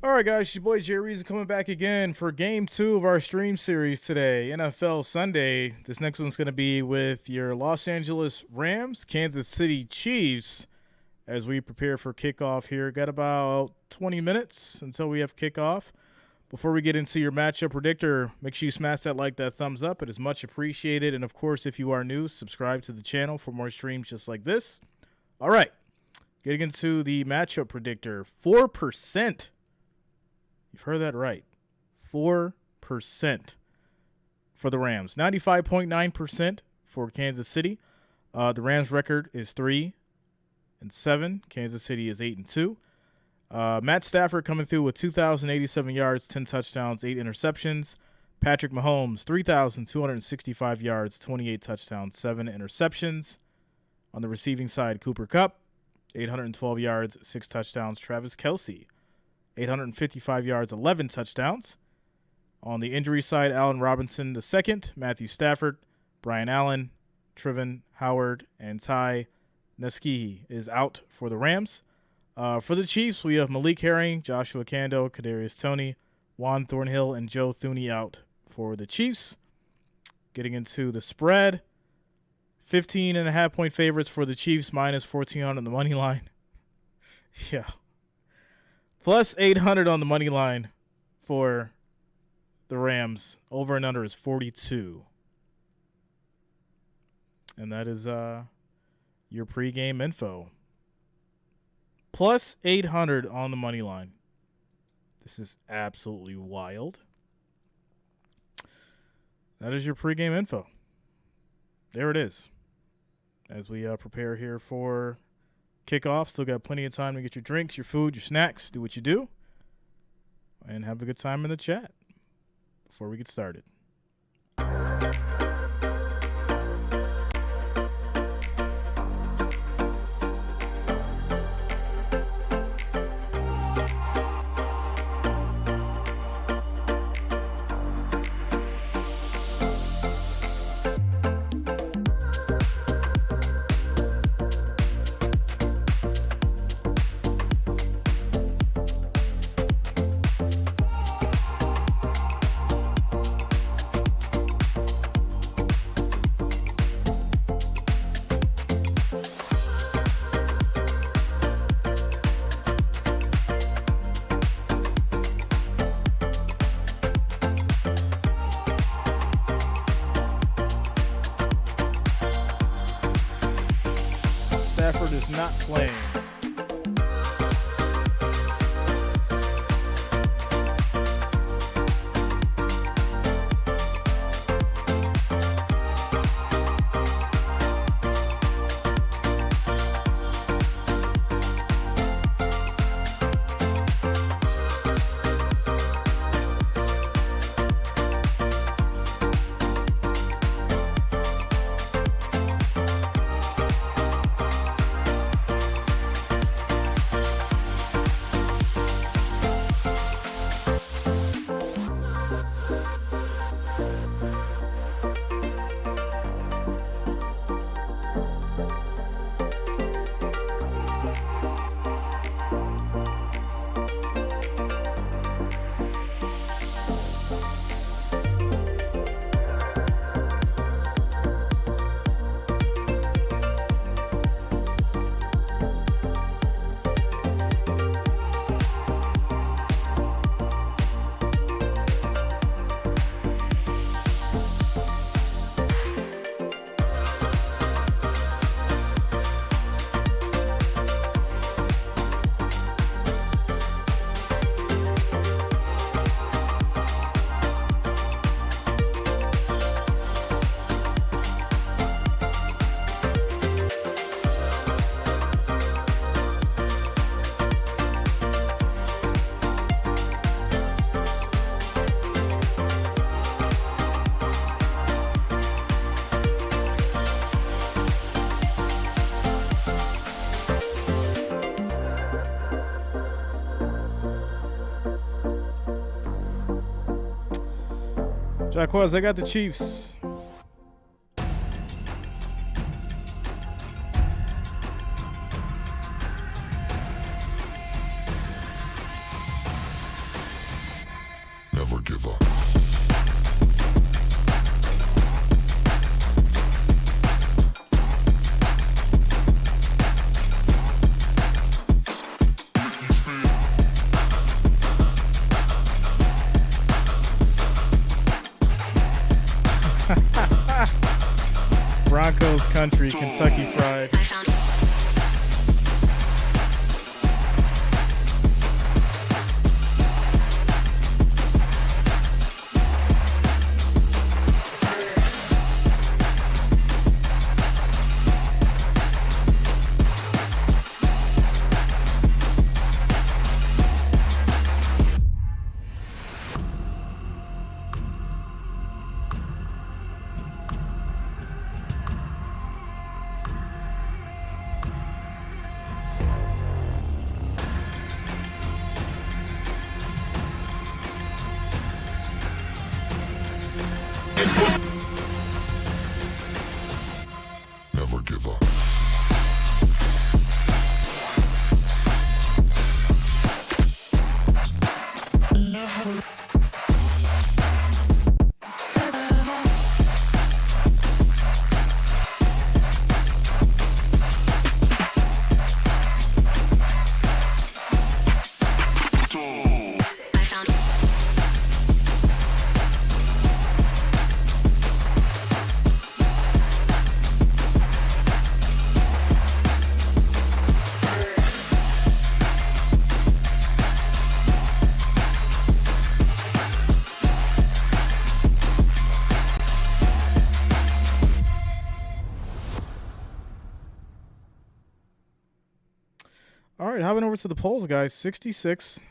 All right, guys, your boy Jay Reason coming back again for game 2 of our stream series today, NFL Sunday. This next one's going to be with your Los Angeles Rams, Kansas City Chiefs, as we prepare for kickoff here. Got about 20 minutes until we have kickoff. Before we get into your matchup predictor, make sure you smash that thumbs up. It is much appreciated. And, of course, if you are new, subscribe to the channel for more streams just like this. All right, getting into the matchup predictor, 4%. You've heard that right. 4% for the Rams. 95.9% for Kansas City. The Rams' record is 3-7. Kansas City is 8-2. Matt Stafford coming through with 2,087 yards, 10 touchdowns, 8 interceptions. Patrick Mahomes, 3,265 yards, 28 touchdowns, 7 interceptions. On the receiving side, Cooper Kupp, 812 yards, 6 touchdowns. Travis Kelce, 855 yards, 11 touchdowns. On the injury side, Allen Robinson II, Matthew Stafford, Brian Allen, Trevin Howard, and Ty Nsekhe is out for the Rams. For the Chiefs, we have Malik Herring, Joshua Kando, Kadarius Toney, Juan Thornhill, and Joe Thuney out for the Chiefs. Getting into the spread, 15.5-point favorites for the Chiefs, minus 1,400 on the money line. Yeah. Plus 800 on the money line for the Rams. Over and under is 42. And that is your pregame info. Plus 800 on the money line. This is absolutely wild. That is your pregame info. There it is. As we prepare here for kickoff, still got plenty of time to get your drinks, your food, your snacks, do what you do, and have a good time in the chat before we get started. Stafford is not playing. Jaquez, I got the Chiefs. give up. Broncos country, Kentucky Fried. Never give up. All right, hopping over to the polls, guys. 66.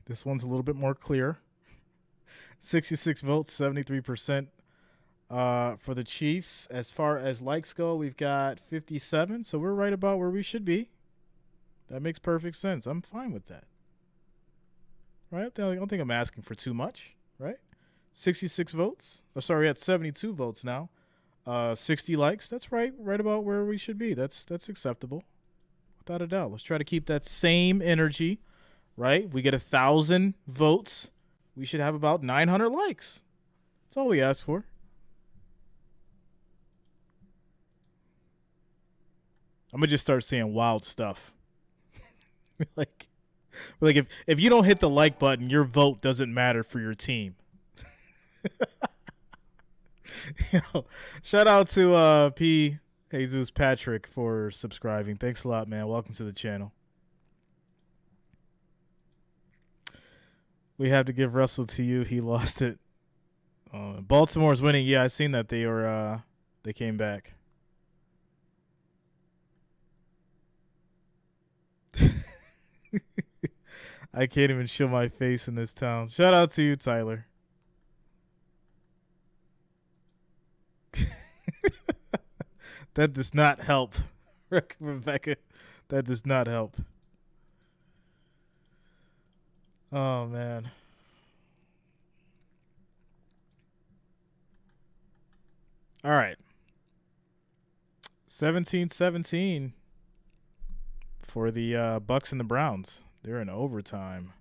This one's a little bit more clear. 66 votes, 73% for the Chiefs. As far as likes go, we've got 57, so we're right about where we should be. That makes perfect sense. I'm fine with that. Right? I don't think I'm asking for too much, right? 66 votes. Oh, sorry, we had 72 votes now. 60 likes. That's right about where we should be. That's acceptable. Without a doubt. Let's try to keep that same energy, right? If we get 1,000 votes, we should have about 900 likes. That's all we ask for. I'm gonna just start saying wild stuff. like if you don't hit the like button, your vote doesn't matter for your team. Shout out to P. Jesus Patrick for subscribing. Thanks a lot, man. Welcome to the channel. We have to give Russell to you. He lost it. Baltimore's winning. Yeah, I seen that they came back. I can't even show my face in this town. Shout out to you, Tyler. That does not help, Rebecca. That does not help. Oh, man. All right. 17-17 for the Bucks and the Browns. They're in overtime.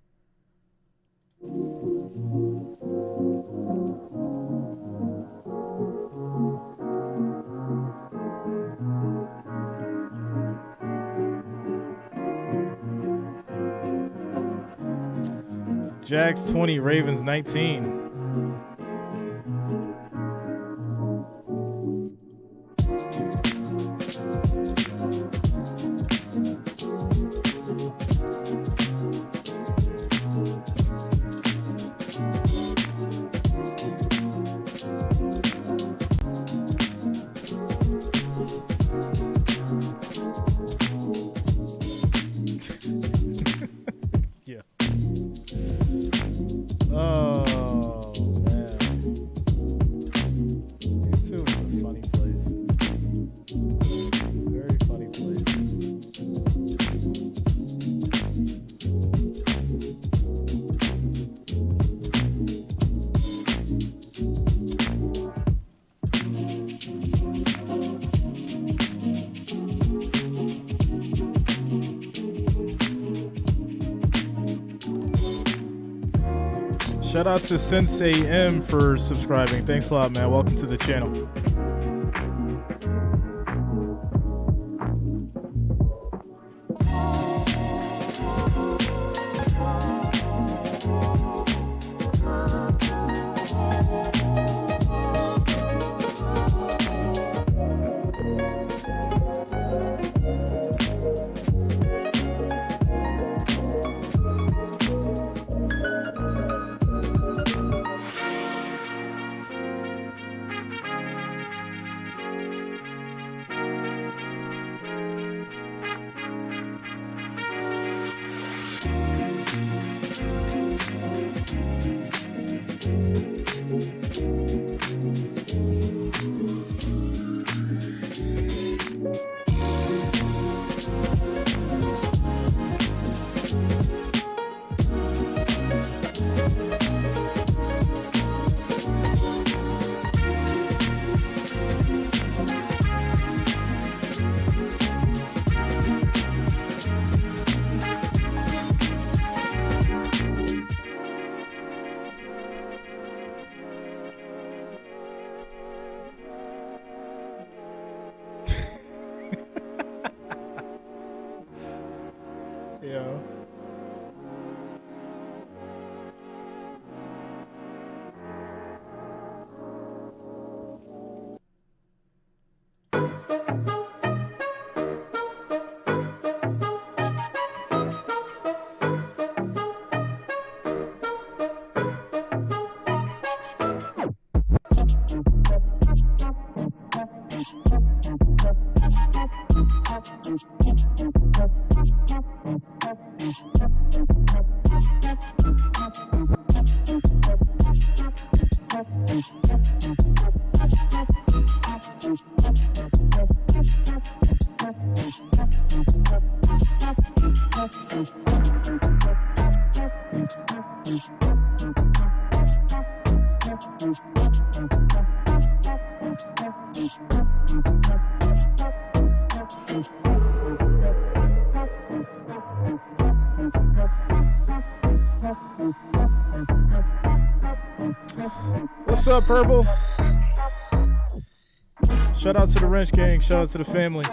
Jags 20, Ravens 19. Shout out to Sensei M for subscribing. Thanks a lot, man. Welcome to the channel. Yeah. What's up, Purple? Shout out to the Wrench Gang. Shout out to the family.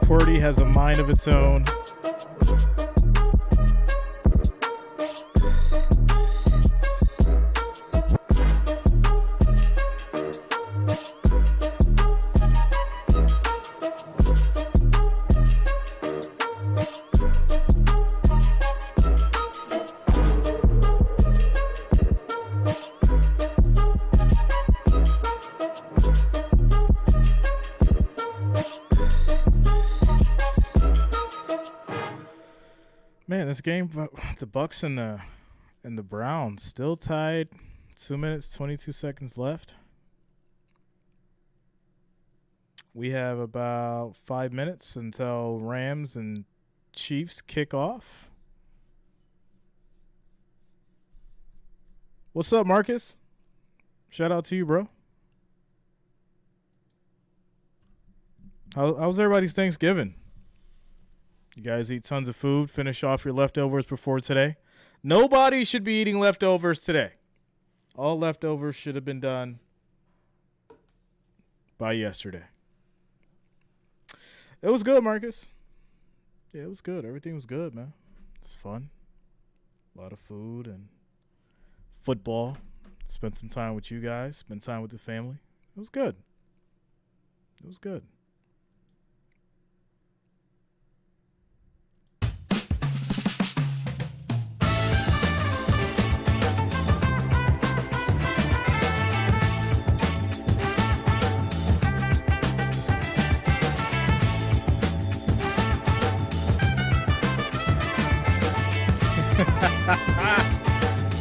Qwerty has a mind of its own. Man, this game, the Bucks and the Browns still tied. 2 minutes, 22 seconds left. We have about 5 minutes until Rams and Chiefs kick off. What's up, Marcus? Shout out to you, bro. How's everybody's Thanksgiving? You guys eat tons of food, finish off your leftovers before today. Nobody should be eating leftovers today. All leftovers should have been done by yesterday. It was good, Marcus. Yeah, it was good. Everything was good, man. It's fun. A lot of food and football. Spent some time with you guys. Spent time with the family. It was good. It was good.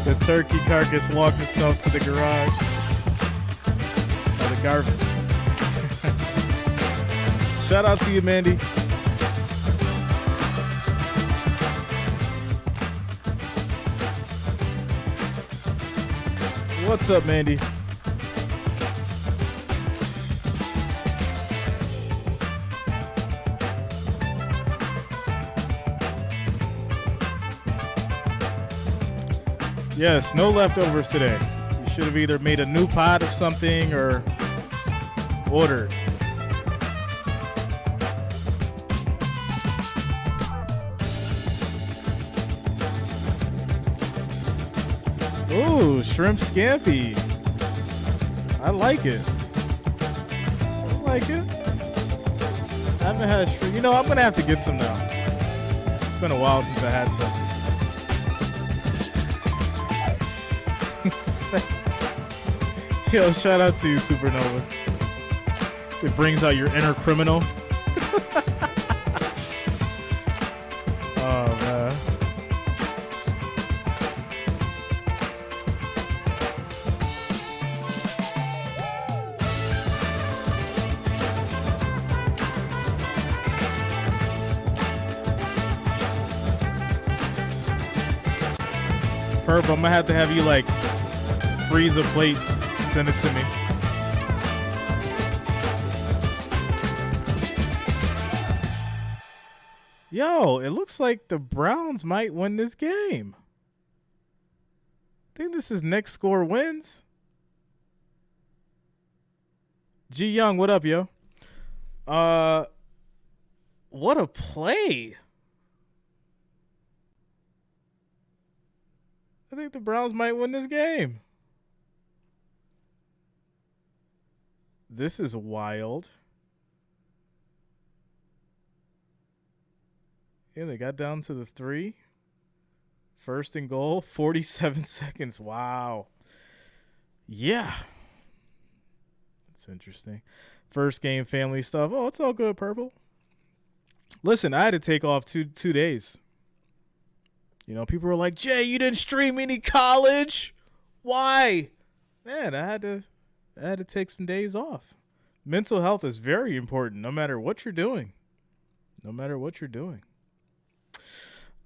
The turkey carcass walked itself to the garage. Or the garbage. Shout out to you, Mandy. What's up, Mandy? Yes, no leftovers today. You should have either made a new pot of something or ordered. Ooh, shrimp scampi. I like it. I like it. I haven't had shrimp. You know, I'm going to have to get some now. It's been a while since I had some. Yo, shout out to you, Supernova. It brings out your inner criminal. Oh, man. Perp, I'm gonna have to have you like freeze a plate, send it to me. Yo, it looks like the Browns might win this game. I think this is next score wins. G Young, what up, yo? What a play. I think the Browns might win this game. This is wild. Yeah, they got down to the 3. First and goal, 47 seconds. Wow. Yeah. That's interesting. First game family stuff. Oh, it's all good, Purple. Listen, I had to take off two days. You know, people were like, Jay, you didn't stream any college. Why? Man, I had to take some days off. Mental health is very important no matter what you're doing. No matter what you're doing.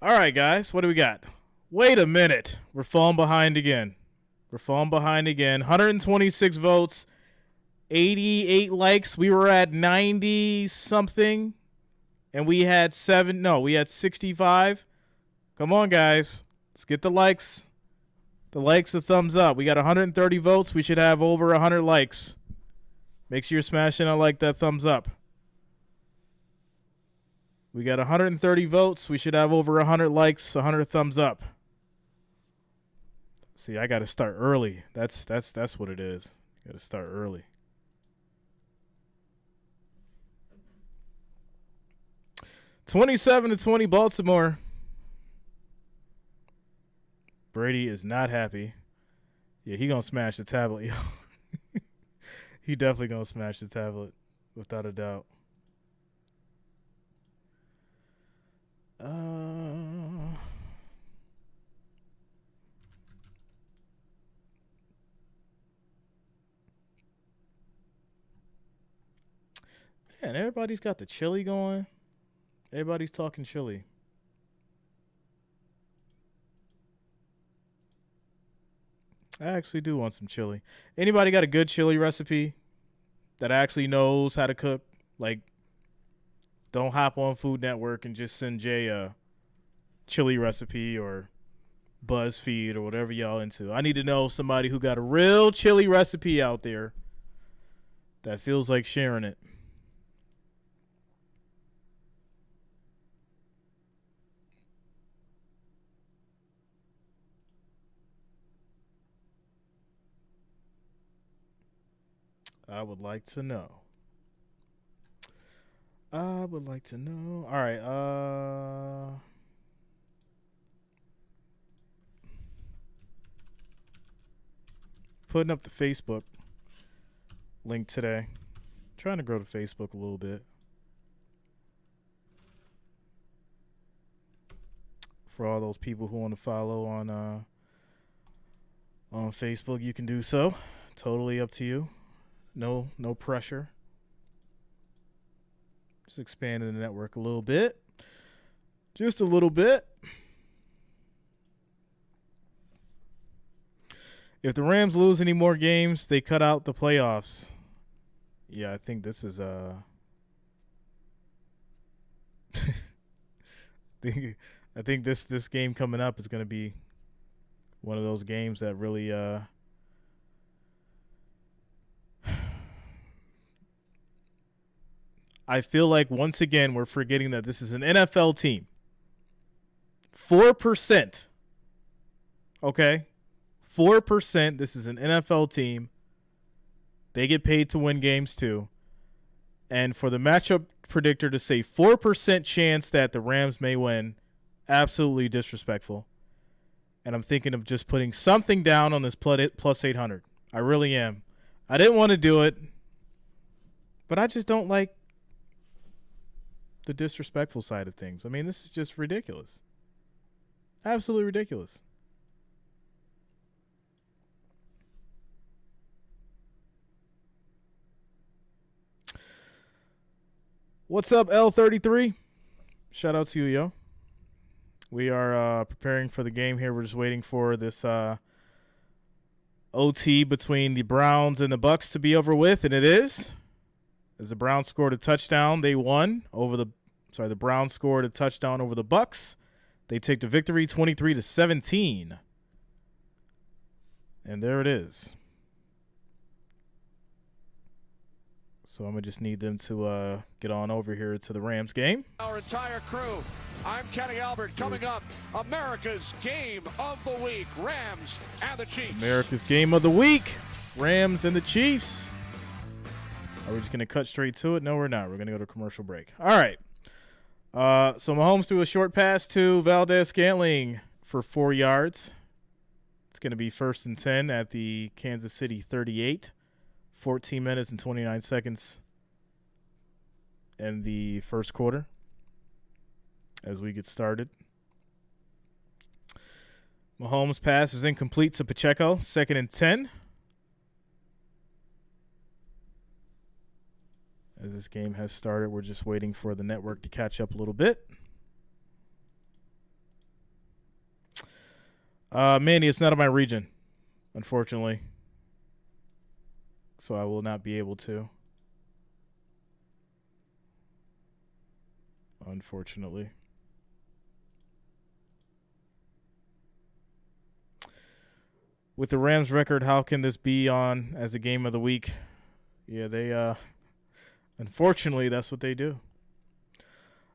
All right, guys, what do we got? Wait a minute. We're falling behind again. 126 votes, 88 likes. We were at 90-something, and we had 65. Come on, guys. Let's get the likes. The likes, the thumbs up. We got 130 votes. We should have over 100 likes. Make sure you're smashing a like, that thumbs up. We got 130 votes. We should have over 100 likes, 100 thumbs up. See, I got to start early. That's what it is. Got to start early. (27-20) Baltimore. Brady is not happy. Yeah, he gonna smash the tablet, yo. He definitely gonna smash the tablet, without a doubt. Man, everybody's got the chili going. Everybody's talking chili. I actually do want some chili. Anybody got a good chili recipe that actually knows how to cook? Like, don't hop on Food Network and just send Jay a chili recipe or BuzzFeed or whatever y'all into. I need to know somebody who got a real chili recipe out there that feels like sharing it. I would like to know. I would like to know. All right. Putting up the Facebook link today. Trying to grow to Facebook a little bit. For all those people who want to follow on Facebook, you can do so. Totally up to you. No pressure. Just expanding the network a little bit. Just a little bit. If the Rams lose any more games, they cut out the playoffs. Yeah, I think this is I think this game coming up is going to be one of those games that really I feel like once again we're forgetting that this is an NFL team. 4%. Okay? 4%. This is an NFL team. They get paid to win games too. And for the matchup predictor to say 4% chance that the Rams may win, absolutely disrespectful. And I'm thinking of just putting something down on this plus 800. I really am. I didn't want to do it, but I just don't like the disrespectful side of things. I mean, this is just ridiculous. Absolutely ridiculous. What's up, L33? Shout out to you, yo. We are preparing for the game here. We're just waiting for this OT between the Browns and the Bucks to be over with, and it is. As the Browns scored a touchdown, they won over the Browns scored a touchdown over the Bucks. They take the victory 23-17. And there it is. So I'm going to just need them to get on over here to the Rams game. Our entire crew. I'm Kenny Albert. Coming up, America's Game of the Week. Rams and the Chiefs. America's Game of the Week. Rams and the Chiefs. Are we just going to cut straight to it? No, we're not. We're going to go to commercial break. All right. So Mahomes threw a short pass to Valdez-Scantling for 4 yards. It's going to be 1st and 10 at the Kansas City 38. 14 minutes and 29 seconds in the first quarter as we get started. Mahomes' pass is incomplete to Pacheco. 2nd and 10. As this game has started, we're just waiting for the network to catch up a little bit. Manny, it's not in my region, unfortunately. So I will not be able to. Unfortunately. With the Rams record, how can this be on as a game of the week? Yeah, they unfortunately, that's what they do.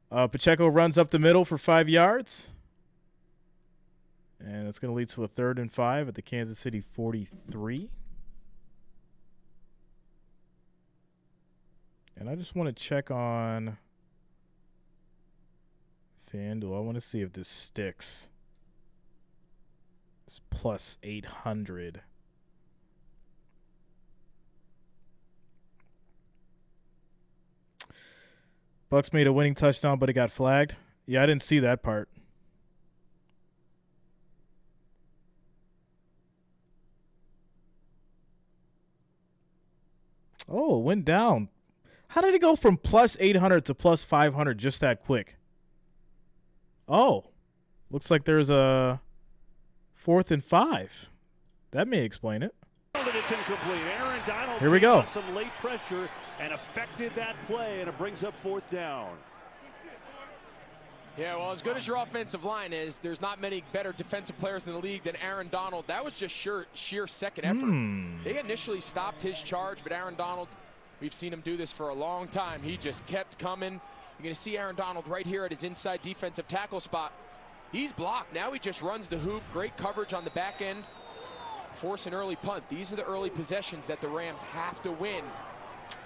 Pacheco runs up the middle for 5 yards. And it's going to lead to a 3rd and 5 at the Kansas City 43. And I just want to check on FanDuel. I want to see if this sticks. It's plus 800. Bucks made a winning touchdown, but it got flagged. Yeah, I didn't see that part. Oh, it went down. How did it go from plus 800 to plus 500 just that quick? Oh, looks like there's a 4th and 5. That may explain it. It's incomplete. Aaron Donald Here we go. Some late pressure and affected that play, and it brings up 4th down. Yeah, well, as good as your offensive line is, there's not many better defensive players in the league than Aaron Donald. That was just sheer second effort. They initially stopped his charge, but Aaron Donald, we've seen him do this for a long time. He just kept coming. You're going to see Aaron Donald right here at his inside defensive tackle spot. He's blocked. Now he just runs the hoop. Great coverage on the back end. force an early punt. These are the early possessions that the Rams have to win.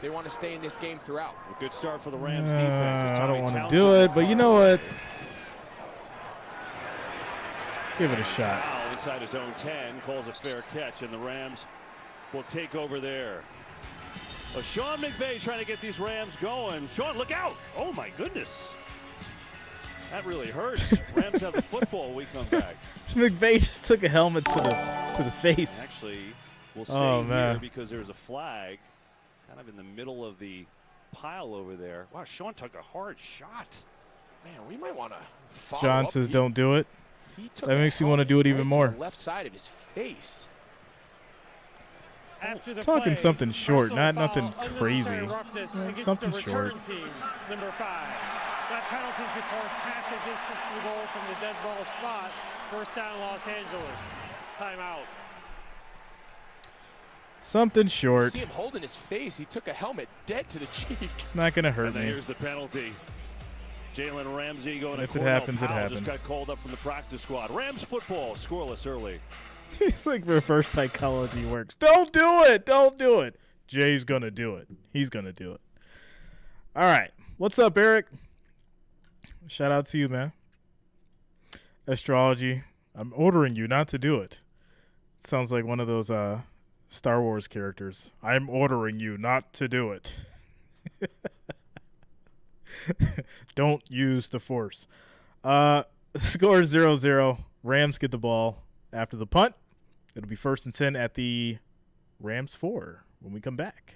They want to stay in this game throughout. A good start for the Rams defense. I don't want to do it, but you know what? Give it a shot. Now inside his own 10, calls a fair catch, and the Rams will take over there. Well, Sean McVay trying to get these Rams going. Sean, look out! Oh my goodness, that really hurts. Rams have the football when we come back. McVay just took a helmet to the face. Actually, we'll say here because there's a flag, kind of in the middle of the pile over there. Wow, Sean took a hard shot. Man, we might want to follow John up. says don't do it. That makes me want to do it even more. To the left side of his face. After the Talking play, something short, not foul, nothing crazy. Something short. Team, number 5. That penalty should force half the distance to the goal from the dead ball spot. First down, Los Angeles. Timeout. Something short. See him holding his face. He took a helmet dead to the cheek. It's not going to hurt and then me. Here's the penalty. Jalen Ramsey going to If it happens, it happens. Just got called up from the practice squad. Rams football scoreless early. It's like reverse psychology works. Don't do it. Don't do it. Jay's going to do it. He's going to do it. All right. What's up, Eric? Shout out to you, man. Astrology. I'm ordering you not to do it. Sounds like one of those Star Wars characters. I'm ordering you not to do it. Don't use the Force. Score 0-0. Rams get the ball after the punt. It'll be 1st and 10 at the Rams 4 when we come back.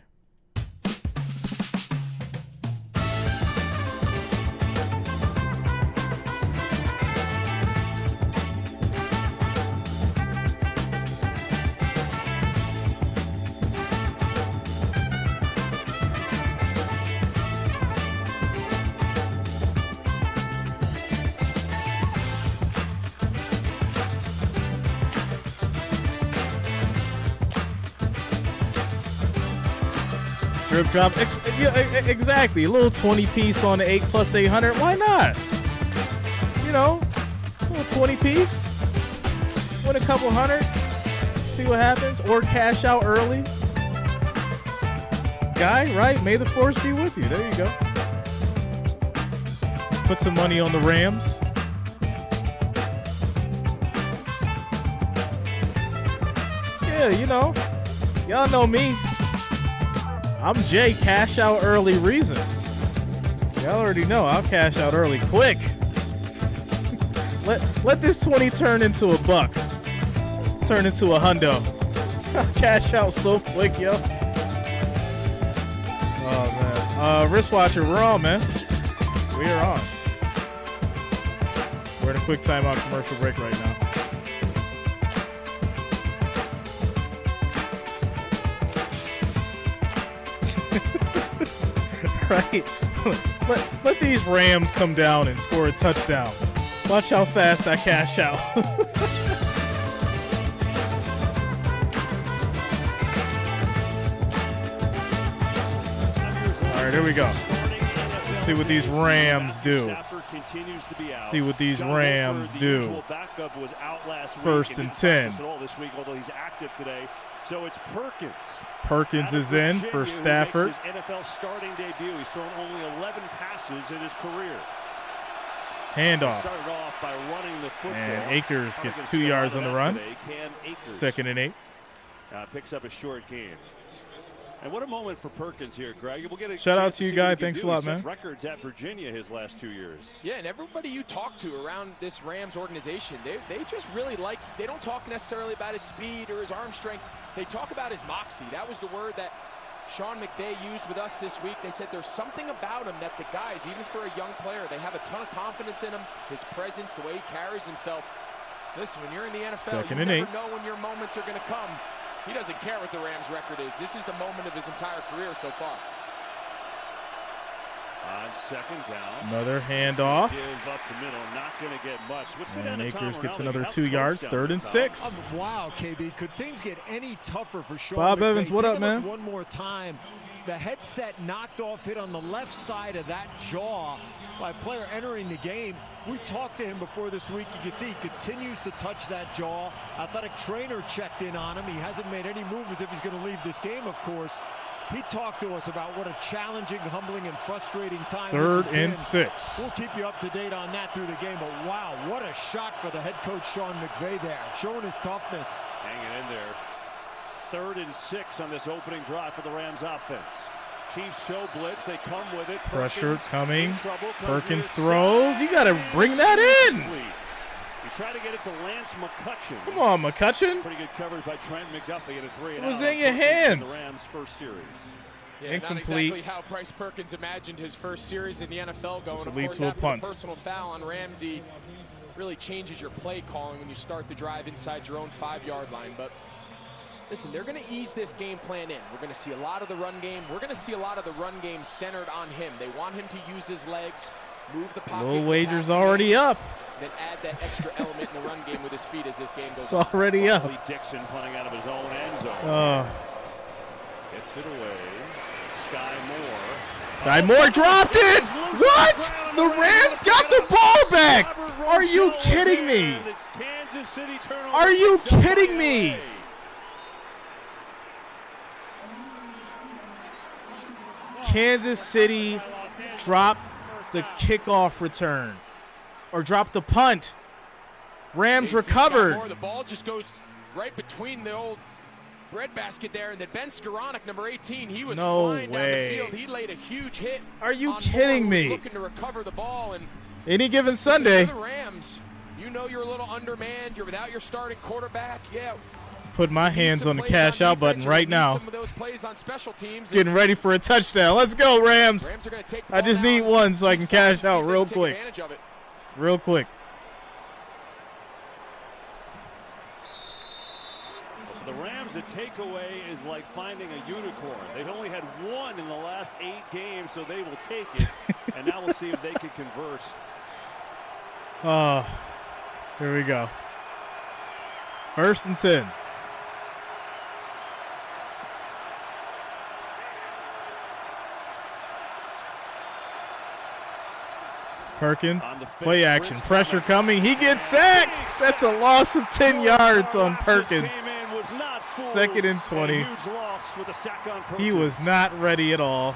Drip drop. Exactly. A little 20 piece on the 8 plus 800. Why not? You know, a little 20 piece. Win a couple hundred. See what happens. Or cash out early. Guy, right? May the Force be with you. There you go. Put some money on the Rams. Yeah, you know. Y'all know me. I'm Jay, cash out early reason. Y'all already know I'll cash out early quick. Let this 20 turn into a buck. Turn into a hundo. Cash out so quick, yo. Oh man. Wristwatcher, we're on, man. We are on. We're in a quick timeout commercial break right now. Right? Let these Rams come down and score a touchdown. Watch how fast I cash out. All right, here we go. Let's see what these Rams do. See what these Rams do. 1st and 10. So it's Perkins. Perkins is in for Stafford. His NFL starting debut. He's thrown only 11 passes in his career. Handoff. Started off by running the football. And Akers gets 2 yards on the run. 2nd and 8. Picks up a short gain. And what a moment for Perkins here, Greg. We'll get a shout out to you, guy. Thanks a lot, man. Records at Virginia his last 2 years. Yeah, and everybody you talk to around this Rams organization, they just really like, they don't talk necessarily about his speed or his arm strength. They talk about his moxie. That was the word that Sean McVay used with us this week. They said there's something about him that the guys, even for a young player, they have a ton of confidence in him, his presence, the way he carries himself. Listen, when you're in the NFL, you never know when your moments are going to come. He doesn't care what the Rams' record is. This is the moment of his entire career so far. On 2nd down. Another handoff. Give up the middle, not going to get much. And Akers gets another 2 yards. 3rd and 6. Wow, KB. Could things get any tougher for Sean Bob McVay? Evans, what up, man? One more time The headset knocked off, hit on the left side of that jaw by a player entering the game. We talked to him before this week. You can see he continues to touch that jaw. Athletic trainer checked in on him. He hasn't made any move as if he's going to leave this game, of course. He talked to us about what a challenging, humbling, and frustrating time. 3rd and 6. We'll keep you up to date on that through the game. But wow, what a shot for the head coach Sean McVay there, showing his toughness. Hanging in there. 3rd and 6 on this opening drive for the Rams offense. Chiefs show blitz. They come with it. Pressure Perkins coming. in trouble, Perkins throws. You got to bring that in. You try to get it to Lance McCutcheon. Come on, McCutcheon. Pretty good coverage by Trent McDuffie in a 3 and It was in your hands. The Rams' first series. Yeah, Incomplete. not exactly how Bryce Perkins imagined his first series in the NFL going. Of lead course, to a after punt. the personal foul on Ramsey really changes your play calling when you start the drive inside your own 5-yard line. But listen, they're going to ease this game plan in. We're going to see a lot of the run game. We're going to see a lot of the run game centered on him. They want him to use his legs, move the pocket. Little wager's already up. Then add that extra element in the run game with his feet as this game goes It's on. already up. Dixon punting out of his own end zone. Gets it away. Sky Moore dropped it. What? The Rams got the ball back. Are you kidding me? Are you kidding me? Kansas City dropped the kickoff return, or dropped the punt. Rams recovered. The ball just goes right between the old breadbasket there, and then Ben Skoranek, number 18, he was flying down the field. He laid a huge hit. Are you kidding me? Looking to recover the ball, and any given Sunday. The Rams, you know you're a little undermanned. You're without your starting quarterback. Yeah. Put my hands on the cash out button right now. Some of those plays on special teams. Getting ready for a touchdown. Let's go, Rams. Rams are going to take the I just need one so I can cash out real quick. Real quick. The Rams, a takeaway is like finding a unicorn. They've only had one in the last 8 games, so they will take it. And now we'll see if they can convert. Here we go. 1st and 10. Perkins, play action, pressure coming. He gets sacked. That's a loss of 10 yards on Perkins. 2nd and 20. He was not ready at all.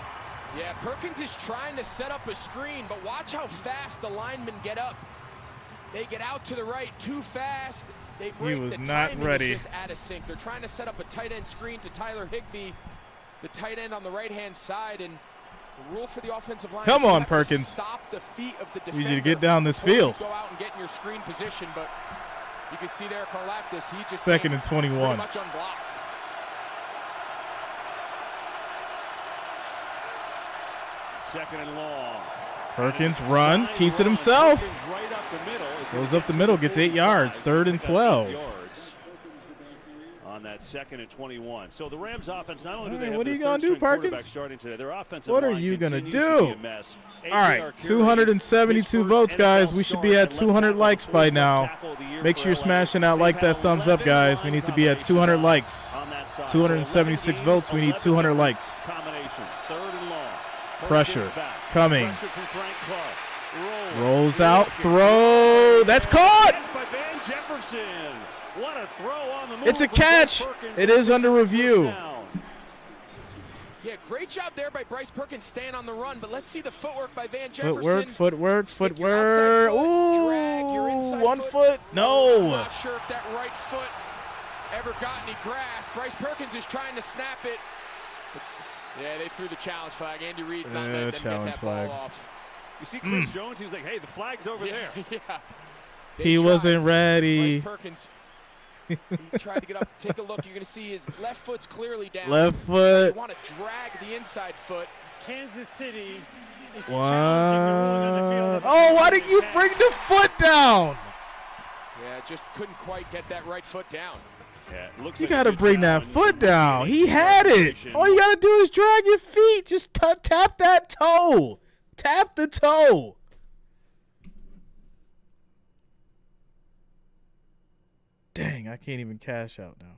Yeah, Perkins is trying to set up a screen, but watch how fast the linemen get up. They get out to the right too fast. They break. He was the not timing ready. is just out of sync. They're trying to set up a tight end screen to Tyler Higbee, the tight end on the right-hand side, and the rule for the offensive line. Come on, Perkins. Stop the feet of the defender. We need to get down this field. Go out and get in your screen position, but you can see there, Karlaftis, he just 2nd and 21. pretty much unblocked. Second and long. Perkins runs, keeps it himself. Goes up the middle, gets 8 yards. 3rd and 12. On that 2nd and 21. So the Rams offense, not only do they have what are their you gonna do, Perkins? starting today, their offensive What are line you gonna continues to be do? a mess. All right, 272 votes, guys. We should be at 200 likes by now. Make sure you're smashing that like, that thumbs up, guys. We need to be at 200 likes. 276 votes. We need 200 likes. Pressure coming. Rolls out, throw. That's caught. It's a catch. It is under review. Yeah, great job there by Bryce Perkins staying on the run, but let's see the footwork by Van Jefferson. Footwork. Foot, Ooh, 1 foot. No. I'm not sure if that right foot ever got any grasp. Bryce Perkins is trying to snap it. Yeah, they threw the challenge flag. Andy Reid's not letting them get that ball off. You see Chris Jones, he's like, hey, the flag's over there. Yeah. He wasn't ready. Bryce Perkins, he tried to get up. Take a look. You're going to see his left foot's clearly down. Left foot. You want to drag the inside foot. Kansas City is What? challenging the rule on the field. Oh, why didn't you bring the foot down? Yeah, just couldn't quite get that right foot down. Yeah, it looks You like got to a good bring that challenge. foot down. He had it. All you got to do is drag your feet. Just tap that toe. Tap the toe. Dang, I can't even cash out now.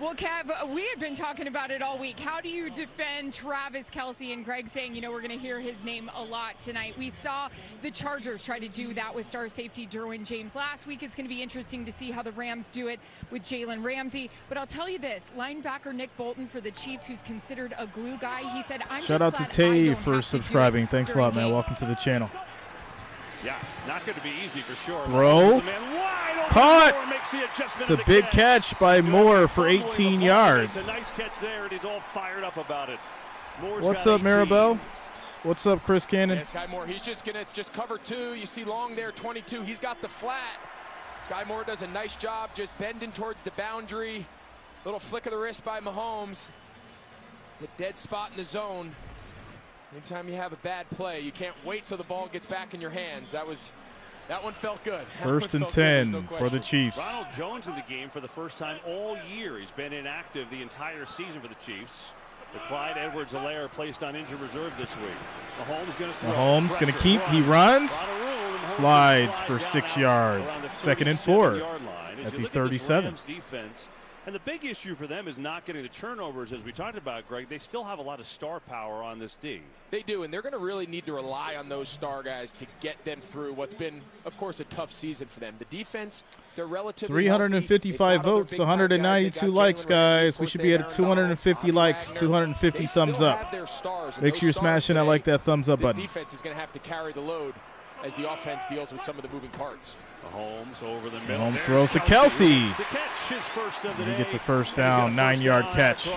Well, Kev, we had been talking about it all week. How do you defend Travis Kelce? And Greg saying, you know, we're going to hear his name a lot tonight. We saw the Chargers try to do that with star safety Derwin James last week. It's going to be interesting to see how the Rams do it with Jalen Ramsey. But I'll tell you this, linebacker Nick Bolton for the Chiefs, who's considered a glue guy, he said, I'm Shout out to Tay for subscribing. Thanks a lot, man. Welcome to the channel. Yeah, not going to be easy for sure. Throw. Caught. It's a big catch by Moore for 18 yards. It's a nice catch there, and he's all fired up about it. What's up, Maribel? What's up, Chris Cannon? Yeah, Sky Moore, it's just cover 2. You see Long there, 22. He's got the flat. Sky Moore does a nice job just bending towards the boundary. Little flick of the wrist by Mahomes. It's a dead spot in the zone. Anytime you have a bad play, you can't wait till the ball gets back in your hands. That one felt good. First and 10 for the Chiefs. Ronald Jones in the game for the first time all year. He's been inactive the entire season for the Chiefs. The Clyde Edwards-Helaire placed on injured reserve this week. Mahomes going to throw. Mahomes going to keep. He runs. Slides for 6 yards. 2nd and 4 at the 37. Defense. And the big issue for them is not getting the turnovers, as we talked about, Greg. They still have a lot of star power on this D. They do, and they're going to really need to rely on those star guys to get them through what's been, of course, a tough season for them. The defense, they're relatively 355 votes, 192 likes, guys. We should be at 250 likes, 250 thumbs up. Make sure you're smashing that thumbs up button. This defense is going to have to carry the load as the offense deals with some of the moving parts. Mahomes over the middle. Mahomes throws to Kelce. He gets a first down, 9-yard catch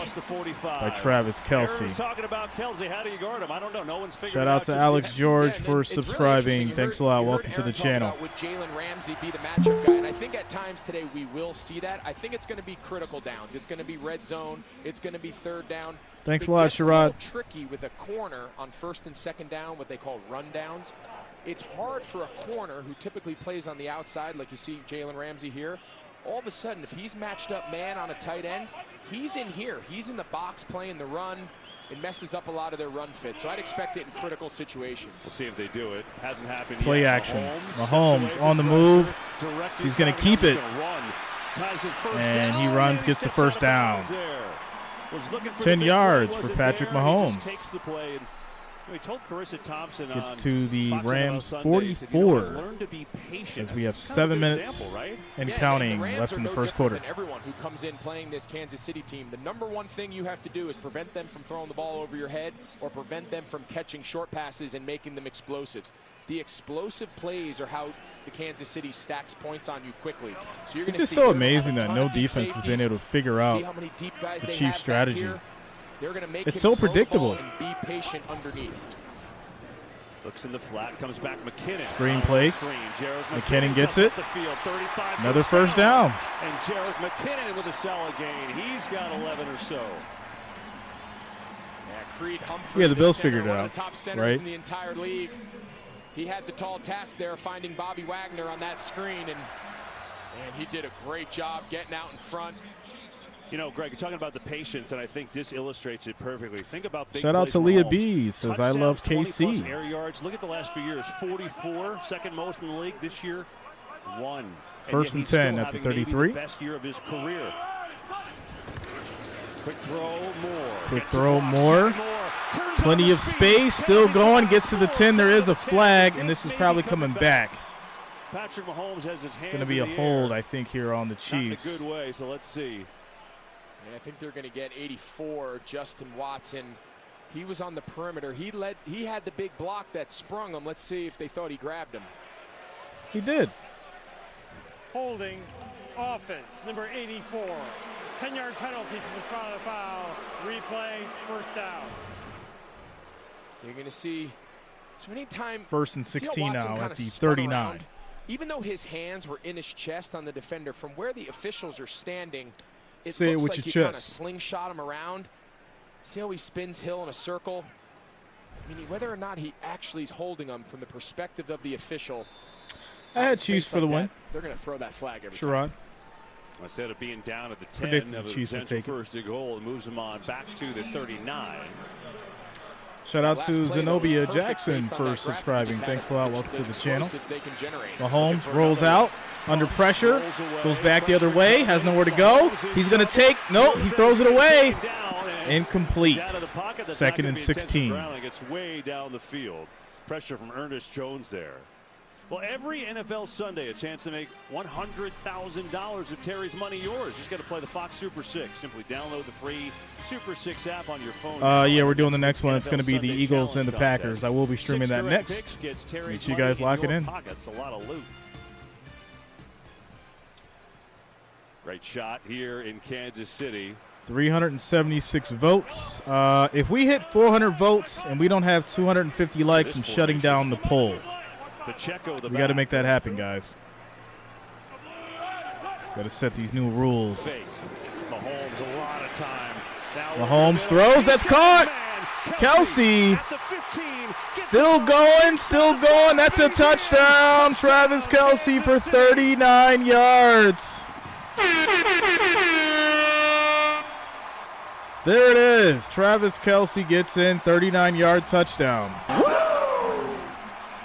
by Travis Kelce. Talking about Kelce. How do you guard him? I don't know. No one's figured Shout out to Alex George for subscribing. Thanks a lot. Welcome to the channel. Would Jalen Ramsey be the matchup guy? And I think at times today we will see that. I think it's going to be critical downs. It's going to be red zone. It's going to be 3rd down. Thanks a lot, Sherrod. It's tricky with a corner on 1st and 2nd down, what they call run downs. It's hard for a corner who typically plays on the outside, like you see Jalen Ramsey here. All of a sudden, if he's matched up man on a tight end, he's in here. He's in the box playing the run. It messes up a lot of their run fits. So I'd expect it in critical situations. We'll see if they do it. Hasn't happened yet. Play action. Mahomes on the move. He's going to keep it. And he runs, gets the first down. 10 yards for Patrick Mahomes. Takes the play. We told Carissa Thompson gets to the Rams 44 as we have 7 minutes and counting left in the first quarter. Everyone who comes in playing this Kansas City team, the number one thing you have to do is prevent them from throwing the ball over your head or prevent them from catching short passes and making them explosives. The explosive plays are how the Kansas City stacks points on you quickly. So you're it's just so amazing that no defense has been able to figure out the Chiefs' strategy. They're going to make it's so predictable. And be patient underneath. Looks in the flat, comes back McKinnon. Screen play. McKinnon gets it. Another first down. And Jarek McKinnon with a solid gain. He's got 11 or so. Yeah, Creed Humphrey, yeah, the Bills center, figured it out, one of the top centers right? in the entire league. He had the tall task there, finding Bobby Wagner on that screen, and he did a great job getting out in front. You know, Greg, you're talking about the patience, and I think this illustrates it perfectly. Think about big shout out to Leah B. Says, I love KC. Air yards. Look at the last few years. 44, second most in the league. This year, 1. First and 10 at the 33. The best year of his career. Quick throw, Moore. Quick throw, Moore. Plenty of space. Still going. Gets to the 10. There is a flag, and this is probably coming back. Patrick Mahomes has his hands. It's going to be a hold, I think, here on the Chiefs. Not in a good way, so let's see. And I think they're going to get 84, Justin Watson. He was on the perimeter. He had the big block that sprung him. Let's see if they thought he grabbed him. He did. Holding, offense, number 84. 10-yard penalty for the spot of the foul. Replay, first down. You're going to see, so anytime. First and 16 now at the 39. Around, even though his hands were in his chest on the defender, from where the officials are standing, it Say looks it with like your you kind of chest. slingshot him around. See how he spins Hill in a circle? Meaning whether or not he actually is holding him from the perspective of the official. I had Chiefs for the win. They're going to throw that flag every Sherrod. time. Instead of being down at the 10 Predicted of the a Chiefs would take first goal, it moves them on back to the 39. Shout out to Zenobia Jackson for subscribing. Thanks a lot. Welcome to the channel. Mahomes rolls out. under pressure, goes back the other way, has nowhere to go. He's going to take, no, he throws it away. Incomplete. 2nd and 16. Gets way down the field. Pressure from Ernest Jones there. Well, every NFL Sunday, a chance to make $100,000 of Terry's money yours. Just got to play the Fox Super 6. Simply download the free Super 6 app on your phone. Yeah, we're doing the next one. It's going to be the Eagles and the Packers. I will be streaming that next. Make sure you guys lock it in. Pockets, a lot of loot. Great shot here in Kansas City. 376 votes. If we hit 400 votes and we don't have 250 likes, I'm shutting down the poll. We got to make that happen, guys. Got to set these new rules. Mahomes, a lot of time. Mahomes throws. That's caught. Kelsey still going, still going. That's a touchdown. Travis Kelsey for 39 yards. There it is. Travis Kelsey gets in, 39-yard touchdown.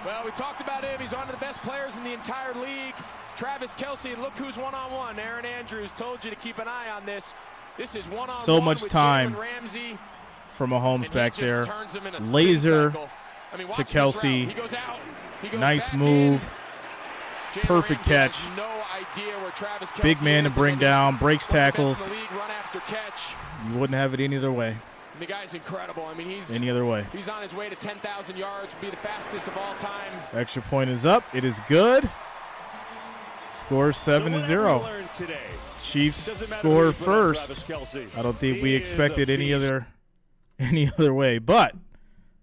Well, we talked about him. He's one of the best players in the entire league. Travis Kelsey, and look who's one-on-one. Aaron Andrews told you to keep an eye on this. This is one-on-one. So much with time Ramsey, for Mahomes back there. Laser to Kelsey. Nice move. Perfect catch. Big man to bring down. Breaks tackles. You wouldn't have it any other way. The guy's incredible. I mean, he's any other way. He's on his way to 10,000 yards. Be the fastest of all time. Extra point is up. It is good. Score 7-0. Chiefs score first. I don't think we expected any other way. But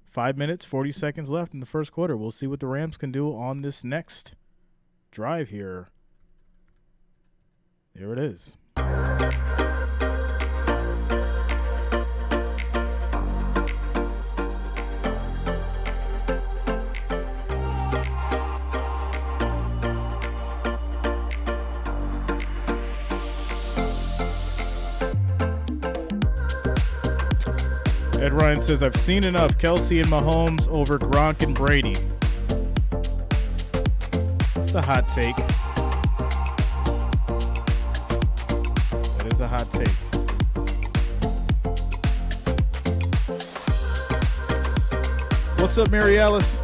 5 minutes, 40 seconds left in the first quarter. We'll see what the Rams can do on this next drive here. There it is. Ed Ryan says, I've seen enough Kelsey and Mahomes over Gronk and Brady. It's a hot take. That is a hot take. What's up, Mary Alice?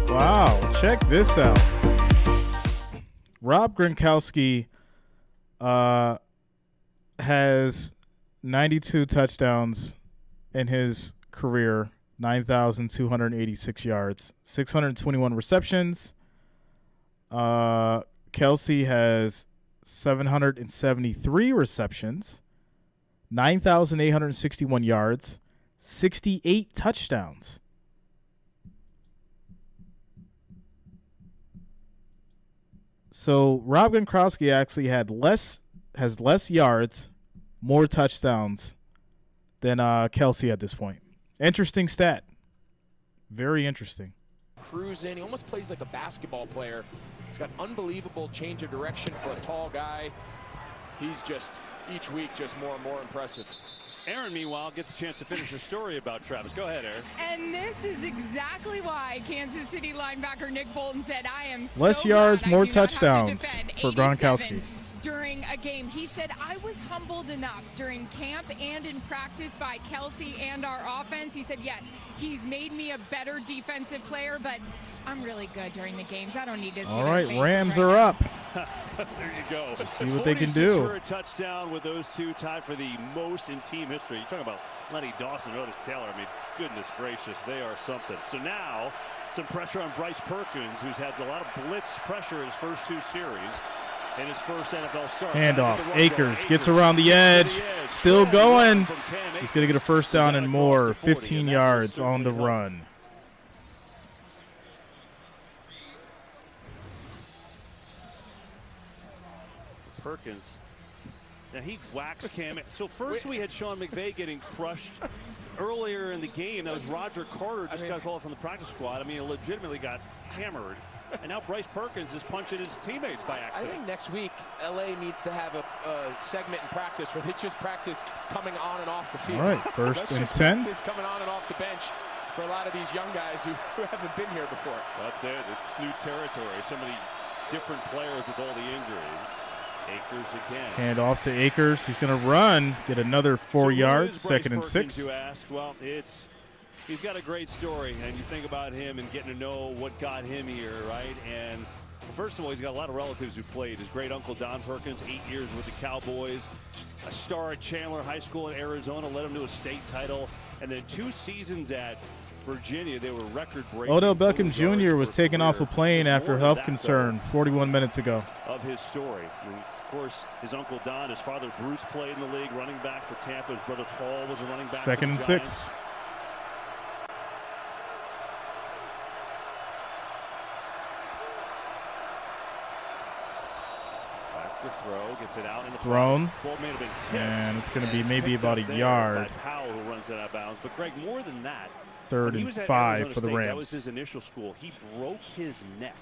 Wow, check this out. Rob Gronkowski has 92 touchdowns in his career, 9,286 yards, 621 receptions. Kelsey has 773 receptions, 9,861 yards, 68 touchdowns. So Rob Gronkowski actually has less yards, more touchdowns than Kelsey at this point. Interesting stat. Very interesting. Cruising. He almost plays like a basketball player. He's got unbelievable change of direction for a tall guy. He's just, each week, just more and more impressive. Aaron, meanwhile, gets a chance to finish her story about Travis. Go ahead, Aaron. And this is exactly why Kansas City linebacker Nick Bolton said, I am so less yards, glad I more do not have to touchdowns defend for 87 Gronkowski. during a game. He said, I was humbled enough during camp and in practice by Kelsey and our offense. He said, yes, he's made me a better defensive player, but I'm really good during the games. I don't need to see All their right, faces Rams right are now. up. There you go. Let's see what they can do. For a touchdown with those two, tied for the most in team history. You're talking about Lenny Dawson, Otis Taylor. I mean, goodness gracious, they are something. So now, some pressure on Bryce Perkins, who's had a lot of blitz pressure his first two series. In his first NFL start. Handoff. Akers gets around the edge. Still going. He's going to get a first down and more. 15 yards on the run. Perkins. Now he whacks Cam. So first we had Sean McVay getting crushed earlier in the game. That was Roger Carter just got called from the practice squad. I mean, he legitimately got hammered. And now Bryce Perkins is punching his teammates by accident. I think next week, LA needs to have a segment in practice where they just practice coming on and off the field. All right, first and 10. Practice coming on and off the bench for a lot of these young guys who haven't been here before. That's it. It's new territory. So many different players with all the injuries. Akers again. Hand off to Akers. He's going to run, get another 4 yards, second and Perkins, 6. you ask? Well, he's got a great story, and you think about him and getting to know what got him here, right? And first of all, he's got a lot of relatives who played. His great uncle Don Perkins, 8 years with the Cowboys, a star at Chandler High School in Arizona, led him to a state title, and then 2 seasons at Virginia, they were record-breaking. Odell Beckham Jr. was taken off a plane after health concern 41 minutes ago. Of his story. And of course, his uncle Don, his father Bruce played in the league, running back for Tampa. His brother Paul was a running back. Second and 6. Back to throw, gets it out in the thrown. Ball may have been tipped, and it's going to be maybe about a yard. Powell, who runs it out of bounds. But Greg, more than that, Third and 5 for the Rams. That was his initial school. He broke his neck.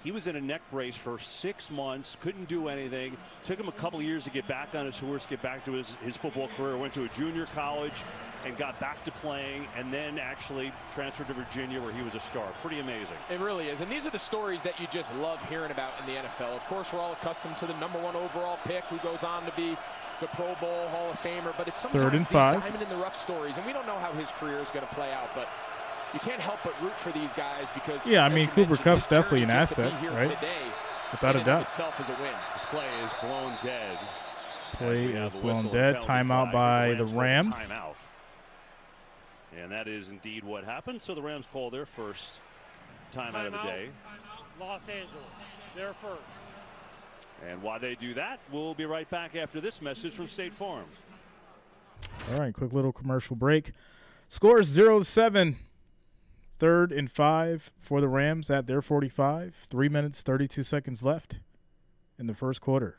He was in a neck brace for 6 months, couldn't do anything. Took him a couple of years to get back on his horse, get back to his football career. Went to a junior college and got back to playing, and then actually transferred to Virginia where he was a star. Pretty amazing. It really is. And these are the stories that you just love hearing about in the NFL. Of course, we're all accustomed to the #1 overall pick who goes on to be the Pro Bowl Hall of Famer, but it's sometimes Third and these 5. diamond in the rough stories, and we don't know how his career is going to play out, but you can't help but root for these guys because, yeah, I mean, Cooper Kupp's definitely an asset, right? Today, without a doubt. Itself is a win. This play is blown dead. Play is blown dead. Timeout by the Rams. Timeout. And that is indeed what happened. So the Rams call their first timeout of the day. Los Angeles, their first. And while they do that, we'll be right back after this message from State Farm. All right, quick little commercial break. Scores 0-7. 3rd and 5 for the Rams at their 45. 3 minutes, 32 seconds left in the first quarter.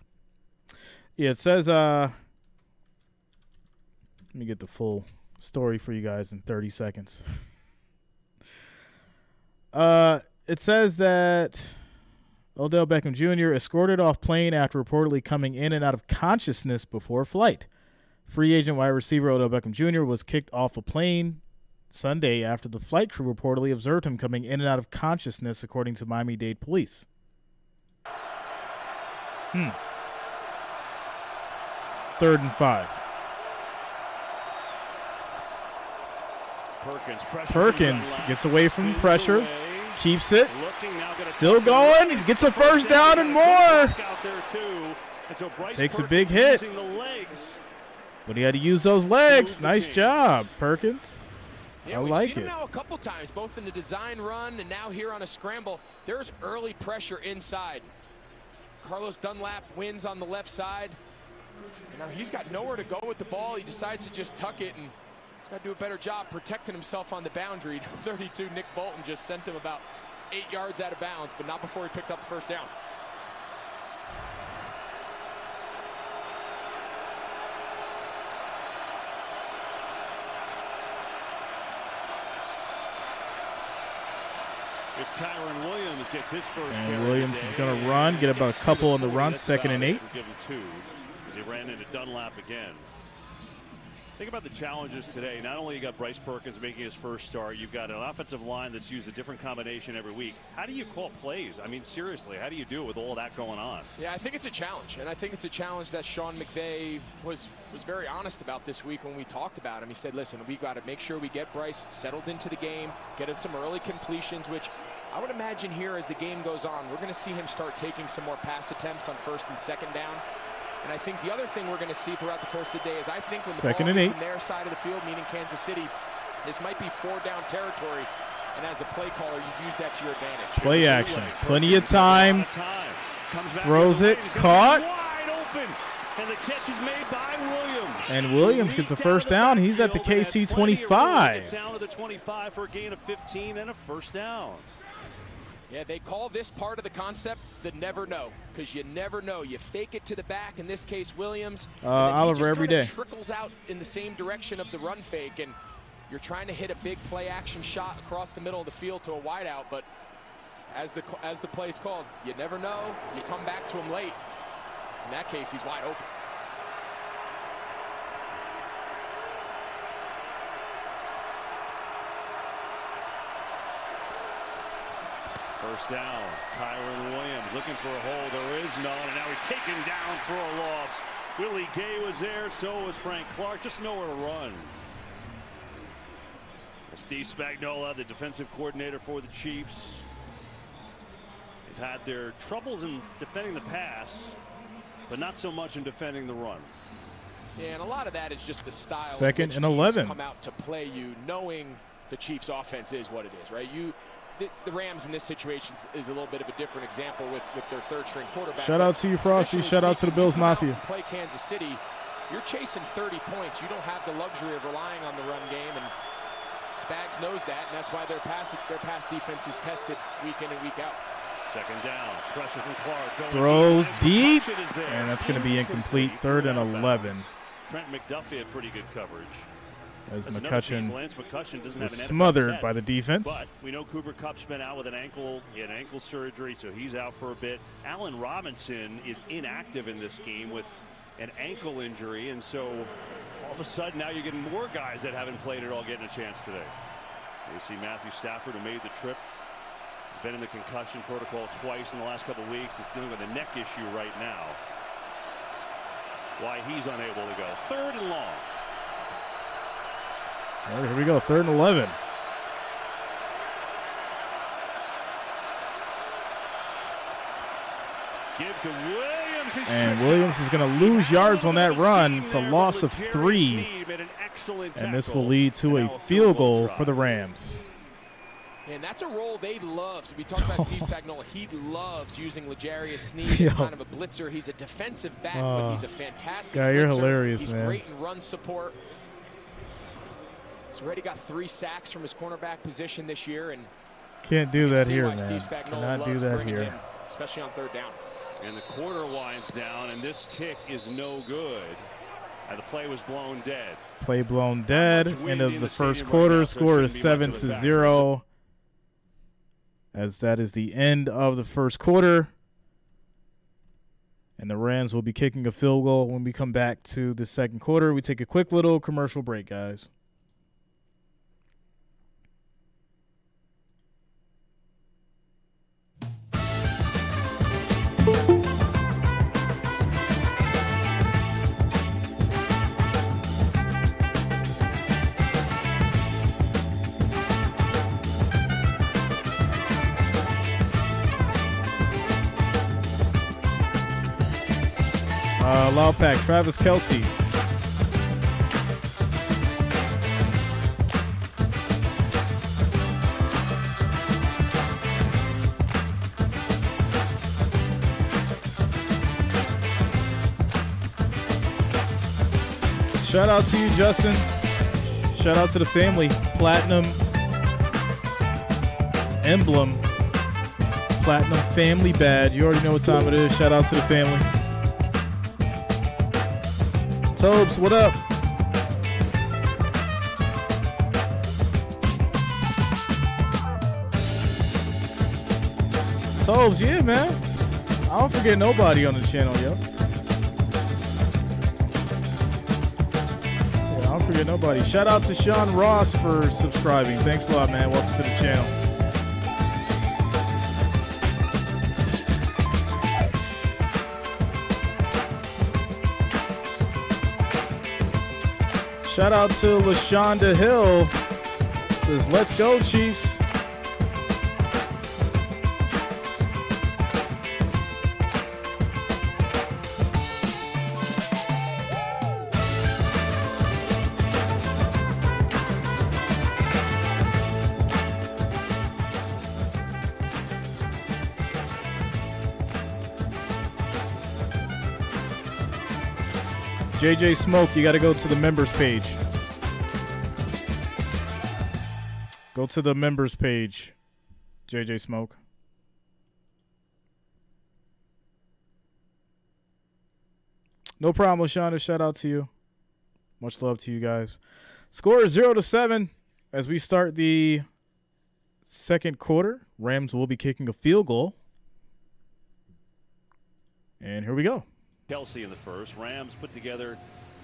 Yeah, it says, let me get the full story for you guys in 30 seconds. It says that Odell Beckham Jr. escorted off plane after reportedly coming in and out of consciousness before flight. Free agent wide receiver Odell Beckham Jr. was kicked off a plane Sunday after the flight crew reportedly observed him coming in and out of consciousness, according to Miami-Dade police. 3rd and 5. Perkins gets away from pressure, keeps it, still going, he gets a first down and more. Takes a big hit, but he had to use those legs. Nice job, Perkins. Yeah, I we've like seen it. him now a couple times, both in the design run and now here on a scramble. There's early pressure inside. Carlos Dunlap wins on the left side. And now he's got nowhere to go with the ball. He decides to just tuck it, and he's got to do a better job protecting himself on the boundary. 32, Nick Bolton just sent him about 8 yards out of bounds, but not before he picked up the first down. As Kyron Williams gets his first and Williams is going to run, get about a couple on the run, 2nd and 8. Give him 2 as he ran into Dunlap again. Think about the challenges today. Not only you got Bryce Perkins making his first start, you've got an offensive line that's used a different combination every week. How do you call plays? I mean, seriously, how do you do it with all that going on? Yeah, I think it's a challenge, and I think it's a challenge that Sean McVay was very honest about this week when we talked about him. He said, listen, we got to make sure we get Bryce settled into the game, get him some early completions, which I would imagine here as the game goes on, we're going to see him start taking some more pass attempts on first and second down. And I think the other thing we're going to see throughout the course of the day is I think when the ball gets in their side of the field, meaning Kansas City, this might be 4-down territory. And as a play caller, you use that to your advantage. Play action. Plenty of time. Throws it. Caught. Wide open. And the catch is made by Williams. And Williams gets a first down. He's at the KC 25. Down to the 25 for a gain of 15 and a first down. Yeah, they call this part of the concept the never know, because you never know. You fake it to the back, in this case, Williams. Oliver every day. Trickles out in the same direction of the run fake, and you're trying to hit a big play action shot across the middle of the field to a wideout, but as the play's called, you never know. You come back to him late. In that case, he's wide open. First down, Kyron Williams looking for a hole. There is none, and now he's taken down for a loss. Willie Gay was there, so was Frank Clark. Just nowhere to run. Steve Spagnuolo, the defensive coordinator for the Chiefs. They've had their troubles in defending the pass, but not so much in defending the run. Yeah, and a lot of that is just the style. Second and 11. Come out to play you, knowing the Chiefs' offense is what it is, right? The Rams in this situation is a little bit of a different example with their third-string quarterback. Shout out to you, Frosty. Shout out to the Bills Mafia. Play Kansas City. You're chasing 30 points. You don't have the luxury of relying on the run game, and Spags knows that, and that's why their pass defense is tested week in and week out. Second down, pressure from Clark. Throws deep, and that's going to be incomplete. 3rd and 11. Trent McDuffie had pretty good coverage. As McCutcheon was was smothered by the defense. But we know Cooper Kupp's been out with an ankle. He had ankle surgery, so he's out for a bit. Allen Robinson is inactive in this game with an ankle injury, and so all of a sudden now you're getting more guys that haven't played at all getting a chance today. You see Matthew Stafford, who made the trip. He's been in the concussion protocol twice in the last couple of weeks. He's dealing with a neck issue right now. Why he's unable to go. 3rd and long. All right, here we go, 3rd and 11. Give to Williams. And Williams is going to lose yards on that run. It's a loss of 3. And this will lead to a field goal for the Rams. And that's a role they love. So we talked about Steve Spagnuolo. He loves using L'Jarius Sneed as kind of a blitzer. He's a defensive back, but he's a fantastic guy, you're blitzer. hilarious, he's man. Great in run support. He's already got 3 sacks from his cornerback position this year, and can't do that here, man. Cannot do that here, him, especially on 3rd down. And the quarter winds down, and this kick is no good. And the play was blown dead. Play blown dead. End of the first quarter. Score is 7-0. As that is the end of the first quarter. And the Rams will be kicking a field goal when we come back to the second quarter. We take a quick little commercial break, guys. Loud Pack, Travis Kelce. Shout out to you, Justin. Shout out to the family. Platinum emblem. Platinum family badge. You already know what time it is. Shout out to the family. Tobes, what up? Tobes, yeah, man. I don't forget nobody on the channel, yo. Yeah, I don't appreciate nobody. Shout out to Sean Ross for subscribing. Thanks a lot, man. Welcome to the channel. Shout out to LaShonda Hill. Says, let's go, Chiefs. JJ Smoke, you got to go to the members page. Go to the members page, JJ Smoke. No problem, LaShonda. Shout out to you. Much love to you guys. Score is 0-7 as we start the second quarter. Rams will be kicking a field goal. And here we go. Kelsey in the first. Rams put together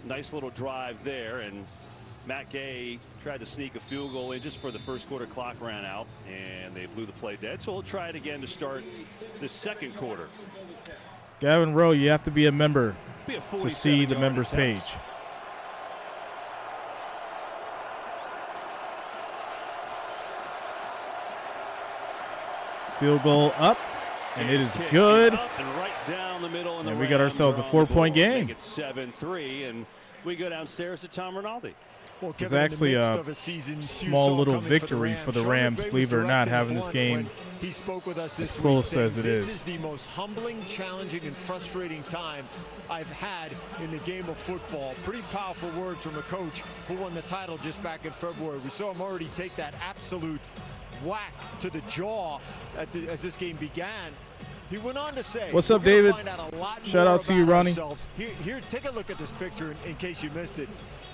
a nice little drive there, and Matt Gay tried to sneak a field goal in just for the first quarter. Clock ran out, and they blew the play dead. So we'll try it again to start the second quarter. Gavin Rowe, you have to be a member to see the members page. Field goal up, and it is good. Right down the middle, and we got ourselves a 4-point game. It's 7-3, and we go downstairs to Tom Rinaldi. Well, it's actually a small little victory for the Rams, believe it or not, having this game as close as it is. This is the most humbling, challenging, and frustrating time I've had in the game of football. Pretty powerful words from a coach who won the title just back in February. We saw him already take that absolute whack to the jaw as this game began. He went on to say, "What's up, David? Shout out to you, Ronnie." Here, take a look at this picture in case you missed it.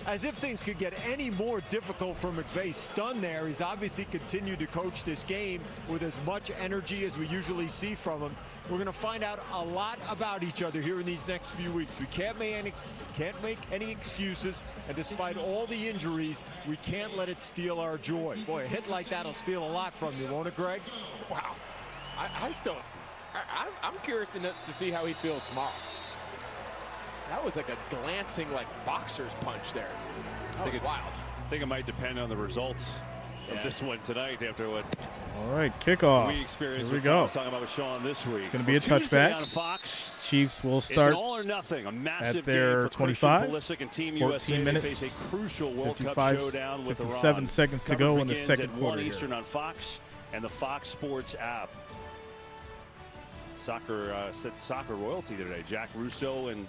As if things could get any more difficult for McVay. Stunned there. He's obviously continued to coach this game with as much energy as we usually see from him. We're going to find out a lot about each other here in these next few weeks. We can't make any excuses, and despite all the injuries, we can't let it steal our joy. Boy, a hit like that will steal a lot from you, won't it, Greg? Wow. I'm curious to see how he feels tomorrow. That was like a glancing, boxer's punch there. That was wild. I think it might depend on the results of this one tonight after what all right, kickoff. We experienced. Here we go. Talking about with Sean this week. It's going to be a touchback. On Fox, Chiefs will start it's all or nothing. A massive at their 25. And Team 14 USA minutes. Face a crucial World Cup showdown with 57 Iran. seconds to go in the second quarter. 1 Eastern on Fox and the Fox Sports app. Soccer royalty today. Jack Russo and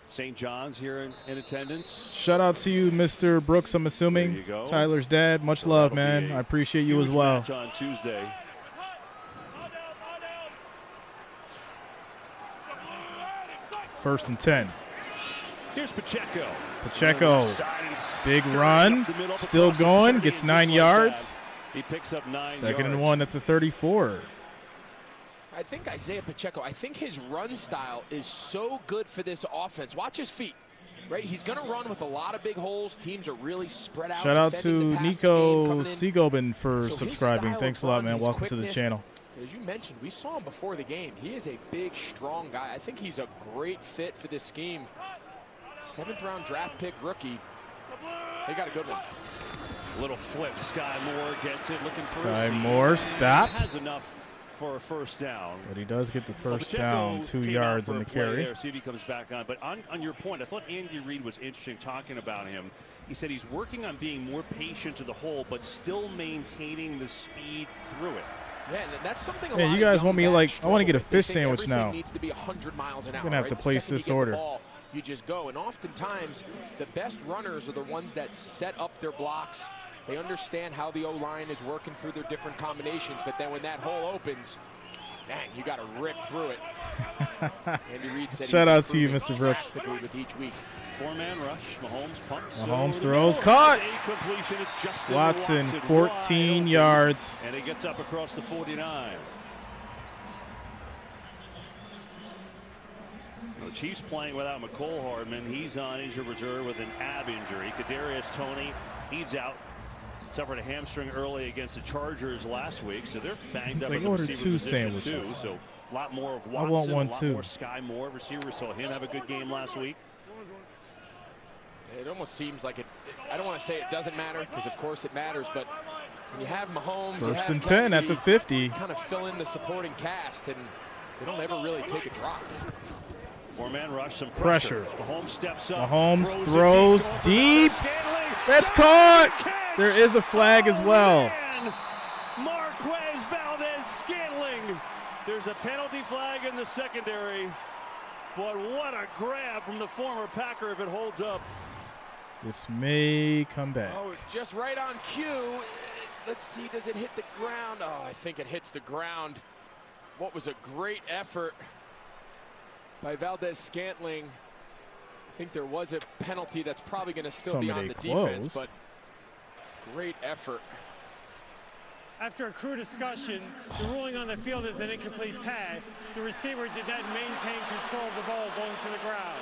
St. John's here in attendance. Shout out to you, Mr. Brooks, I'm assuming. Tyler's dad. Much love, man. I appreciate you as well. Match on Tuesday. First and 10. Here's Pacheco. Big run. Still going. Gets 9 yards. He picks up 9 yards. Second and 1 at the 34. I think Isaiah Pacheco, his run style is so good for this offense. Watch his feet, right? He's going to run with a lot of big holes. Teams are really spread out. Shout out to Nico Seagobin for subscribing. Thanks a lot, man. Welcome to the channel. As you mentioned, we saw him before the game. He is a big, strong guy. I think he's a great fit for this scheme. 7th-round draft pick rookie. They got a good one. Little flip. Sky Moore gets it. Looking for Sky Moore stopped. Has enough for a first down. But he does get the first down, 2 yards on the carry. There, see if he comes back on. But on your point, I thought Andy Reid was interesting talking about him. He said he's working on being more patient to the hole, but still maintaining the speed through it. Yeah, and that's something. Yeah, you guys want me I want to get a fish sandwich now. Needs to be 100 miles an hour. I'm gonna have to place this order. You just go, and oftentimes the best runners are the ones that set up their blocks. They understand how the O-line is working through their different combinations, but then when that hole opens, dang, you got to rip through it. Andy Reid said shout out to you, Mr. Brooks. With each week. 4-man rush. Mahomes pumps. Mahomes throws. Caught. Watson, 14 yards. And he gets up across the 49. The Chiefs playing without McCole Hardman. He's on injured reserve with an ab injury. Kadarius Toney, he's out. Suffered a hamstring early against the Chargers last week, so they're banged up at the receiver position too. So a lot more of Watson, I want one a lot too. more Sky Moore receivers. Saw him have a good game last week. It almost seems like I don't want to say it doesn't matter, because of course it matters, but when you have Mahomes, First you and have 10 at Kelsey, the 50. kind of fill in the supporting cast, and they don't ever really take a drop. Four-man rush, some pressure. Mahomes steps up. Mahomes throws deep. That's caught. There is a flag as well. Marquez Valdez-Scantling. There's a penalty flag in the secondary. But what a grab from the former Packer if it holds up. This may come back. Oh, just right on cue. Let's see, does it hit the ground? Oh, I think it hits the ground. What was a great effort by Valdez-Scantling. I think there was a penalty that's probably going to still be on the defense, but great effort. After a crew discussion, the ruling on the field is an incomplete pass. The receiver did not maintain control of the ball going to the ground.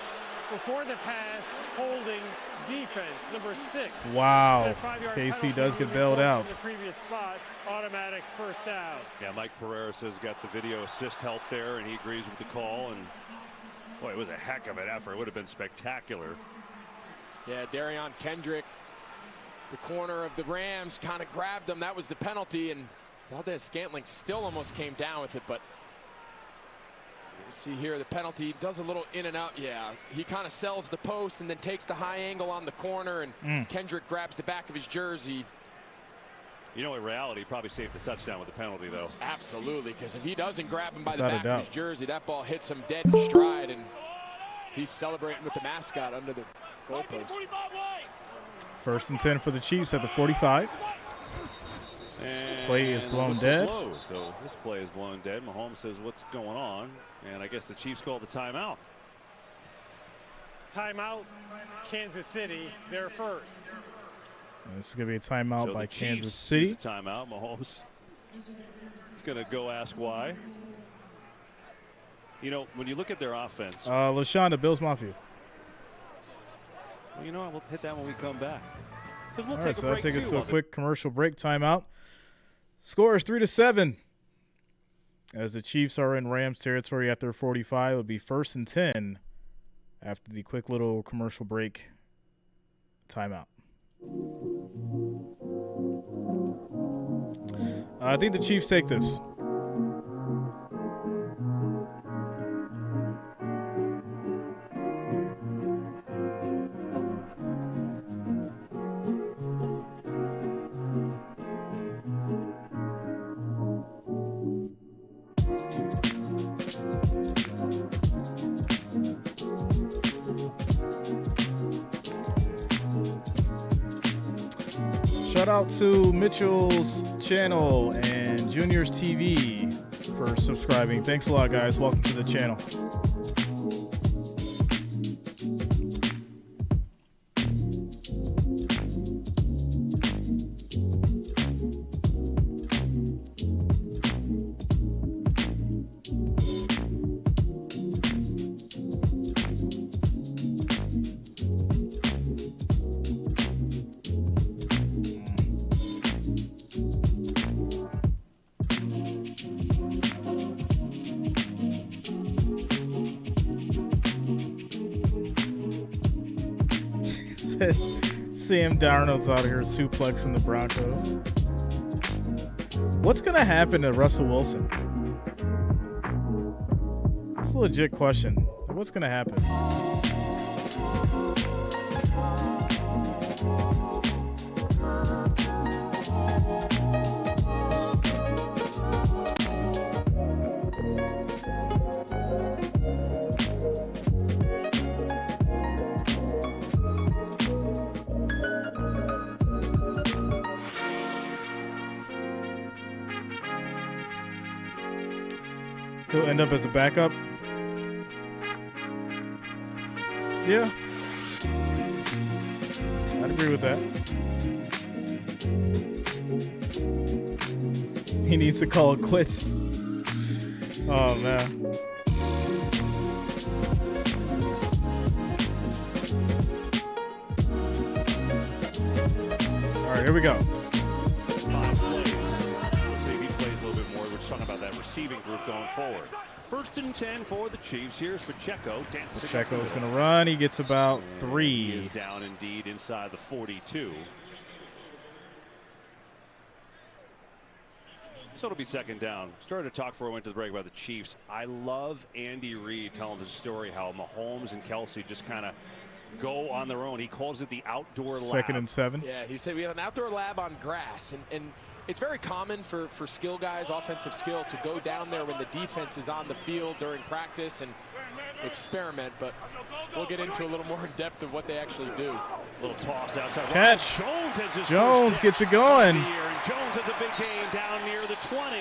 Before the pass, holding defense, number 6. Wow. KC does get bailed out. The previous spot, automatic first down. Yeah, Mike Pereira says got the video assist help there, and he agrees with the call. And boy, it was a heck of an effort. It would have been spectacular. Yeah, Darion Kendrick, the corner of the Rams, kind of grabbed him. That was the penalty, and Valdez-Scantling still almost came down with it, but you see here the penalty does a little in and out. Yeah, he kind of sells the post and then takes the high angle on the corner, and Kendrick grabs the back of his jersey. You know, in reality, probably saved the touchdown with the penalty, though. Absolutely, because if he doesn't grab him by the back of his jersey, that ball hits him dead in stride, and he's celebrating with the mascot under the goalpost. First and 10 for the Chiefs at the 45. And play is blown dead. So this play is blown dead. Mahomes says, what's going on? And I guess the Chiefs called the timeout. Timeout, Kansas City, they're first. And this is going to be a timeout by Kansas Chiefs City. use a timeout. Mahomes is going to go ask why. You know, when you look at their offense. LaShawn, the Bills Mafia. Well, you know what? We'll hit that when we come back. We'll All take right, so that'll take us to a on quick commercial break. Timeout. Score is 3-7. As the Chiefs are in Rams territory at their 45, it would be first and 10 after the quick little commercial break. Timeout. I think the Chiefs take this. Shout out to Mitchell's channel and Junior's TV for subscribing. Thanks a lot, guys. Welcome to the channel. Sam Darnold's out here suplexing the Broncos. What's going to happen to Russell Wilson? It's a legit question. What's going to happen? He'll end up as a backup. Yeah. I'd agree with that. He needs to call it quits. Oh, man. here we go. 5 plays. We'll see if he plays a little bit more. We're just talking about that receiving group going forward. 1st and 10 for the Chiefs. Here's Pacheco. Pacheco's going to run. He gets about 3. He is down indeed inside the 42. So it'll be 2nd down. Started to talk before we went to the break about the Chiefs. I love Andy Reid telling the story how Mahomes and Kelsey just kind of go on their own. He calls it the outdoor lab. 2nd and 7. Yeah, he said we have an outdoor lab on grass. And it's very common for skill guys, offensive skill, to go down there when the defense is on the field during practice and experiment. But we'll get into a little more in depth of what they actually do. Little toss outside. Catch. Jones has his Jones gets it going. Jones has a big gain down near the 20.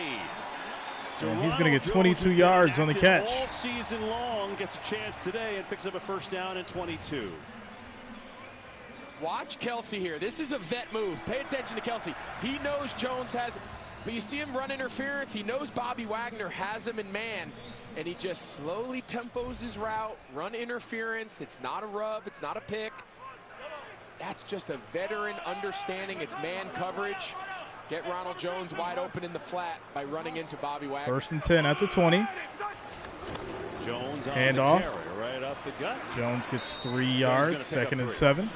So and he's going to get 22 yards on the catch. All season long, gets a chance today and picks up a 1st down and 22. Watch Kelsey here. This is a vet move. Pay attention to Kelsey. He knows Jones has, but you see him run interference. He knows Bobby Wagner has him in man, and he just slowly tempos his route, run interference. It's not a rub. It's not a pick. That's just a veteran understanding. It's man coverage. Get Ronald Jones wide open in the flat by running into Bobby Wagner. 1st and 10 at the 20. Jones on handoff. The carry, right up the gut. Jones gets 3 yards. 2nd and 7.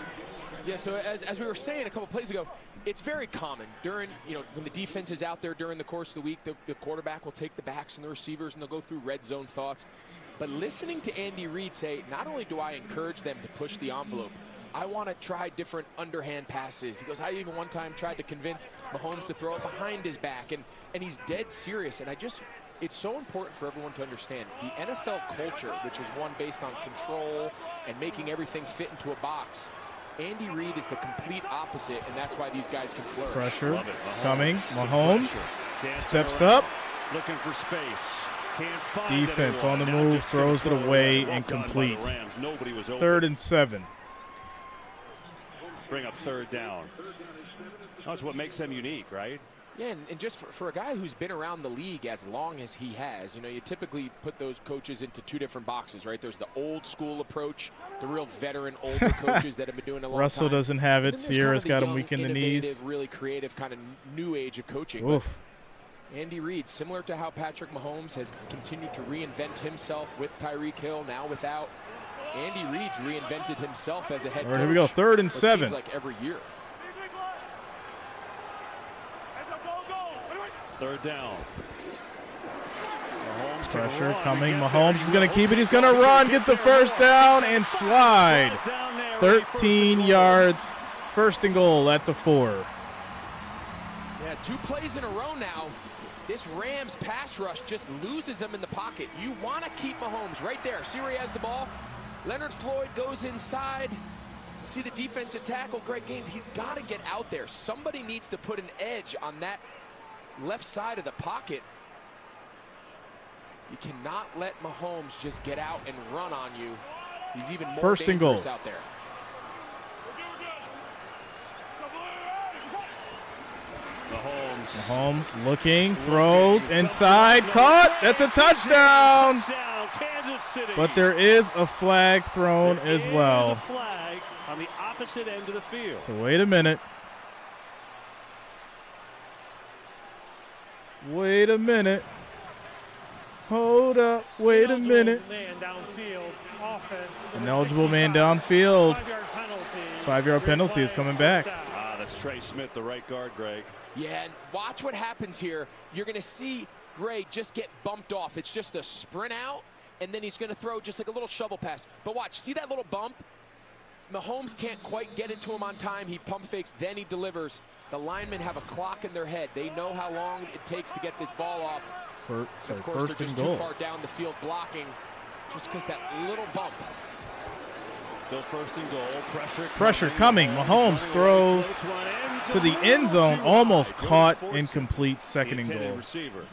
Yeah, so as we were saying a couple plays ago, it's very common during, when the defense is out there during the course of the week, the quarterback will take the backs and the receivers and they'll go through red zone thoughts. But listening to Andy Reid say, not only do I encourage them to push the envelope, I want to try different underhand passes. He goes, I even one time tried to convince Mahomes to throw it behind his back, and he's dead serious. And it's so important for everyone to understand the NFL culture, which is one based on control and making everything fit into a box. Andy Reid is the complete opposite, and that's why these guys can flourish. Pressure coming. Mahomes steps up. Looking for space. Can't find defense anyone. On the Now move, just throws it away, well incomplete. 3rd and 7. Bring up 3rd down. That's what makes them unique, right? Yeah, and just for a guy who's been around the league as long as he has, you typically put those coaches into 2 different boxes, right? There's the old school approach, the real veteran older coaches that have been doing it a long Russell time. doesn't have it. Sierra's got him weak in the knees. Really creative kind of new age of coaching. Oof. Andy Reid, similar to how Patrick Mahomes has continued to reinvent himself with Tyreek Hill, now without. Andy Reid's reinvented himself as a head coach. Here we go, 3rd and 7. Seems like every year. 3rd down. Mahomes Pressure coming. Mahomes is going to keep it. He's going to run, get the 1st down, and slide. 13 yards. 1st and goal at the 4. Yeah, 2 plays in a row now. This Rams pass rush just loses him in the pocket. You want to keep Mahomes right there. See where he has the ball? Leonard Floyd goes inside. See the defensive tackle, Greg Gaines. He's got to get out there. Somebody needs to put an edge on that left side of the pocket. You cannot let Mahomes just get out and run on you. He's even more 1st and goal out there. Mahomes looking, throws inside, caught. That's a touchdown. But there is a flag thrown as well. A flag on the opposite end of the field. So wait a minute. Wait a minute. Hold up. Wait a minute. An eligible man downfield. 5-yard penalty is coming back. That's Trey Smith, the right guard, Greg. Yeah, and watch what happens here. You're going to see Gray just get bumped off. It's just a sprint out, and then he's going to throw just like a little shovel pass. But watch, see that little bump? Mahomes can't quite get it to him on time. He pump fakes, then he delivers. The linemen have a clock in their head. They know how long it takes to get this ball off. Of course, they're just too far down the field blocking just because that little bump. Still 1st and goal. Pressure coming. Mahomes throws to the end zone, almost caught, incomplete. 2nd and goal. Receiver.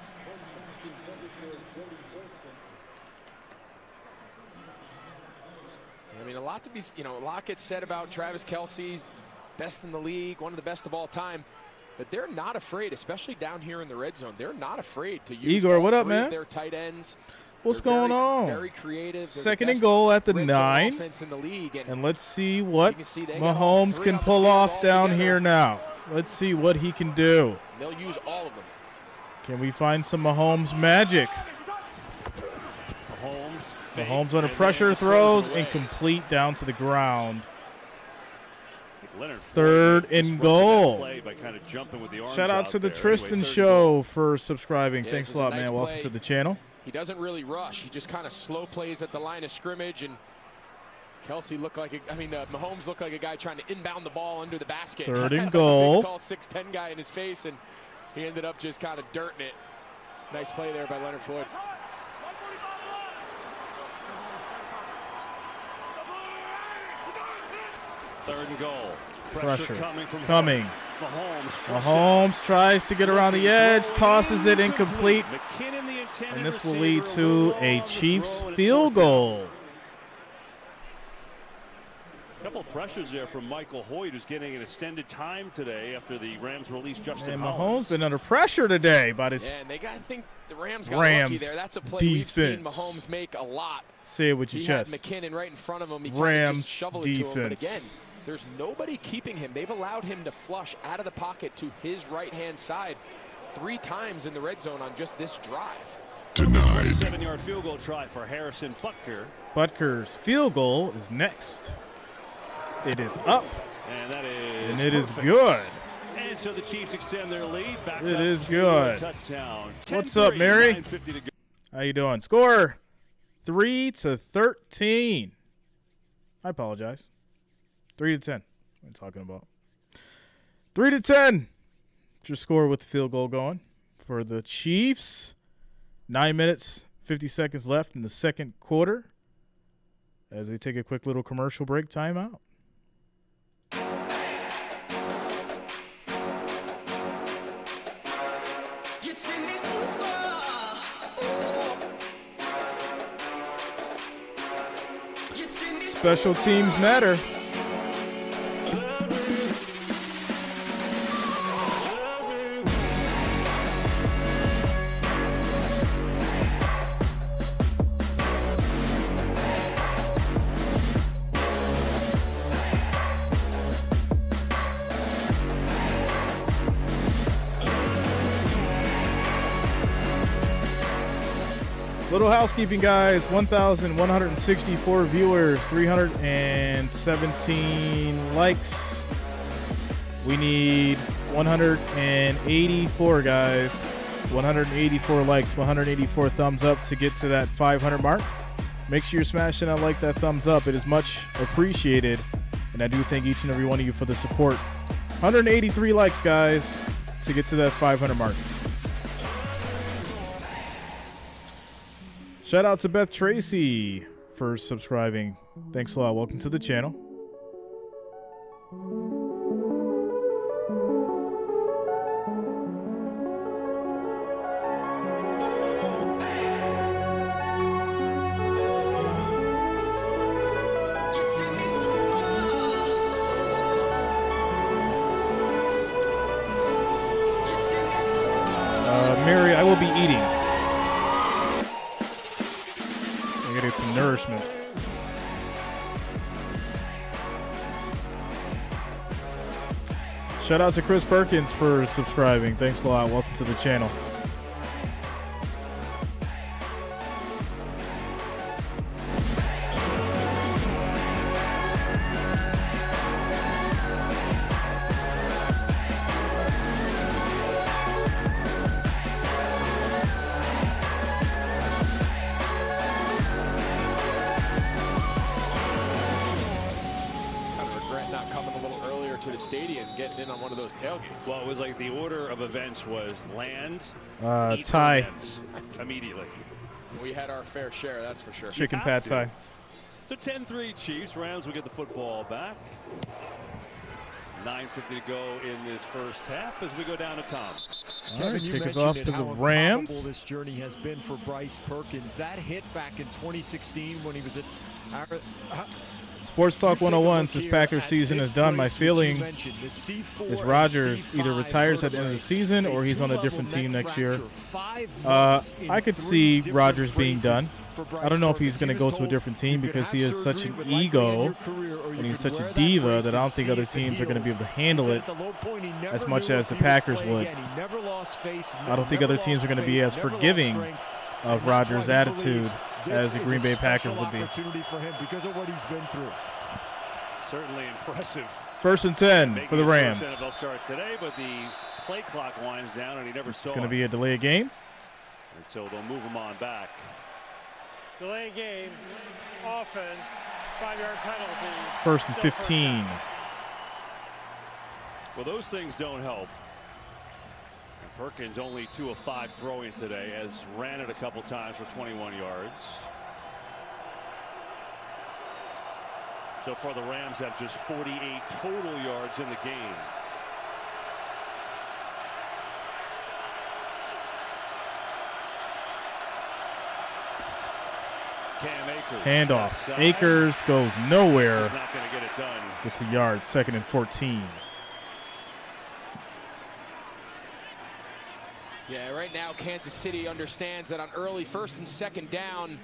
I mean, a lot gets said about Travis Kelce's best in the league, one of the best of all time. But they're not afraid, especially down here in the red zone. They're not afraid to use Igor, what up, man? Their tight ends. What's going on? Very creative. 2nd and goal at the 9. In the league. And let's see what Mahomes can pull off down here now. Let's see what he can do. They'll use all of them. Can we find some Mahomes magic? Mahomes under pressure, throws incomplete down to the ground. 3rd and goal. Shout out to the Tristan Show for subscribing. Thanks a lot, man. Welcome to the channel. He doesn't really rush. He just kind of slow plays at the line of scrimmage, and Kelsey looked like Mahomes looked like a guy trying to inbound the ball under the basket. 3rd and goal. Tall 6'10" guy in his face, and he ended up just kind of dirting it. Nice play there by Leonard Floyd. Third and goal. Pressure coming. Mahomes tries to get around the edge, tosses it incomplete, and this will lead to a Chiefs field goal. A couple of pressures there from Michael Hoyt, who's getting an extended time today after the Rams released Justin And Hollins. Mahomes been under pressure today by this. Yeah, and I think the Rams got lucky there. That's a play we've seen Mahomes make a lot. Say it with your chest. He had McKinnon right in front of him. He Rams just shoveled defense. it to him. But again, there's nobody keeping him. They've allowed him to flush out of the pocket to his right-hand side 3 times in the red zone on just this drive. Denied. 7-yard field goal try for Harrison Butker. Butker's field goal is next. It is up. And it is good. And so the Chiefs extend their lead. Back it up is to good. Touchdown. What's up, Mary? 9:50 to go. How you doing? Score 3-13. I apologize. 3-10. What am I talking about? 3-10. What's your score with the field goal going for the Chiefs? 9 minutes, 50 seconds left in the second quarter. As we take a quick little commercial break, timeout. Special teams matter. Little housekeeping, guys. 1,164 viewers, 317 likes. We need 184, guys. 184 likes, 184 thumbs up to get to that 500 mark. Make sure you're smashing that like, that thumbs up. It is much appreciated. And I do thank each and every one of you for the support. 183 likes, guys, to get to that 500 mark. Shout out to Beth Tracy for subscribing. Thanks a lot. Welcome to the channel. Mary, I will be eating. Get some nourishment. Shout out to Chris Perkins for subscribing. Thanks a lot. Welcome to the channel. In on one of those tailgates. Well, it was like the order of events was land, tie immediately. We had our fair share, that's for sure. Chicken pad thai. So 10-3 Chiefs. Rams will get the football back. 9:50 to go in this first half as we go down to Tom. All right, kick us off to the Rams. This journey has been for Bryce Perkins. That hit back in 2016 when he was at Sports Talk 101 says Packers season is done. My feeling is Rodgers either retires at the end of the season or he's on a different team next year. I could see Rodgers being done. for Bryce I don't know if Perkins. he's going to He go was to a told, different team "You because can he have is such surgery an with likely ego end your career, or you and he's can such wear a that diva brace that I don't and think see other if it teams are going to be able to heals." handle He said it at the low point, he never as much knew as if the he would Packers play would. again. He never lost face, I don't think other teams are going to be as forgiving of Rodgers' attitude as the Green Bay Packers would be. Opportunity for him because of what he's been through. Certainly impressive. 1st and 10 for the Rams. Making his first NFL start today, but the play clock winds down, and he never saw it. It's going to be a delay game. And so they'll move him on back. Delay game, offense, 5-yard penalty. 1st and 15. Well, those things don't help. And Perkins only 2 of 5 throwing today, as ran it a couple times for 21 yards. So far, the Rams have just 48 total yards in the game. Cam Akers. Handoff. Akers goes nowhere. He's not going to get it done. Gets a yard. 2nd and 14. Yeah, right now Kansas City understands that on early 1st and 2nd down,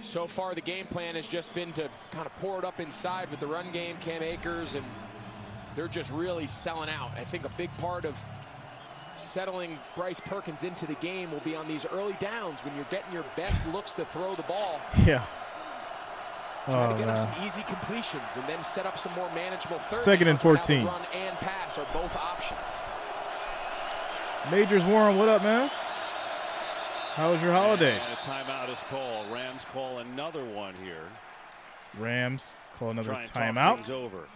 so far the game plan has just been to kind of pour it up inside with the run game, Cam Akers, and they're just really selling out. I think a big part of settling Bryce Perkins into the game will be on these early downs when you're getting your best looks to throw the ball. Yeah. Try to get him some easy completions and then set up some more manageable 2nd and 14. Run and pass are both options. Majors Warren, what up, man? How was your holiday? And a timeout is called. Rams call another one here. Rams call another Try and talk timeout. things over.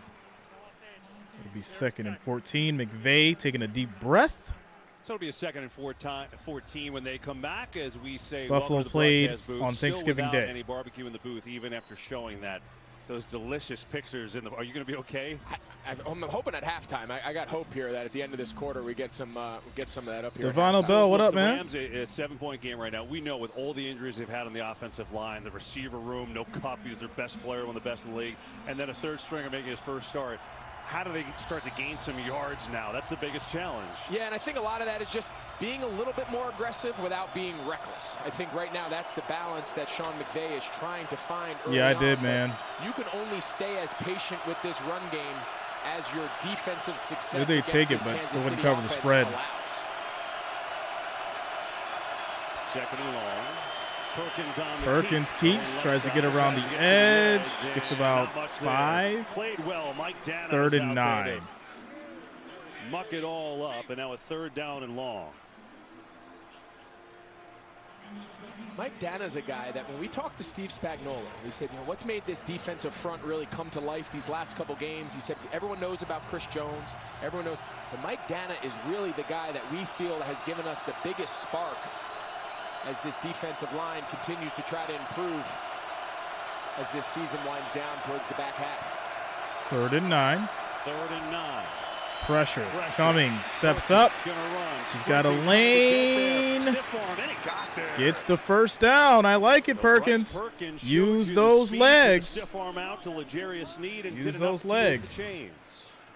It'll be 2nd and 14. McVay taking a deep breath. So it'll be a 2nd and 14 when they come back, as we say. Buffalo played on Thanksgiving Still without Day. any barbecue in the booth, even after showing those delicious pictures in the. Are you going to be okay? I'm hoping at halftime. I got hope here that at the end of this quarter we get some of that up here. Devon Bell, what up, man? The Rams a 7-point game right now. We know with all the injuries they've had on the offensive line, the receiver room, no Kupp, he's their best player, one of the best in the league, and then a third stringer making his first start. How do they start to gain some yards now? That's the biggest challenge. Yeah, and I think a lot of that is just being a little bit more aggressive without being reckless. I think right now that's the balance that Sean McVay is trying to find early Yeah, I on, did, man. You can only stay as patient with this run game as your defensive success They against take it, this but Kansas they wouldn't City cover the offense spread. allows. 2nd and long. Perkins on the Perkins keep. keeps, tries to get around the edge. Gets about 5. Played well. Mike Dana 3rd was and out 9. there to muck it all up, and now a 3rd down and long. Mike Dana's a guy that when we talked to Steve Spagnuolo, we said, what's made this defensive front really come to life these last couple games? He said, everyone knows about Chris Jones. Everyone knows. But Mike Dana is really the guy that we feel has given us the biggest spark as this defensive line continues to try to improve as this season winds down towards the back half. 3rd and 9. 3rd and 9. Pressure coming. Steps up. He's got a lane. Gets the first down. I like it, Perkins. Use those legs. Use those legs.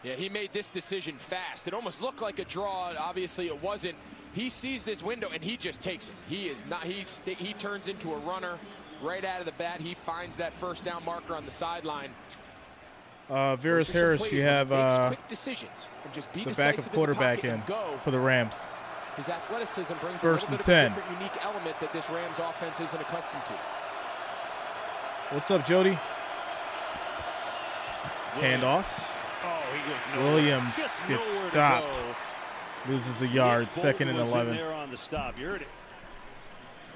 Yeah, he made this decision fast. It almost looked like a draw. Obviously, it wasn't. He sees this window and he just takes it. He is not. He turns into a runner right out of the bat. He finds that 1st down marker on the sideline. Varus Harris, you have quick decisions and just be the backup quarterback in for the Rams. His athleticism brings 1st a little and bit 10. of a different, unique element that this Rams offense isn't accustomed to. What's up, Jody? Handoff. Oh, he goes nowhere. Williams gets stopped. Loses a yard. 2nd and 11. There on the stop. You heard it.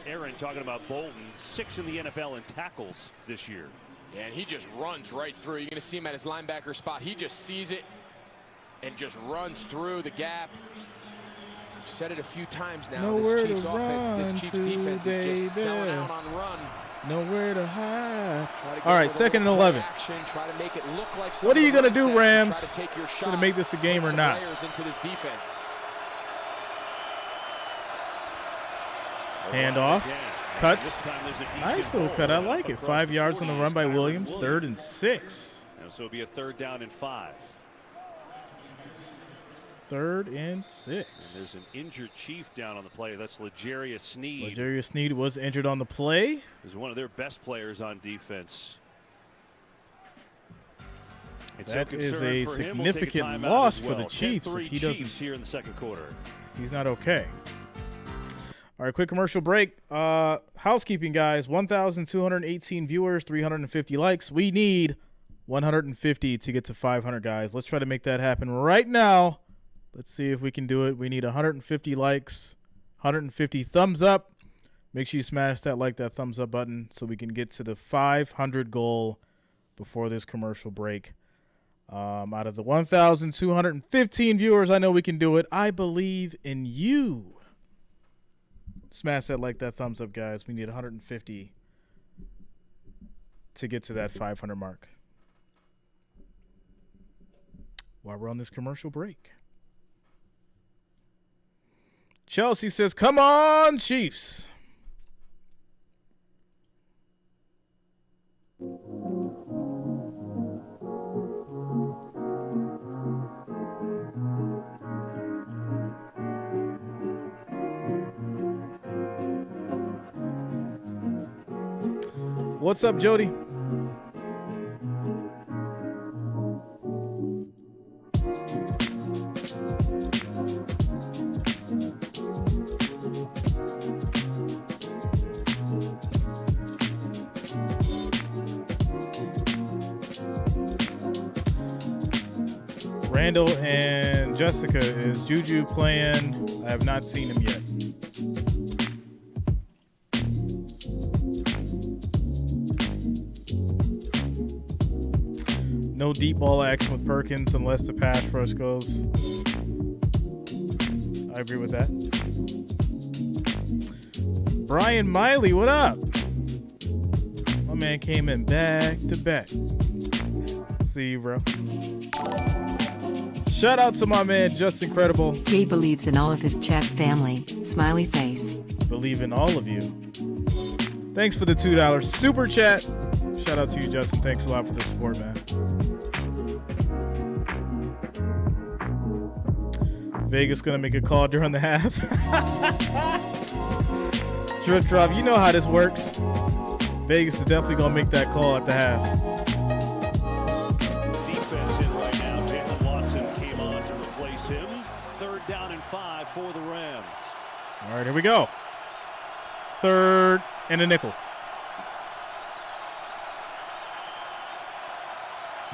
Aaron talking about Bolton, 6th in the NFL in tackles this year. Yeah, and he just runs right through. You're going to see him at his linebacker spot. He just sees it and just runs through the gap. I've said it a few times now. Nowhere this Chiefs offense, this Chiefs defense is just selling out on run. Nowhere to hide. All right, 2nd and 11. Try to make it look like what are you going to do, Rams? To take your shot, going to make this a game or not? Into this defense. Handoff. Cuts. Nice little cut. I like it. 5 yards on the run by Williams. 3rd and 6. And so it'll be a 3rd down and 5. 3rd and 6. And there's an injured Chief down on the play. That's L'Jarius Sneed. L'Jarius Sneed was injured on the play. He's one of their best players on defense. That is a significant loss for the Chiefs if he doesn't here in the second quarter. He's not okay. All right, quick commercial break. Housekeeping, guys. 1,218 viewers, 350 likes. We need 150 to get to 500, guys. Let's try to make that happen right now. Let's see if we can do it. We need 150 likes, 150 thumbs up. Make sure you smash that thumbs up button so we can get to the 500 goal before this commercial break. Out of the 1,215 viewers, I know we can do it. I believe in you. Smash that thumbs up, guys. We need 150 to get to that 500 mark. While we're on this commercial break. Chelsea says, come on, Chiefs. What's up, Jody? Randall and Jessica, is Juju playing? I have not seen him yet. No deep ball action with Perkins unless the pass rush goes. I agree with that. Brian Miley, what up? My man came in back to back. See you, bro. Shout out to my man, Just Incredible. Jay believes in all of his chat family. Smiley face. Believe in all of you. Thanks for the $2 super chat. Shout out to you, Justin. Thanks a lot for the support, man. Vegas gonna make a call during the half. Drip drop. You know how this works. Vegas is definitely gonna make that call at the half. Defense in right now. Jalen Watson came on to replace him. 3rd down and 5 for the Rams. All right, here we go. 3rd and a nickel.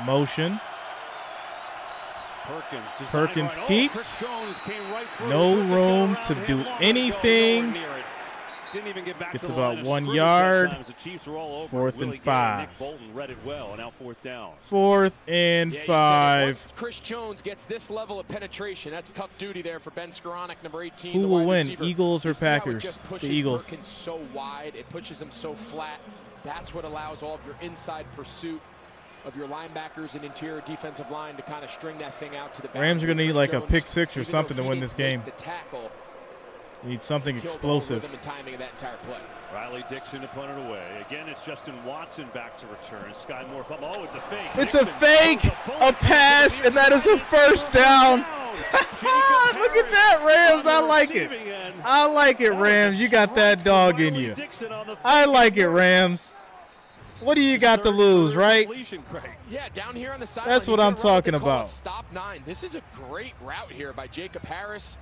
Motion. Perkins keeps. No room to do anything. Gets about 1 yard. 4th and 5. 4th and 5. Once Chris Jones gets this level of penetration, that's tough duty there for Ben Skoranek, number 18. Who will win, Eagles or Packers? The Eagles. Perkins so wide, it pushes him so flat. That's what allows all of your inside pursuit of your linebackers and interior defensive line to kind of string that thing out to the back. Rams are going to need like a pick six or something to win this game. The tackle. Need something explosive. The timing of that entire play. Riley Dixon to punt it away. Again, it's Justin Watson back to return. Sky Moore. Oh, it's a fake. It's a fake. A pass, and that is a first down. Look at that, Rams. I like it. I like it, Rams. You got that dog in you. I like it, Rams. What do you got to lose, right? Yeah, down here on the sideline. That's what I'm talking about. Stop 9. This is a great route here by Jacob Harris,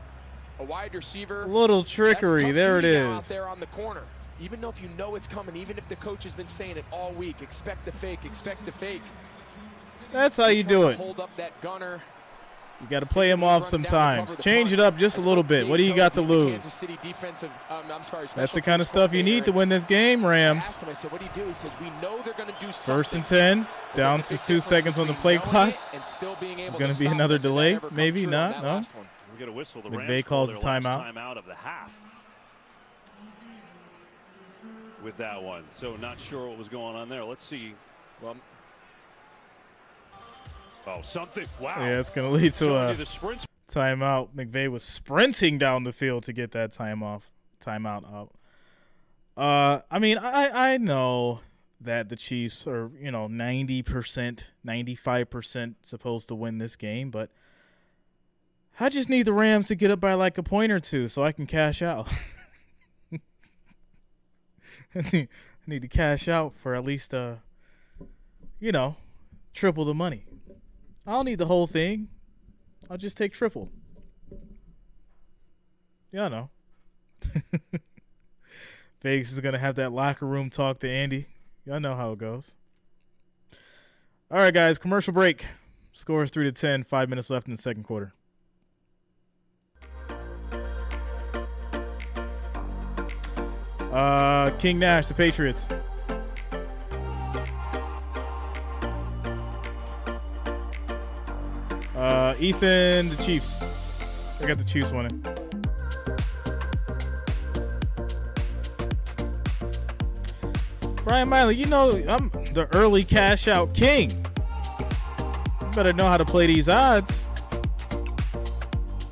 a wide receiver. Little trickery. There it is. Out there on the corner. Even though if you know it's coming, even if the coach has been saying it all week, expect the fake, expect the fake. That's how you do it. Hold up that gunner. You got to play him off sometimes. Change it up just a little bit. What do you got to lose? That's the kind of stuff you need to win this game, Rams. I said, what do you do? He says, we know they're going to do something. 1st and 10, down to 2 seconds on the play clock. It's going to be another delay, maybe not. No. We get a whistle. The McVay calls the timeout. Timeout of the half. With that one, so not sure what was going on there. Let's see. Well, something. Wow. Yeah, it's going to lead to a timeout. McVay was sprinting down the field to get that timeout out. I mean, I know that the Chiefs are, 90%, 95% supposed to win this game, but I just need the Rams to get up by like a point or two so I can cash out. I need to cash out for at least, triple the money. I don't need the whole thing. I'll just take triple. Yeah, I know. Vegas is going to have that locker room talk to Andy. Y'all know how it goes. All right, guys, commercial break. Scores 3-10, 5 minutes left in the second quarter. King Nash, the Patriots. Ethan, the Chiefs. I got the Chiefs winning. Brian Miley, I'm the early cash out king. You better know how to play these odds.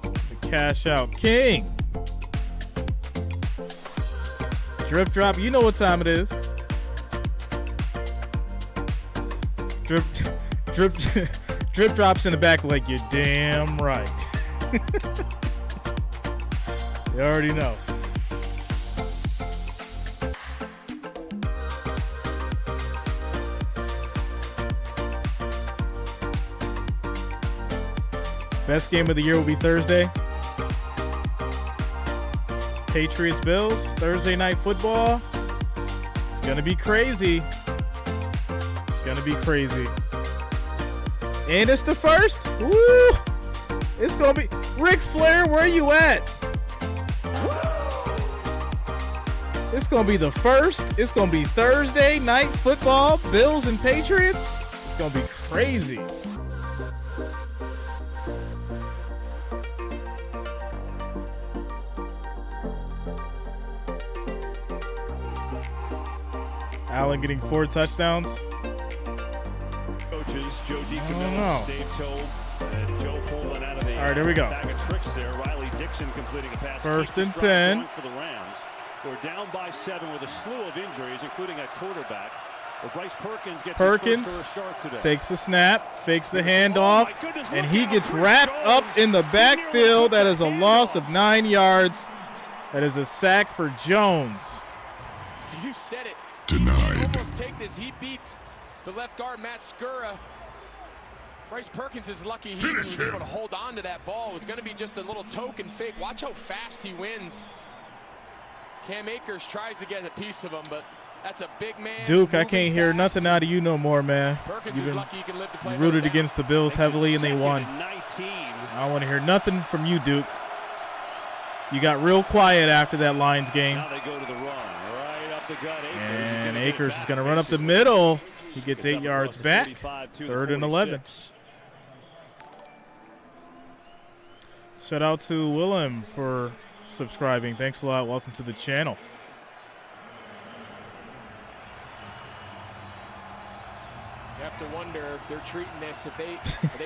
The cash out king. Drip drop, you know what time it is. Drip drops in the back like you're damn right. You already know. Best game of the year will be Thursday. Patriots Bills, Thursday night football. It's going to be crazy. It's going to be crazy. And it's the first. Woo! It's going to be Ric Flair, where you at? It's going to be the first. It's going to be Thursday night football, Bills and Patriots. It's going to be crazy. Allen getting 4 touchdowns. Coaches Joe DiCamillo, Dave Toll, and Joe pulling out of the all right, here we go. bag of tricks there. Riley Dixon completing a pass. First and 10 for the Rams. We're down by 7 with a slew of injuries, including at quarterback. Well, Bryce Perkins gets his first start today. Takes the snap, fakes the handoff, and he gets wrapped up in the backfield. That is a loss of 9 yards. That is a sack for Jones. You said it. Denied. Almost take this. He beats the left guard, Matt Skura. Bryce Perkins is lucky he was able to hold on to that ball. It was going to be just a little token fake. Watch how fast he wins. Cam Akers tries to get a piece of him, but that's a big man. Duke, I can't hear nothing out of you no more, man. Perkins is lucky he can live to play. Rooted against the Bills heavily, and they won. 19. I don't want to hear nothing from you, Duke. You got real quiet after that Lions game. Now they go to the run. Right up the gut. And Akers is going to run up the middle. He gets 8 yards back. 3rd and 11. Shout out to Willem for subscribing. Thanks a lot. Welcome to the channel. You have to wonder if they're treating this, if they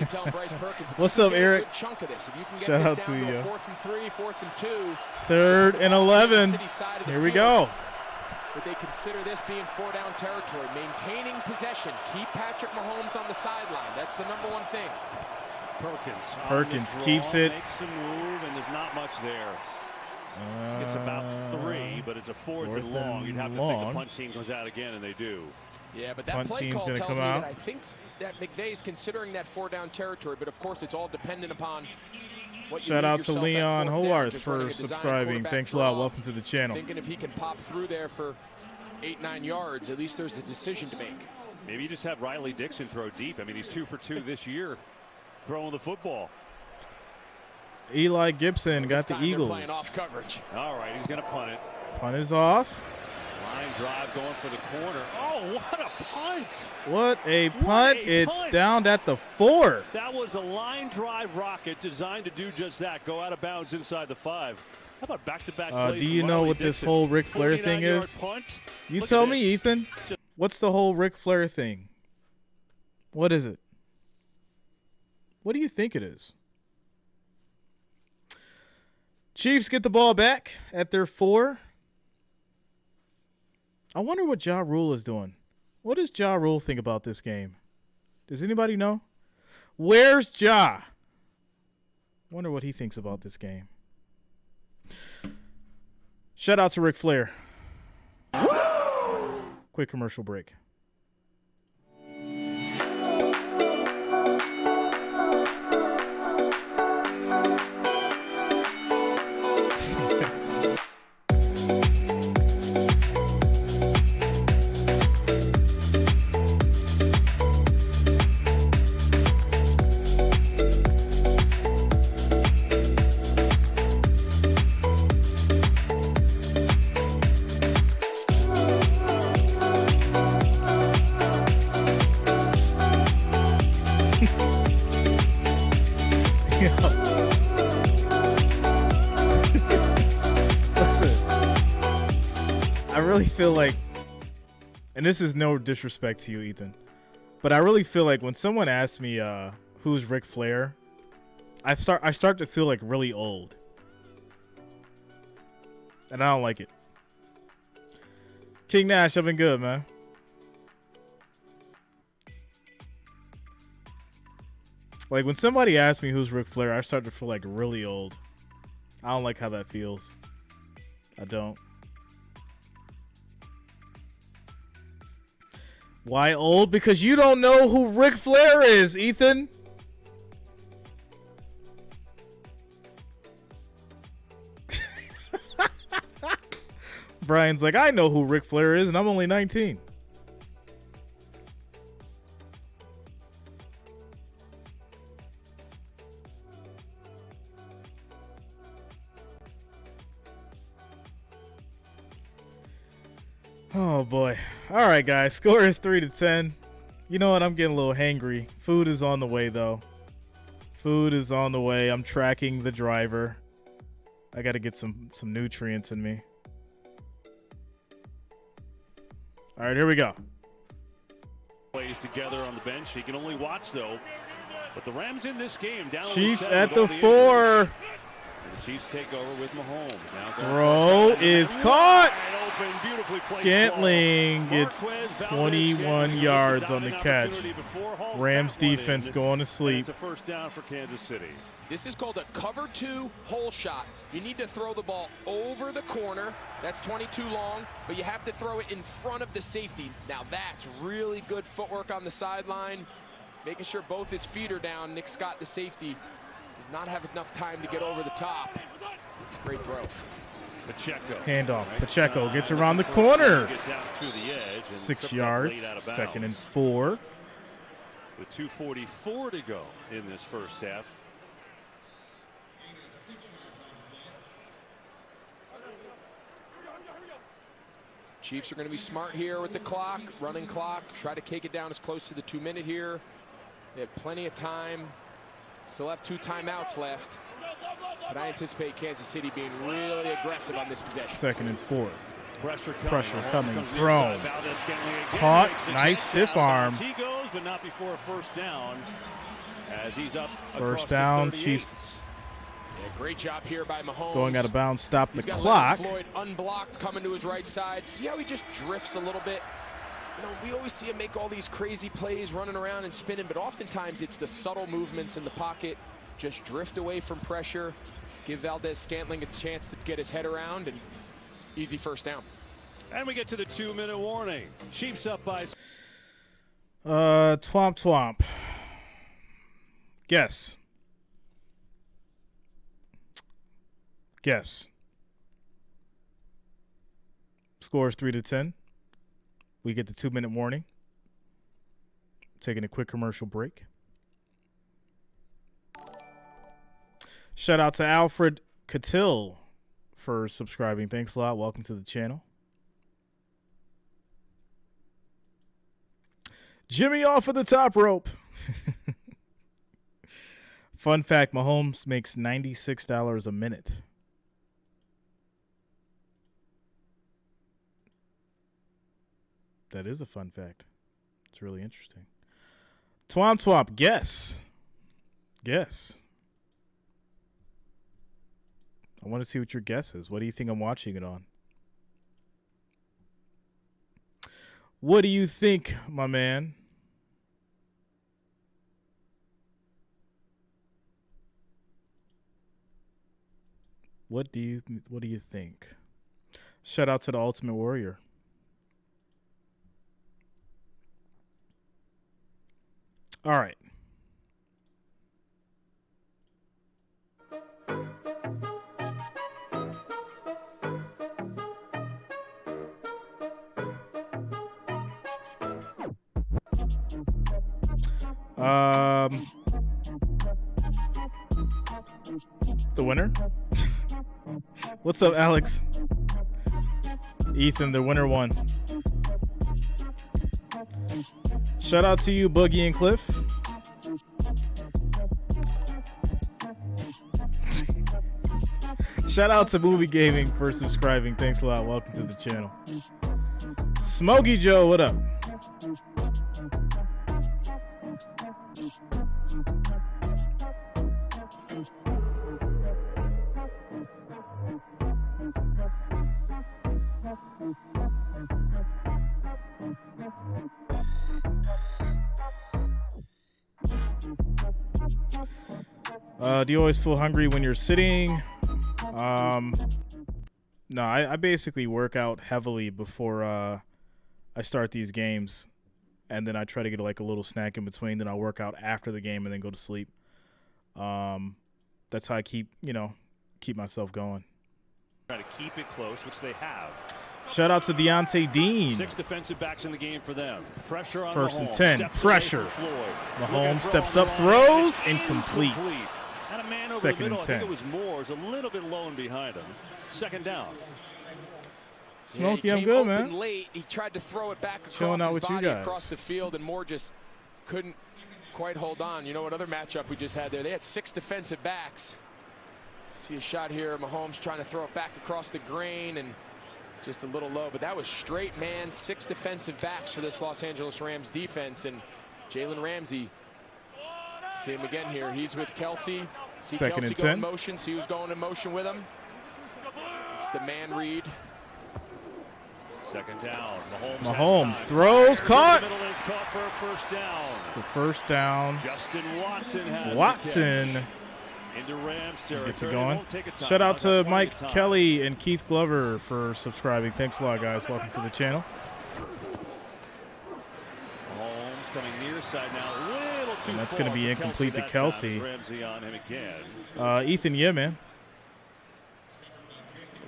tell Bryce Perkins. What's up, Eric? A good chunk of this. If you can get Shout out this to down you. to a 4th and 3, 4th and 2. 3rd and 11. Here we go. Would they consider this being 4-down territory? Maintaining possession. Keep Patrick Mahomes on the sideline. That's the number one thing. Perkins keeps it. Makes a move, and there's not much there. It's about 3, but it's a 4th and long. You'd have to think the punt team goes out again, and they do. Yeah, but that Punt play team's call gonna tells come me out. that I think that McVay's considering that 4-down territory, but of course it's all dependent upon what you Shout need out to yourself at Leon 4th down, Howarth just running for a design subscribing. quarterback Thanks a lot. draw. Welcome to the channel. Thinking if he can pop through there for 8-9 yards, at least there's a decision to make. Maybe you just have Riley Dixon throw deep. I mean, he's 2 for 2 this year throwing the football. Eli Gibson got the Eagles. Playing off coverage. All right, he's going to punt it. Punt is off. Line drive going for the corner. Oh, what a punt. What a punt. It's down at the 4. That was a line drive rocket designed to do just that. Go out of bounds inside the 5. How about back-to-back plays? Do you know what this whole Ric Flair thing is? You tell me, Ethan. What's the whole Ric Flair thing? What is it? What do you think it is? Chiefs get the ball back at their 4. I wonder what Ja Rule is doing. What does Ja Rule think about this game? Does anybody know? Where's Ja? Wonder what he thinks about this game. Shout out to Ric Flair. Quick commercial break. Feel like, and this is no disrespect to you, Ethan, but I really feel like when someone asks me who's Ric Flair, I start to feel like really old, and I don't like it. King Nash, I've been good, man. Like when somebody asks me who's Ric Flair, I start to feel like really old. I don't like how that feels. I don't. Why old? Because you don't know who Ric Flair is, Ethan. Brian's like, I know who Ric Flair is, and I'm only 19. Oh boy. All right, guys. Score is 3-10. You know what? I'm getting a little hangry. Food is on the way, though. Food is on the way. I'm tracking the driver. I got to get some nutrients in me. All right, here we go. Plays together on the bench. He can only watch, though. But the Rams in this game down. Chiefs at the 4. The Chiefs take over with Mahomes. Throw is caught. Scantling gets 21 yards on the catch. Rams defense going to sleep. It's a first down for Kansas City. This is called a cover 2 hole shot. You need to throw the ball over the corner. That's 22 long, but you have to throw it in front of the safety. Now that's really good footwork on the sideline. Making sure both his feet are down. Nick Scott, the safety, does not have enough time to get over the top. Great throw. Pacheco. Handoff. Pacheco gets around the corner. Gets out to the edge. 6 yards. 2nd and 4. With 2:44 to go in this first half. Chiefs are going to be smart here with the clock, running clock. Try to take it down as close to the 2-minute here. They have plenty of time. Still have 2 timeouts left. But I anticipate Kansas City being really aggressive on this possession. 2nd and 4. Pressure coming. Thrown. Caught. Nice stiff arm. He goes, but not before a first down. As he's up. First down. Chiefs. Yeah, great job here by Mahomes. Going out of bounds. Stop the He's got clock. Floyd unblocked, coming to his right side. See how he just drifts a little bit? You know, we always see him make all these crazy plays running around and spinning, but oftentimes it's the subtle movements in the pocket. Just drift away from pressure. Give Valdez-Scantling a chance to get his head around, and easy first down. And we get to the 2-minute warning. Chiefs up by... Twomp. Guess. Score is 3-10. We get the 2-minute warning. Taking a quick commercial break. Shout out to Alfred Catil for subscribing. Thanks a lot. Welcome to the channel. Jimmy off of the top rope. Fun fact, Mahomes makes $96 a minute. That is a fun fact. It's really interesting. Twomp. Guess. I want to see what your guess is. What do you think I'm watching it on? What do you think, my man? What do you think? Shout out to the Ultimate Warrior. All right. The winner? What's up, Alex? Ethan, the winner won. Shout out to you, Boogie and Cliff. Shout out to Movie Gaming for subscribing. Thanks a lot. Welcome to the channel. Smokey Joe, what up? Do you always feel hungry when you're sitting? No, I basically work out heavily before I start these games, and then I try to get like a little snack in between. Then I'll work out after the game and then go to sleep. That's how I keep myself going. Trying to keep it close, which they have. Shout out to Deontay Dean. 6 defensive backs in the game for them. Pressure on First and Mahomes. 10. Steps Pressure. Mahomes steps up, throws, incomplete. And a man over Second the middle. and I think 10. it was Moore's a little bit low and behind him. Second down. Smokey, yeah, I'm good, man. Late. He tried to throw it back across Showing out his with you body guys. across the field, and Moore just couldn't quite hold on. You know what other matchup we just had there? They had 6 defensive backs. See a shot here. Mahomes trying to throw it back across the grain and just a little low. But that was straight man, 6 defensive backs for this Los Angeles Rams defense. And Jalen Ramsey, see him again here. He's with Kelsey. See Second Kelsey and go in 10. motion. See who's going in motion with him. It's the man read. Second down. Mahomes throws, caught. Middle, and it's caught for a first down. It's a first down. Justin Watson has Watson the catch. Into Rams territory. gets it going. Won't take a Shout out timeout. to Got Mike plenty of time. Kelly and Keith Glover for subscribing. Thanks a lot, guys. Welcome to the channel. Mahomes coming near side now. A little too And that's far going to be for incomplete to that Kelsey. time. Ramsey on him again. Ethan, yeah, man.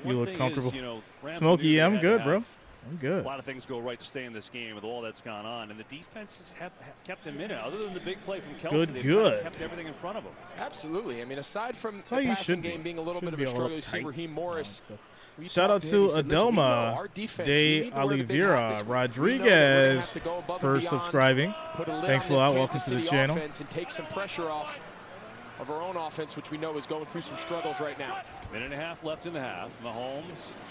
You One look thing comfortable. is, Ramsey Smokey, knew yeah, they I'm had to good, have bro. I'm A good. lot of things go right to stay in this game with all that's gone on, and the defenses have kept them in it. Other than the big play from Kelsey, they've kind of kept everything in front of them. Absolutely. I mean, aside from how the you passing should be. game being a little bit Shouldn't of a be all struggle, you see uptight. Raheem Morris. we Shout out talked him. to He said, "Listen, we know Adelma our defense, we de need to wear the big hat Oliveira this week. We know that we're gonna have Rodriguez to go above and for beyond, subscribing. put a lid Thanks on a this lot. Welcome Kansas to the City channel. offense and take some pressure off of our own offense, which we know is going through some struggles right now. Minute and a half left in the half. Mahomes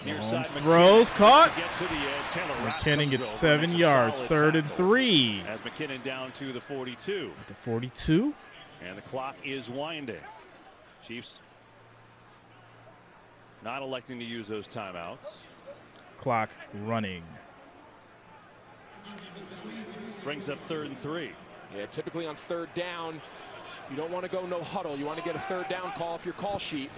near side. Throws, caught. To get to the edge. Taylor Rapp McKinnon comes gets over, 7 makes a yards. solid 3rd and tackle. 3. As McKinnon down to the 42. At the 42. And the clock is winding. Chiefs not electing to use those timeouts. Clock running. Brings up 3rd and 3. Yeah, typically on 3rd down, you don't want to go no huddle. You want to get a 3rd down call off your call sheet.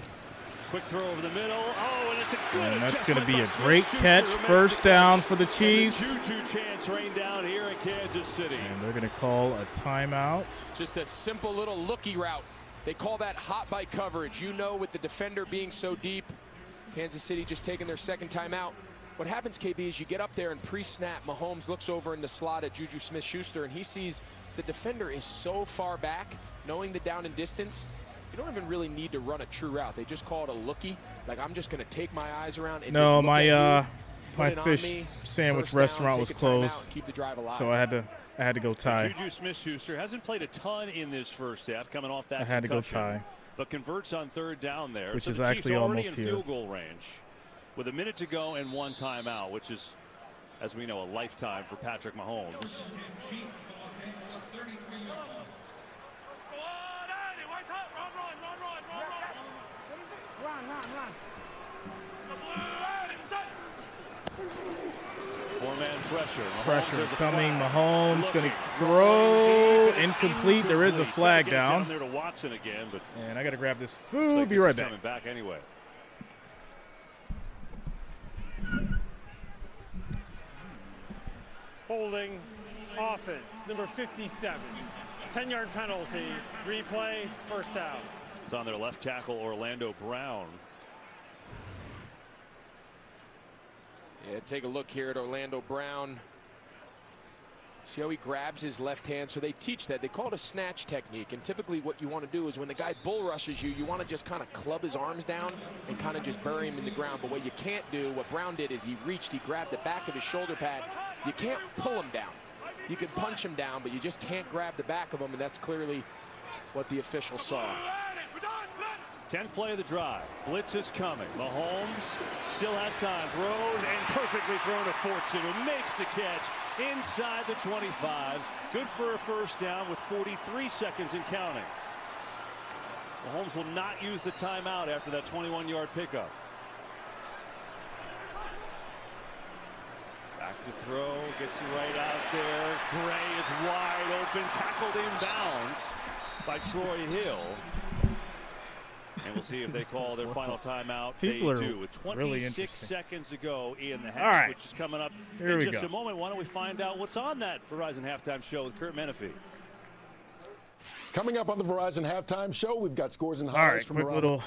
Quick throw over the middle. Oh, and it's a good And that's going to adjustment be by a great Smith-Schuster, catch. who makes First the down catch. for the Chiefs. Juju chance rain down here in Kansas City. And they're going to call a timeout. Just a simple little looky route. They call that hot bite coverage. You know, with the defender being so deep, Kansas City just taking their 2nd timeout. What happens, KB, is you get up there and pre-snap. Mahomes looks over in the slot at Juju Smith-Schuster, and he sees the defender is so far back, knowing the down and distance. You don't even really need to run a true route. They just call it a lookie. Like, I'm just going to take my eyes around and No, just look at you, my put it on fish me, sandwich first down, restaurant take was a timeout, closed, and keep the drive alive. so I had to go tie. Juju Smith-Schuster hasn't played a ton in this first half, coming off that I had to go concussion, tie. but converts on 3rd down there. Which so is the Chiefs actually already almost in here. field goal range with a minute to go and 1 timeout, which is, as we know, a lifetime for Patrick Mahomes. Four-man pressure. Mahomes Pressure there's a coming. flag. Mahomes going to Looking. throw. It's Incomplete. There is a flag Trying to get it down. there to Watson again, but And I got to grab this looks food. like Be this right is back. coming back anyway. Holding, offense, number 57. 10-yard penalty, replay, first down. It's on their left tackle, Orlando Brown. Yeah, take a look here at Orlando Brown. See how he grabs his left hand? So they teach that. They call it a snatch technique. And typically what you want to do is when the guy bull rushes you, you want to just kind of club his arms down and kind of just bury him in the ground. But what you can't do, what Brown did is he reached, he grabbed the back of his shoulder pad. You can't pull him down. You can punch him down, but you just can't grab the back of him. And that's clearly what the official saw. 10th play of the drive. Blitz is coming. Mahomes still has time. Throws and perfectly thrown to Fortson, who makes the catch inside the 25. Good for a first down with 43 seconds and counting. Mahomes will not use the timeout after that 21-yard pickup. Back to throw. Gets it right out there. Gray is wide open. Tackled inbounds by Troy Hill. And we'll see if they call their final timeout. People they do. With 26 really seconds to go in the half, all right, which is coming up here in just a moment. Why don't we find out what's on that Verizon Halftime Show with Kurt Menefee? Coming up on the Verizon Halftime Show, we've got scores and highlights from quick little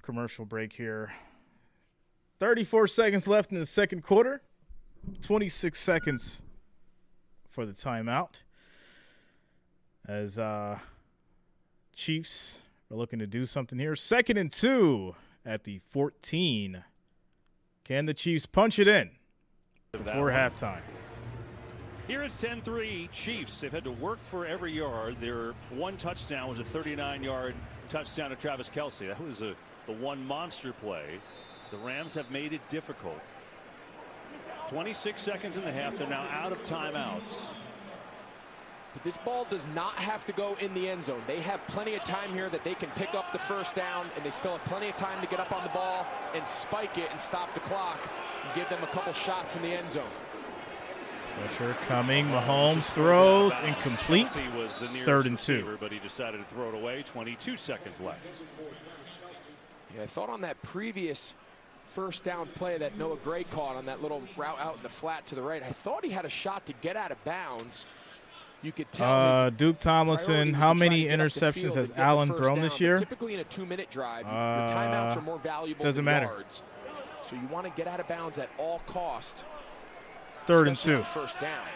commercial break here. 34 seconds left in the second quarter. 26 seconds for the timeout. As Chiefs are looking to do something here. 2nd and 2 at the 14. Can the Chiefs punch it in before halftime? Here it's 10-3 Chiefs. They've had to work for every yard. Their one touchdown was a 39-yard touchdown to Travis Kelce. That was the one monster play. The Rams have made it difficult. 26 seconds in the half. They're now out of timeouts. But this ball does not have to go in the end zone. They have plenty of time here that they can pick up the first down, and they still have plenty of time to get up on the ball and spike it and stop the clock and give them a couple shots in the end zone. Pressure coming. Mahomes throws incomplete. 3rd and 2. But he decided to throw it away. 22 seconds left. Yeah, I thought on that previous first down play that Noah Gray caught on that little route out in the flat to the right, I thought he had a shot to get out of bounds. You could tell Duke Tomlinson, how many interceptions has Allen thrown this year? Typically in a 2-minute drive, the timeouts are more valuable than yards. So you want to get out of bounds at all cost. 3rd and 2. First down.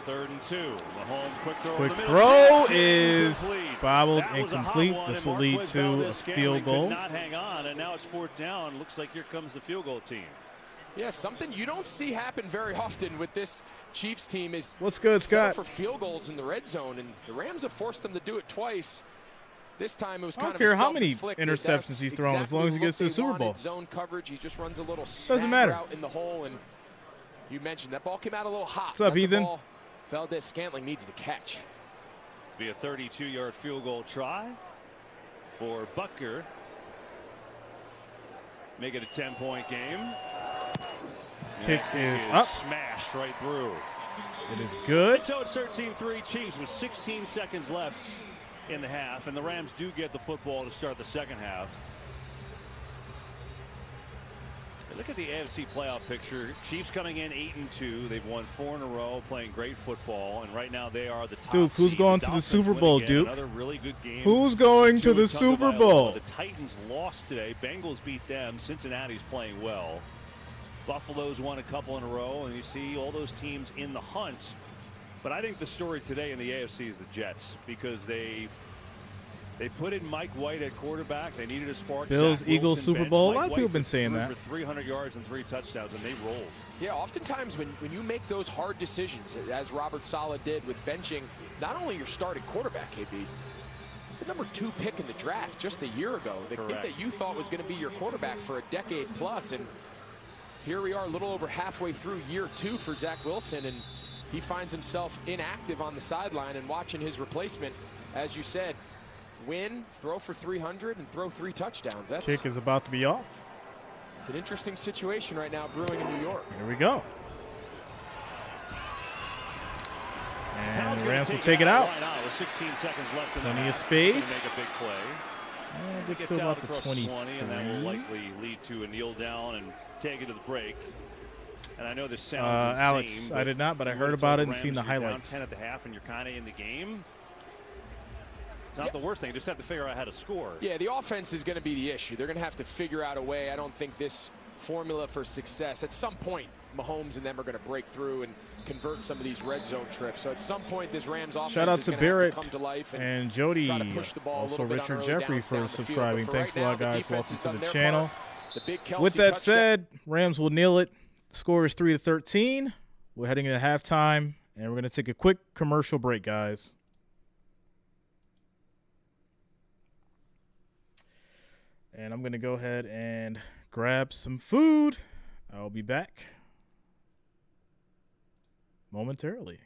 Third and 2. Mahomes quick throw. Quick throw is bobbled incomplete. This will lead to a field goal. Not hang on, and now it's 4th down. Looks like here comes the field goal team. Yeah, something you don't see happen very often with this Chiefs team is what's good, Scott? For field goals in the red zone, and the Rams have forced them to do it twice. This time it was I kind don't of care how many interceptions he's thrown, as long as he gets to the Super Bowl. Zone coverage, he just runs a little doesn't matter out in the hole, and you mentioned that ball came out a little hot. What's up, Ethan? Valdez-Scantling needs to catch. Be a 32-yard field goal try for Butker. Make it a 10-point game. Kick is up. Smashed right through. It is good. So it's 13-3 Chiefs with 16 seconds left in the half, and the Rams do get the football to start the second half. Look at the AFC playoff picture. Chiefs coming in 8-2. They've won 4 in a row, playing great football, and right now they are the top Duke, who's seed. going to the Super Bowl, Duke? Another really good game. Who's going to the Super Bowl? The Titans lost today. Bengals beat them. Cincinnati's playing well. Buffalo's won a couple in a row, and you see all those teams in the hunt. But I think the story today in the AFC is the Jets, because they put in Mike White at quarterback. They needed a spark. Bills, Eagles, Super Bowl. A lot of people have been saying that. For 300 yards and 3 touchdowns, and they rolled. Yeah, oftentimes when you make those hard decisions, as Robert Saleh did with benching, not only your starting quarterback, KB, it's the number 2 pick in the draft just a year ago. The kid that you thought was going to be your quarterback for a decade plus, and here we are a little over halfway through year 2 for Zach Wilson, and he finds himself inactive on the sideline and watching his replacement, as you said, win, throw for 300, and throw 3 touchdowns. Kick is about to be off. It's an interesting situation right now brewing in New York. Here we go. And Rams will take it out. With 16 seconds left in Plenty the of space. Make a big play. It's still about the 20, 23. and that will likely lead to a kneel down and take it to the break. And I know this sounds insane, Alex, I did not, but I heard about it and seen the highlights. Down 10 at the half, and you're kind of in the game. It's not the worst thing. You just have to figure out how to score. Yeah, the offense is going to be the issue. They're going to have to figure out a way. I don't think this formula for success, at some point, Mahomes and them are going to break through and convert some of these red zone trips. So at some point, this Rams offense shout out is to going to Barrett have to come to life and Jody, try to push the ball also a little bit Richard on Jeffrey downs for down the field. subscribing. But for Thanks right a lot, now, the guys. defense Welcome has to done the their channel. part. The big Kelce With that touchdown. said, Rams will kneel it. The score is 3-13. We're heading into halftime, and we're going to take a quick commercial break, guys. And I'm going to go ahead and grab some food. I'll be back momentarily.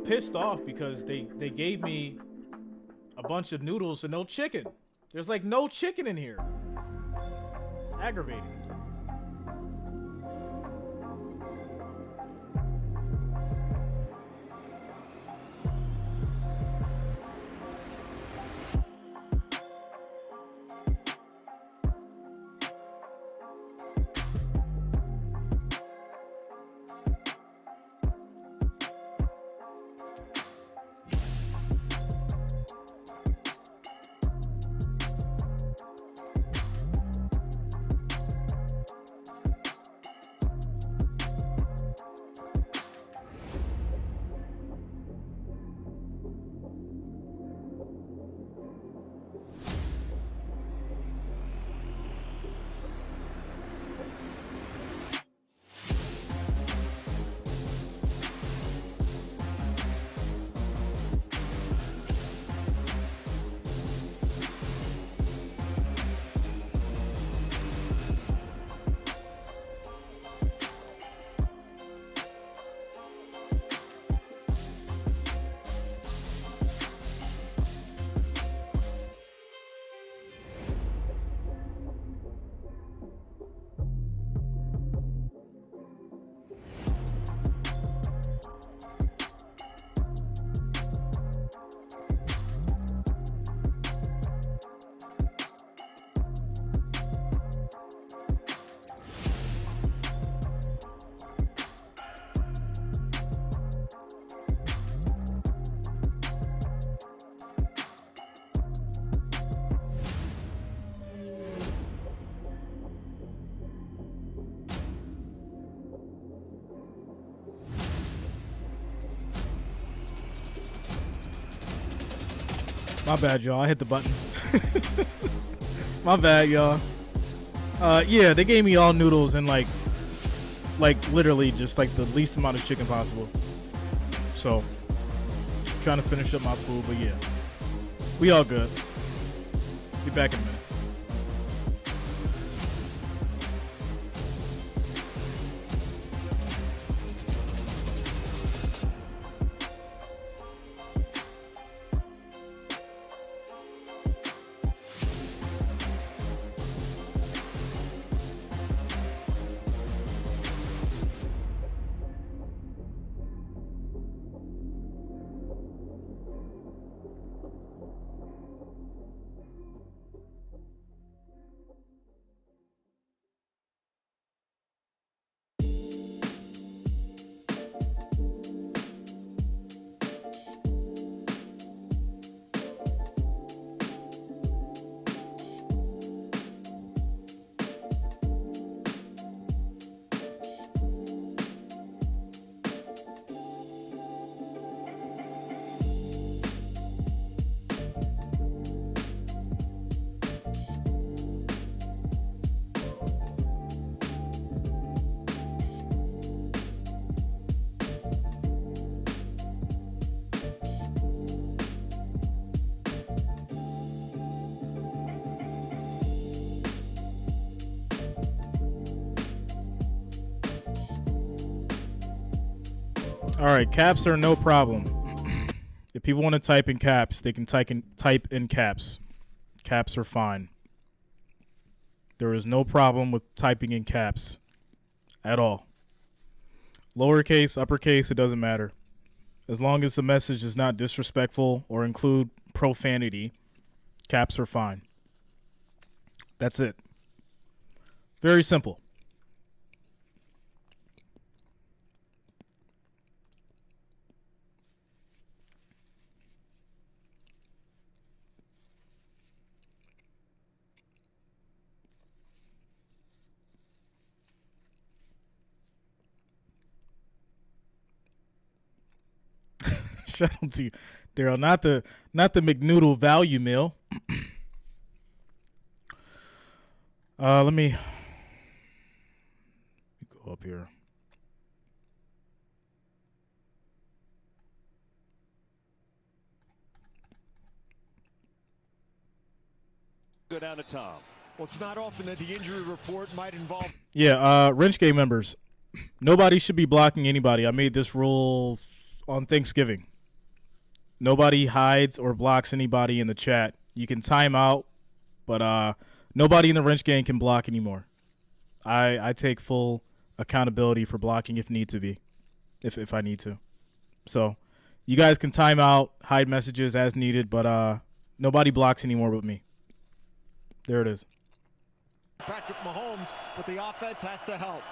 get pissed off because they gave me a bunch of noodles and no chicken. There's like no chicken in here. It's aggravating. My bad, y'all. I hit the button. My bad, y'all. Yeah, they gave me all noodles and like literally just like the least amount of chicken possible. So, trying to finish up my food, but yeah, we all good. Be back in a minute. All right, caps are no problem. If people want to type in caps, they can type in caps. Caps are fine. There is no problem with typing in caps at all. Lowercase, uppercase, it doesn't matter. As long as the message is not disrespectful or include profanity, caps are fine. That's it. Very simple. Shout out to you, Darrell. Not the McNoodle value meal. Let me go up here. Go down to Tom. Well, it's not often that the injury report might involve. Yeah, Wrench Game members, nobody should be blocking anybody. I made this rule on Thanksgiving. Nobody hides or blocks anybody in the chat. You can time out, but nobody in the wrench gang can block anymore. I take full accountability for blocking if need to be, if I need to. So you guys can time out, hide messages as needed, but nobody blocks anymore but me. There it is. Patrick Mahomes, but the offense has to help.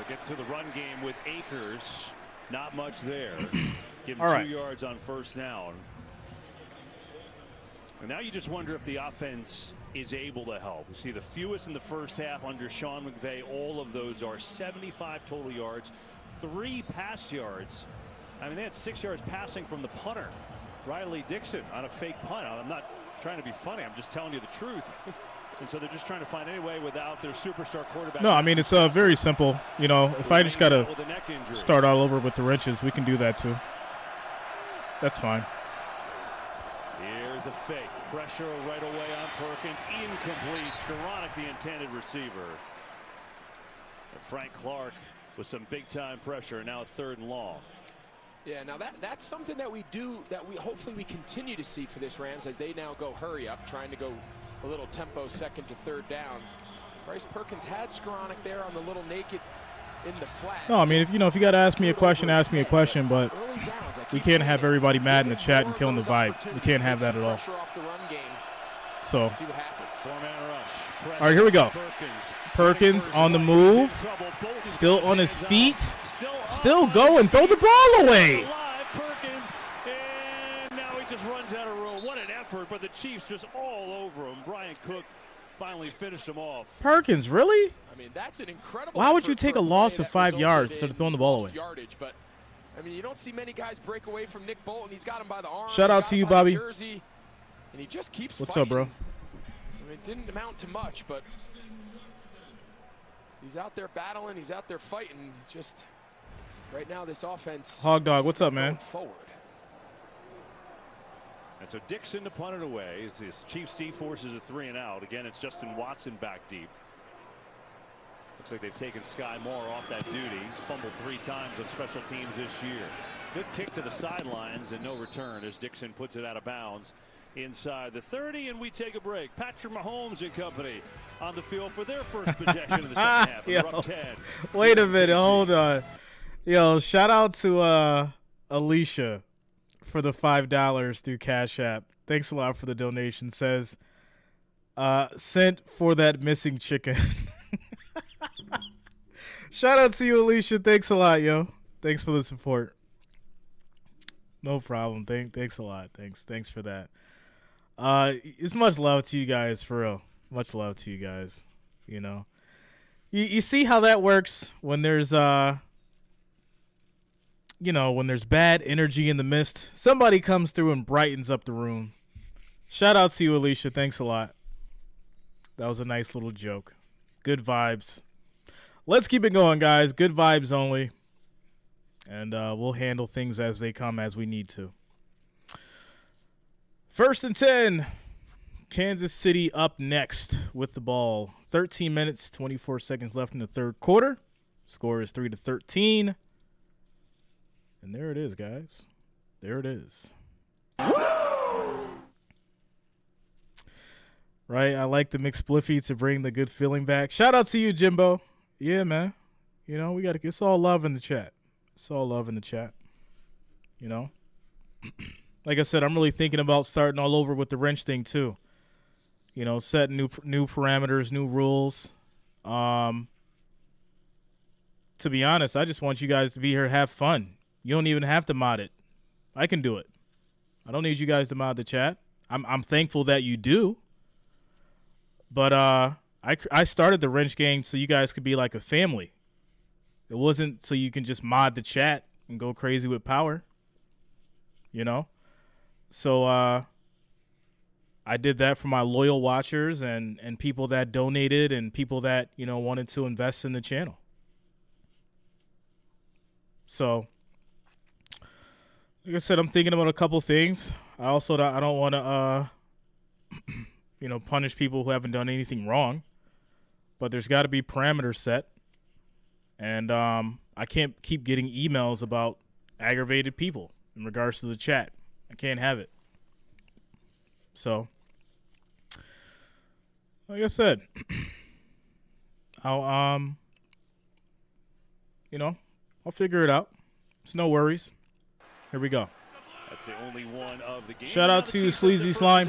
Get to the run game with Akers. Not much there. Give him All right. 2 yards on first down. And now you just wonder if the offense is able to help. You see the fewest in the first half under Sean McVay. All of those are 75 total yards, 3 pass yards. I mean, they had 6 yards passing from the punter, Riley Dixon, on a fake punt. I'm not trying to be funny. I'm just telling you the truth. And so they're just trying to find any way without their superstar quarterback. No, I mean, it's very simple. You know, if I just got to start all over with the wrenches, we can do that too. That's fine. Here's a fake. Pressure right away on Perkins. Incomplete. Skoranek, the intended receiver. Frank Clark with some big-time pressure. Now 3rd and long. Yeah, now that's something that we hopefully we continue to see for this Rams as they now go hurry up, trying to go a little tempo 2nd to 3rd down. Bryce Perkins had Skoranek there on the little naked in the flat. No, I mean, if you got to ask me a question, ask me a question, but we can't have everybody mad in the chat and killing the vibe. We can't have that at all. So, see what happens. All right, here we go. Perkins on the move, still on his feet, still going. Throw the ball away. Perkins, and now he just runs out of room. What an effort, but the Chiefs just all over him. Brian Cook finally finished him off. Perkins, really? I mean, that's an incredible. Why would you take a loss of 5 yards instead of throwing the ball away? Yardage, but I mean, you don't see many guys break away from Nick Bolton. He's got him by the arm. Shout out to you, Bobby. Jersey, and he just keeps What's fighting. up, bro? I mean, it didn't amount to much, but he's out there battling. He's out there fighting. Just right now, this offense. Hog Dog, what's up, man? Forward. And so Dixon to punt it away. As his Chiefs D forces a 3 and out. Again, it's Justin Watson back deep. Looks like they've taken Sky Moore off that duty. He's fumbled 3 times on special teams this year. Good kick to the sidelines and no return as Dixon puts it out of bounds inside the 30, and we take a break. Patrick Mahomes and company on the field for their first possession in the second half. Yo, wait a minute, hold on. Yo, shout out to Alicia for the $5 through Cash App. Thanks a lot for the donation. Says, sent for that missing chicken. Shout out to you, Alicia. Thanks a lot, yo. Thanks for the support. No problem. Thanks a lot. Thanks for that. It's much love to you guys, for real. Much love to you guys. You know, you see how that works when there's when there's bad energy in the midst. Somebody comes through and brightens up the room. Shout out to you, Alicia. Thanks a lot. That was a nice little joke. Good vibes. Let's keep it going, guys. Good vibes only. And we'll handle things as they come, as we need to. 1st and 10. Kansas City up next with the ball. 13 minutes, 24 seconds left in the 3rd quarter. Score is 3-13. And there it is, guys. There it is. Right, I like the McSpliffy to bring the good feeling back. Shout out to you, Jimbo. Yeah, man. You know, it's all love in the chat. It's all love in the chat. You know? Like I said, I'm really thinking about starting all over with the wrench thing, too. You know, setting new parameters, new rules. To be honest, I just want you guys to be here, have fun. You don't even have to mod it. I can do it. I don't need you guys to mod the chat. I'm thankful that you do. But I started the wrench gang so you guys could be like a family. It wasn't so you can just mod the chat and go crazy with power. You know? So I did that for my loyal watchers and people that donated and people that, wanted to invest in the channel. So, like I said, I'm thinking about a couple things. I don't want to, punish people who haven't done anything wrong. But there's got to be parameters set. And I can't keep getting emails about aggravated people. in regards to the chat. I can't have it. So, like I said, I'll figure it out. It's no worries. Here we go. That's the only one of the game. Shout out to Sleazy Slime.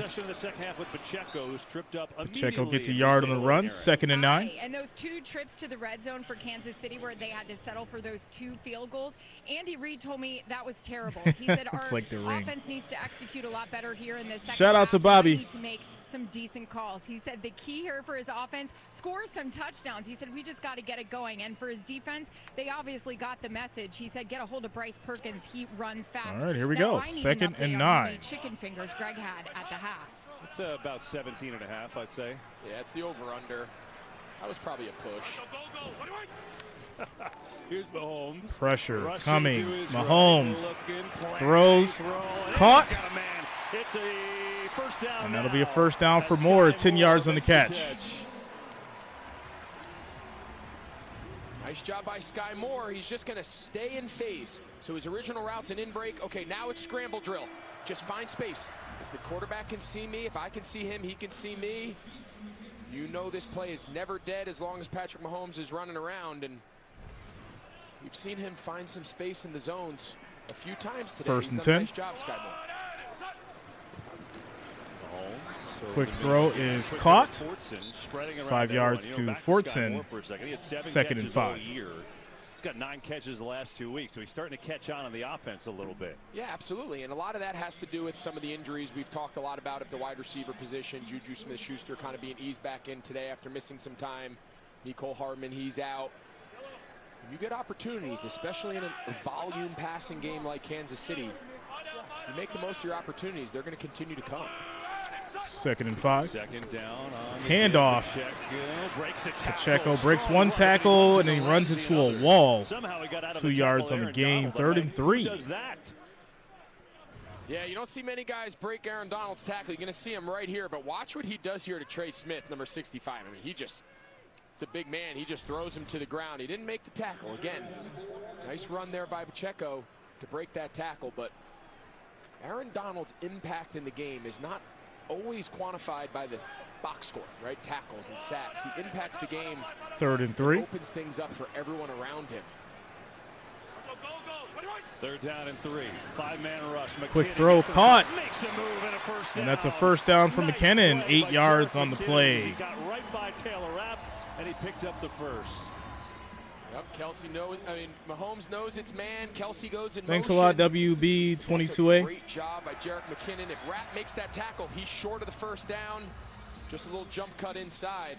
Pacheco gets a yard on the run, 2nd and 9. And those 2 trips to the red zone for Kansas City where they had to settle for those 2 field goals, Andy Reid told me that was terrible. He said our like offense needs to execute a lot better here in the second Shout out half. to Bobby. We need to make some decent calls. He said the key here for his offense, score some touchdowns. He said we just got to get it going. And for his defense, they obviously got the message. He said get a hold of Bryce Perkins. He runs fast. All right, here we now, go. 2nd and 9. Chicken fingers Greg had at the half. It's about 17 and a half, I'd say. Yeah, it's the over-under. That was probably a push. Here's Mahomes. Pressure Rushing coming. to his Mahomes right, throws. Caught. It's a first down. And that'll be a first down for Moore. 10 yards on the catch. Nice job by Sky Moore. He's just going to stay in phase. So his original route's an in-break. Okay, now it's scramble drill. Just find space. If the quarterback can see me, if I can see him, he can see me. You know this play is never dead as long as Patrick Mahomes is running around. And we've seen him find some space in the zones a few times today. 1st and 10. 10. Nice job, Sky Moore. Quick throw is caught. 5 yards to Fortson. 2nd and 5. He's got 9 catches the last 2 weeks, so he's starting to catch on the offense a little bit. Yeah, absolutely. And a lot of that has to do with some of the injuries we've talked a lot about at the wide receiver position. Juju Smith-Schuster kind of being eased back in today after missing some time. Nicole Hardman, he's out. You get opportunities, especially in a volume passing game like Kansas City. You make the most of your opportunities, they're going to continue to come. 2nd and 5. 2nd down on handoff. Pacheco breaks one tackle and then he runs into a wall. 2 yards on the game. 3rd and 3. Yeah, you don't see many guys break Aaron Donald's tackle. You're going to see him right here, but watch what he does here to Trey Smith, number 65. I mean, it's a big man. He just throws him to the ground. He didn't make the tackle. Again, nice run there by Pacheco to break that tackle, but Aaron Donald's impact in the game is not always quantified by the box score, right? Tackles and sacks. He impacts the game. 3rd and 3. Opens things up for everyone around him. 3rd down and 3. 5-man rush. Quick throw caught. And that's a first down for McKinnon. 8 yards on the play. He got right by Taylor Rapp, and he picked up the first. Yep, Mahomes knows it's man. Kelsey goes in Thanks motion. a lot, WB22A. Great job by Jerick McKinnon. If Rapp makes that tackle, he's short of the first down. Just a little jump cut inside.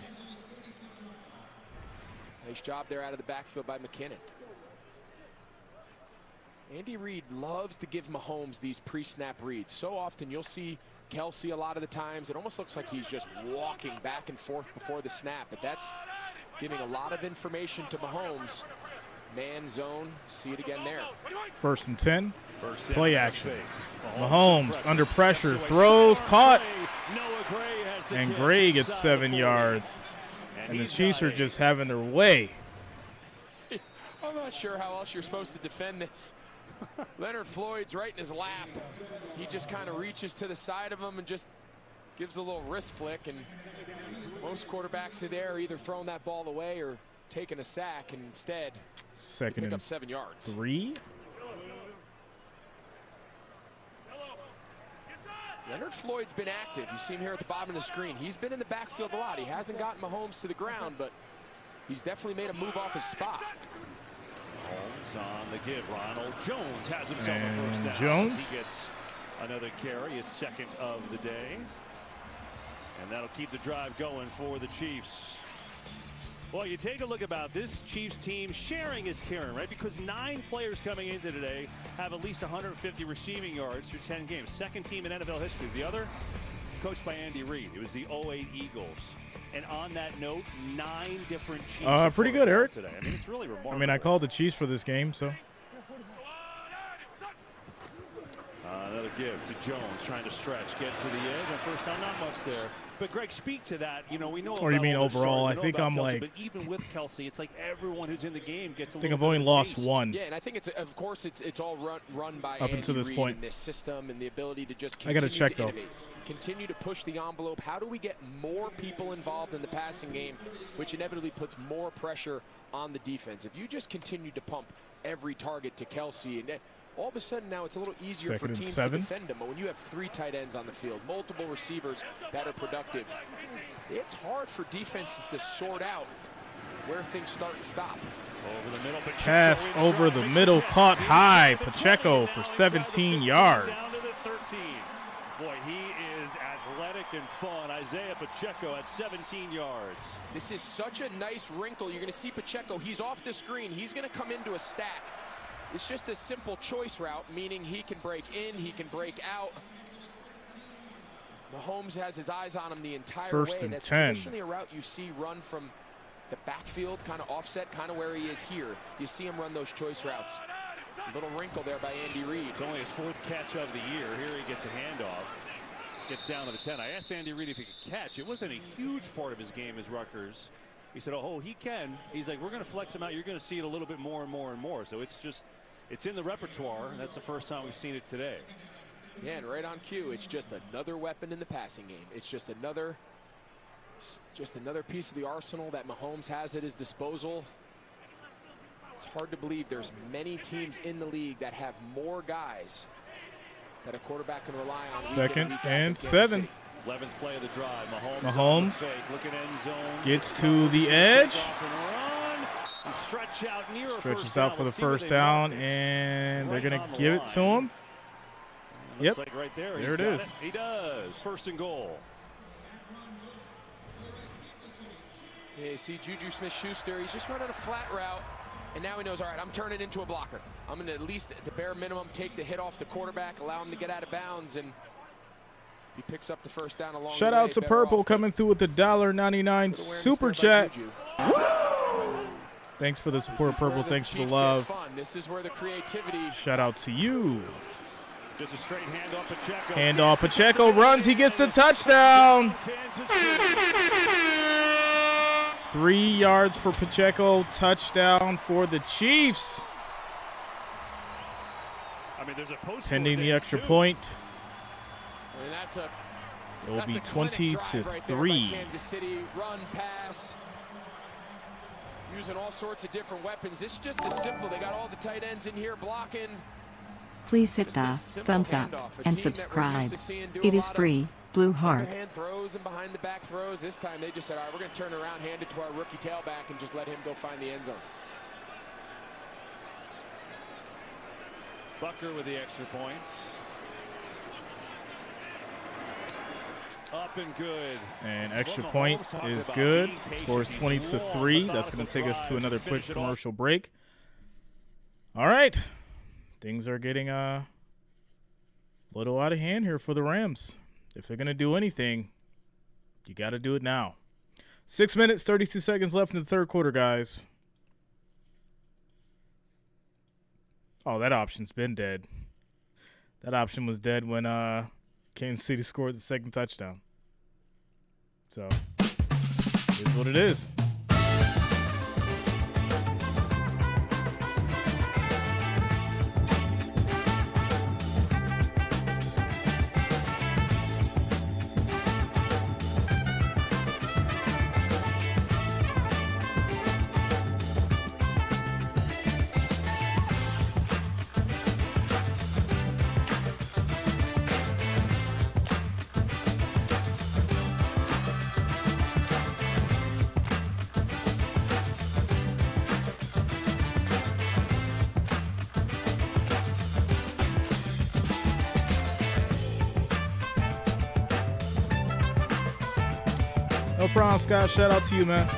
Nice job there out of the backfield by McKinnon. Andy Reid loves to give Mahomes these pre-snap reads. So often you'll see Kelsey a lot of the times. It almost looks like he's just walking back and forth before the snap, but that's giving a lot of information to Mahomes. Man zone, see it again there. 1st and 10. Play action. Mahomes under pressure, throws, caught. And Gray gets 7 yards. And the Chiefs are just having their way. I'm not sure how else you're supposed to defend this. Leonard Floyd's right in his lap. He just kind of reaches to the side of him and just gives a little wrist flick, and most quarterbacks are there either throwing that ball away or taking a sack, and instead Second pick and up 7 yards. 3. Leonard Floyd's been active. You see him here at the bottom of the screen. He's been in the backfield a lot. He hasn't gotten Mahomes to the ground, but he's definitely made a move off his spot. Mahomes on the give. Ronald Jones has himself a first down. Jones He gets another carry, his 2nd of the day. And that'll keep the drive going for the Chiefs. Well, you take a look about this Chiefs team. Sharing is caring, right? Because 9 players coming into today have at least 150 receiving yards through 10 games. 2nd team in NFL history. The other, coached by Andy Reid. It was the 08 Eagles. And on that note, 9 different Chiefs. Pretty good, Eric. Today. I mean, it's really remarkable. I mean, I called the Chiefs for this game, so. Another give to Jones, trying to stretch, get to the edge. On first down, not much there. But Greg, speak to that. You know, we know. Or you mean overall? I think I'm Kelce, like. But even with Kelce, it's like everyone who's in the game gets a little. I think I've only lost taste. one. Yeah, and I think of course it's all run by up Andy until this Reid point. And this system and the ability to just I continue got to check to though. innovate, continue to push the envelope. How do we get more people involved in the passing game, which inevitably puts more pressure on the defense? If you just continue to pump every target to Kelce, and all of a sudden now it's a little easier for teams to defend him. But when you have 3 tight ends on the field, multiple receivers that are productive, it's hard for defenses to sort out where things start and stop. Over the middle, Pass over the middle, caught high. Pacheco for 17 yards. Down to the 13. Boy, he is athletic and fun. Isaiah Pacheco at 17 yards. This is such a nice wrinkle. You're going to see Pacheco. He's off the screen. He's going to come into a stack. It's just a simple choice route, meaning he can break in, he can break out. Mahomes has his eyes on him the entire way. First and That's 10. traditionally a route you see run from the backfield, kind of offset, kind of where he is here. You see him run those choice routes. A little wrinkle there by Andy Reid. It's only his 4th catch of the year. Here he gets a handoff. Gets down to the 10. I asked Andy Reid if he could catch. It wasn't a huge part of his game as Rutgers. He said, oh, he can. He's like, we're going to flex him out. You're going to see it a little bit more and more and more. So it's in the repertoire. That's the first time we've seen it today. Yeah, and right on cue, it's just another weapon in the passing game. It's just another piece of the arsenal that Mahomes has at his disposal. It's hard to believe there's many teams in the league that have more guys that a quarterback can rely on. Second and 7. 11th play of the drive. Mahomes looking end zone. Gets to the edge. And stretch out near Stretches out for the first down, and they're going to give it to him. Yep. Like right there it is. He does. 1st and goal. Yeah, you see Juju Smith-Schuster. He's just running a flat route, and now he knows, all right, I'm turning into a blocker. I'm going to at least, at the bare minimum, take the hit off the quarterback, allow him to get out of bounds, and if he picks up the first down along Shout the way, out to Purple coming through with the $1.99 super chat. Thanks for the support, Purple. Thanks for the love. This is where the creativity. Shout out to you. Just a straight handoff. Pacheco. Handoff. Pacheco runs. He gets the touchdown. 3 yards for Pacheco. Touchdown for the Chiefs. I mean, there's a post pending the extra point. And it will be 20-3. Kansas City run, pass, using all sorts of different weapons. This is just as simple. They got all the tight ends in here blocking. Please hit the thumbs up and subscribe. It is free. Blue heart. Hand throws and behind the back throws. This time they just said, all right, we're going to turn around, hand it to our rookie tailback, and just let him go find the end zone. Bucker with the extra points. Up and good. And extra point is good. Score is 20-3. That's going to take us to another quick commercial break. All right. Things are getting a little out of hand here for the Rams. If they're going to do anything, you got to do it now. 6 minutes, 32 seconds left in the third quarter, guys. Oh, that option's been dead. That option was dead when Kansas City scored the second touchdown. So, it is what it is. No problem, Scott. Shout out to you, man.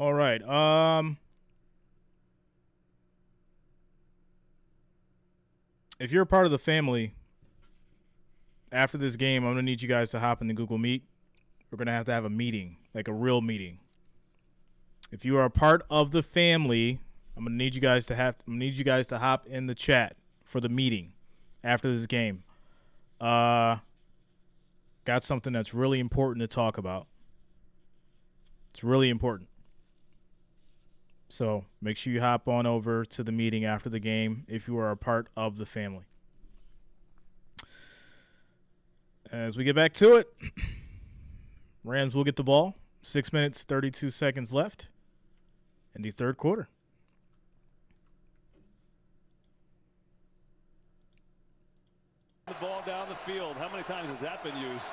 All right. If you're a part of the family, after this game, I'm going to need you guys to hop in the Google Meet. We're going to have a meeting, like a real meeting. If you are a part of the family, I'm going to need you guys to hop in the chat for the meeting after this game. Got something that's really important to talk about. It's really important. So make sure you hop on over to the meeting after the game if you are a part of the family. As we get back to it, Rams will get the ball. 6 minutes, 32 seconds left in the third quarter. The ball down the field. How many times has that been used?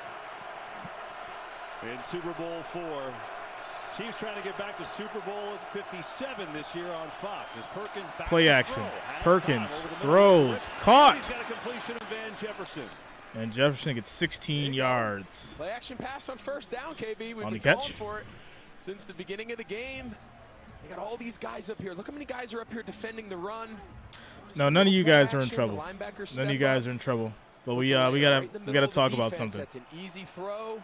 In Super Bowl 4. Chiefs trying to get back to Super Bowl 57 this year on Fox. As Perkins back play to action. throw. Perkins throws. Caught. He's got a completion of Van Jefferson. And Jefferson gets 16 yards. Play action pass on first down, KB. We've on been the catch calling for it since the beginning of the game. They got all these guys up here. Look how many guys are up here defending the run. No, none of you guys are in The trouble. linebackers None of you step guys up. are in trouble. But we Right in gotta the middle of the talk about defense. something. That's an easy throw.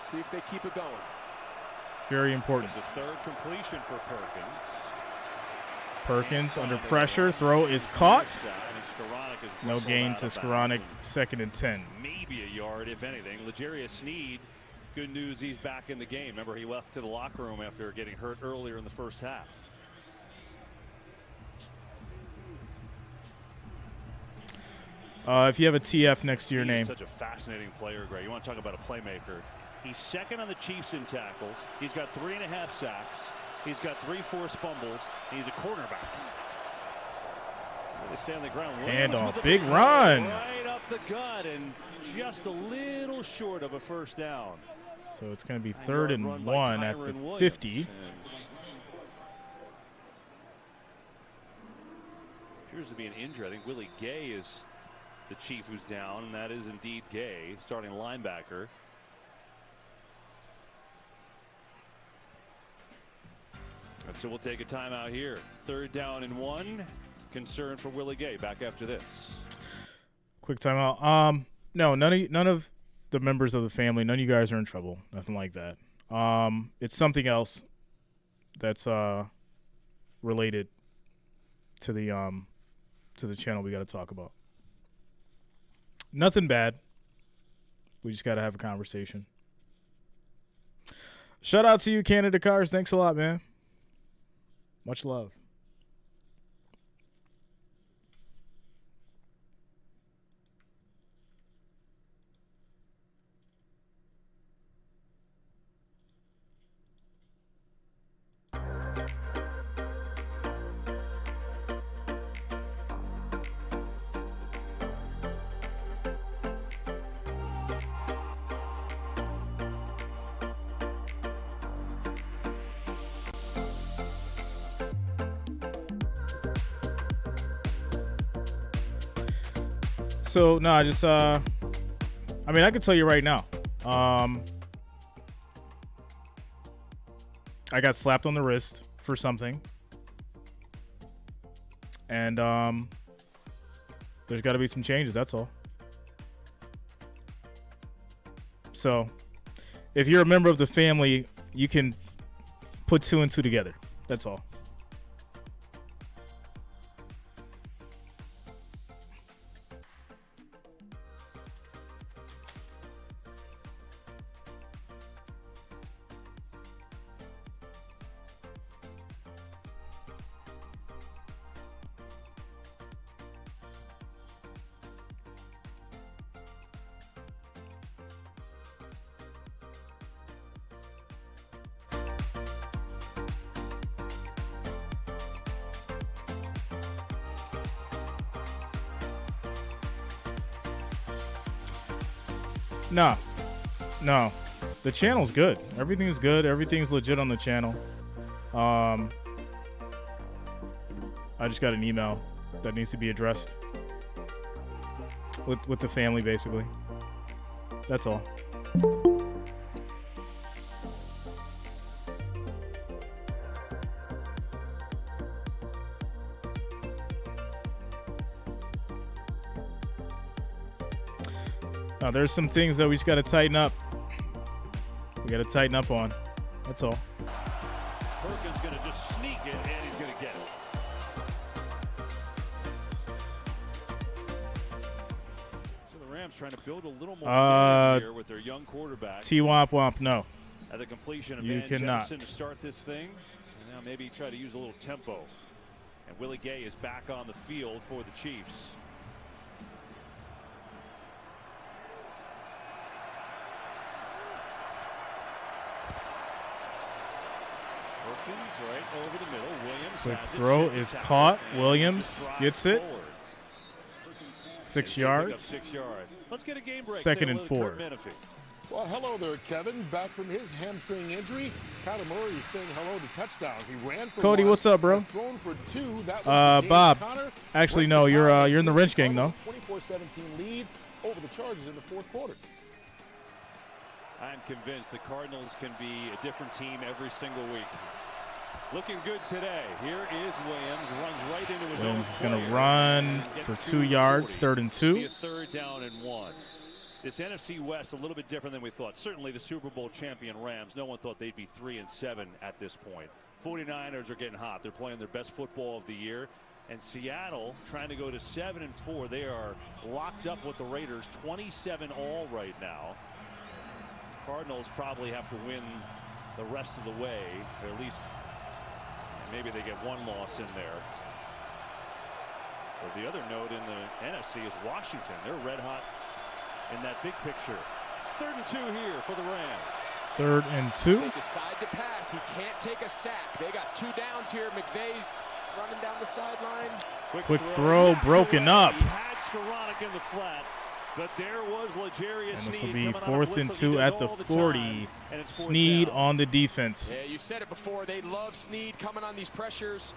See if they keep it going. Very important. It's a third completion for Perkins. Perkins under pressure. Throw is caught. And Skoranek is No whistled gain out to of Skoranek. bounds. 2nd and 10. Maybe a yard, if anything. L'Jarius Sneed, good news, he's back in the game. Remember, he left to the locker room after getting hurt earlier in the first half. If you have a TF next to your He's name. such a fascinating player, Greg. You want to talk about a playmaker. He's second on the Chiefs in tackles. He's got 3.5 sacks. He's got 3 forced fumbles. He's a cornerback. They stay on the ground. Hand Williams off. with a Big run. Right up the gut and just a little short of a first down. So it's going to be 3rd and 1 at the 50. Appears to be an injury. I think Willie Gay is the Chief who's down, and that is indeed Gay, starting linebacker. And so we'll take a timeout here. 3rd down and 1. Concern for Willie Gay. Back after this. Quick timeout. No, none of the members of the family, none of you guys are in trouble. Nothing like that. It's something else that's related to the channel we got to talk about. Nothing bad. We just got to have a conversation. Shout out to you, Canada Cars. Thanks a lot, man. Much love. So no, I just I mean, I can tell you right now. I got slapped on the wrist for something. And there's got to be some changes, that's all. So, if you're a member of the family, you can put 2 and 2 together. That's all. No. The channel's good. Everything's good. Everything's legit on the channel. I just got an email that needs to be addressed with the family, basically. That's all. Now, there's some things that we just got to tighten up. We got to tighten up on. That's all. Perkins going to just sneak it, and he's going to get it. So the Rams trying to build a little more here with their young quarterback. T-Womp-Womp, no. At the completion of You Van cannot. Jefferson to start this thing. And now maybe try to use a little tempo. And Willie Gay is back on the field for the Chiefs. Perkins right over the middle. Williams Quick has it, throw shoots it is down, caught. and Williams just gets drives it. forward. 6 He'll pick up yards. 6 yards. Let's get a game break. Second Say and hello to 4. Kurt Menefee. Well, hello there, Kevin. Back from his hamstring injury. Kyler Murray is saying hello to touchdowns. He ran for Cody, one, what's up, bro? thrown for 2. That was Bob. Connor. Actually, Went no, to you're tie. in the wrench gang, though. 24-17 lead over the Chargers in the fourth quarter. I'm convinced the Cardinals can be a different team every single week. Looking good today. Here is Williams. Runs right into his Williams own is going to player run and for gets 2 to yards, 40. 3rd and 2. Be a 3rd down and 1. This NFC West a little bit different than we thought. Certainly the Super Bowl champion Rams. No one thought they'd be 3-7 at this point. 49ers are getting hot. They're playing their best football of the year. And Seattle trying to go to 7-4. They are locked up with the Raiders, 27 all right now. Cardinals probably have to win the rest of the way, or at least maybe they get one loss in there. But the other note in the NFC is Washington. They're red hot in that big picture. 3rd and 2 here for the Rams. 3rd and 2. They decide to pass. He can't take a sack. They got 2 downs here. McVay's running down the sideline. Quick throw broken up. He had Skoranek in the flat, but there was L'Jarius And this Sneed will be coming on a 4th and blitz 2 like he at does the all the 40. time, and it's 4th Sneed down. on the defense. Yeah, you said it before. They love Sneed coming on these pressures.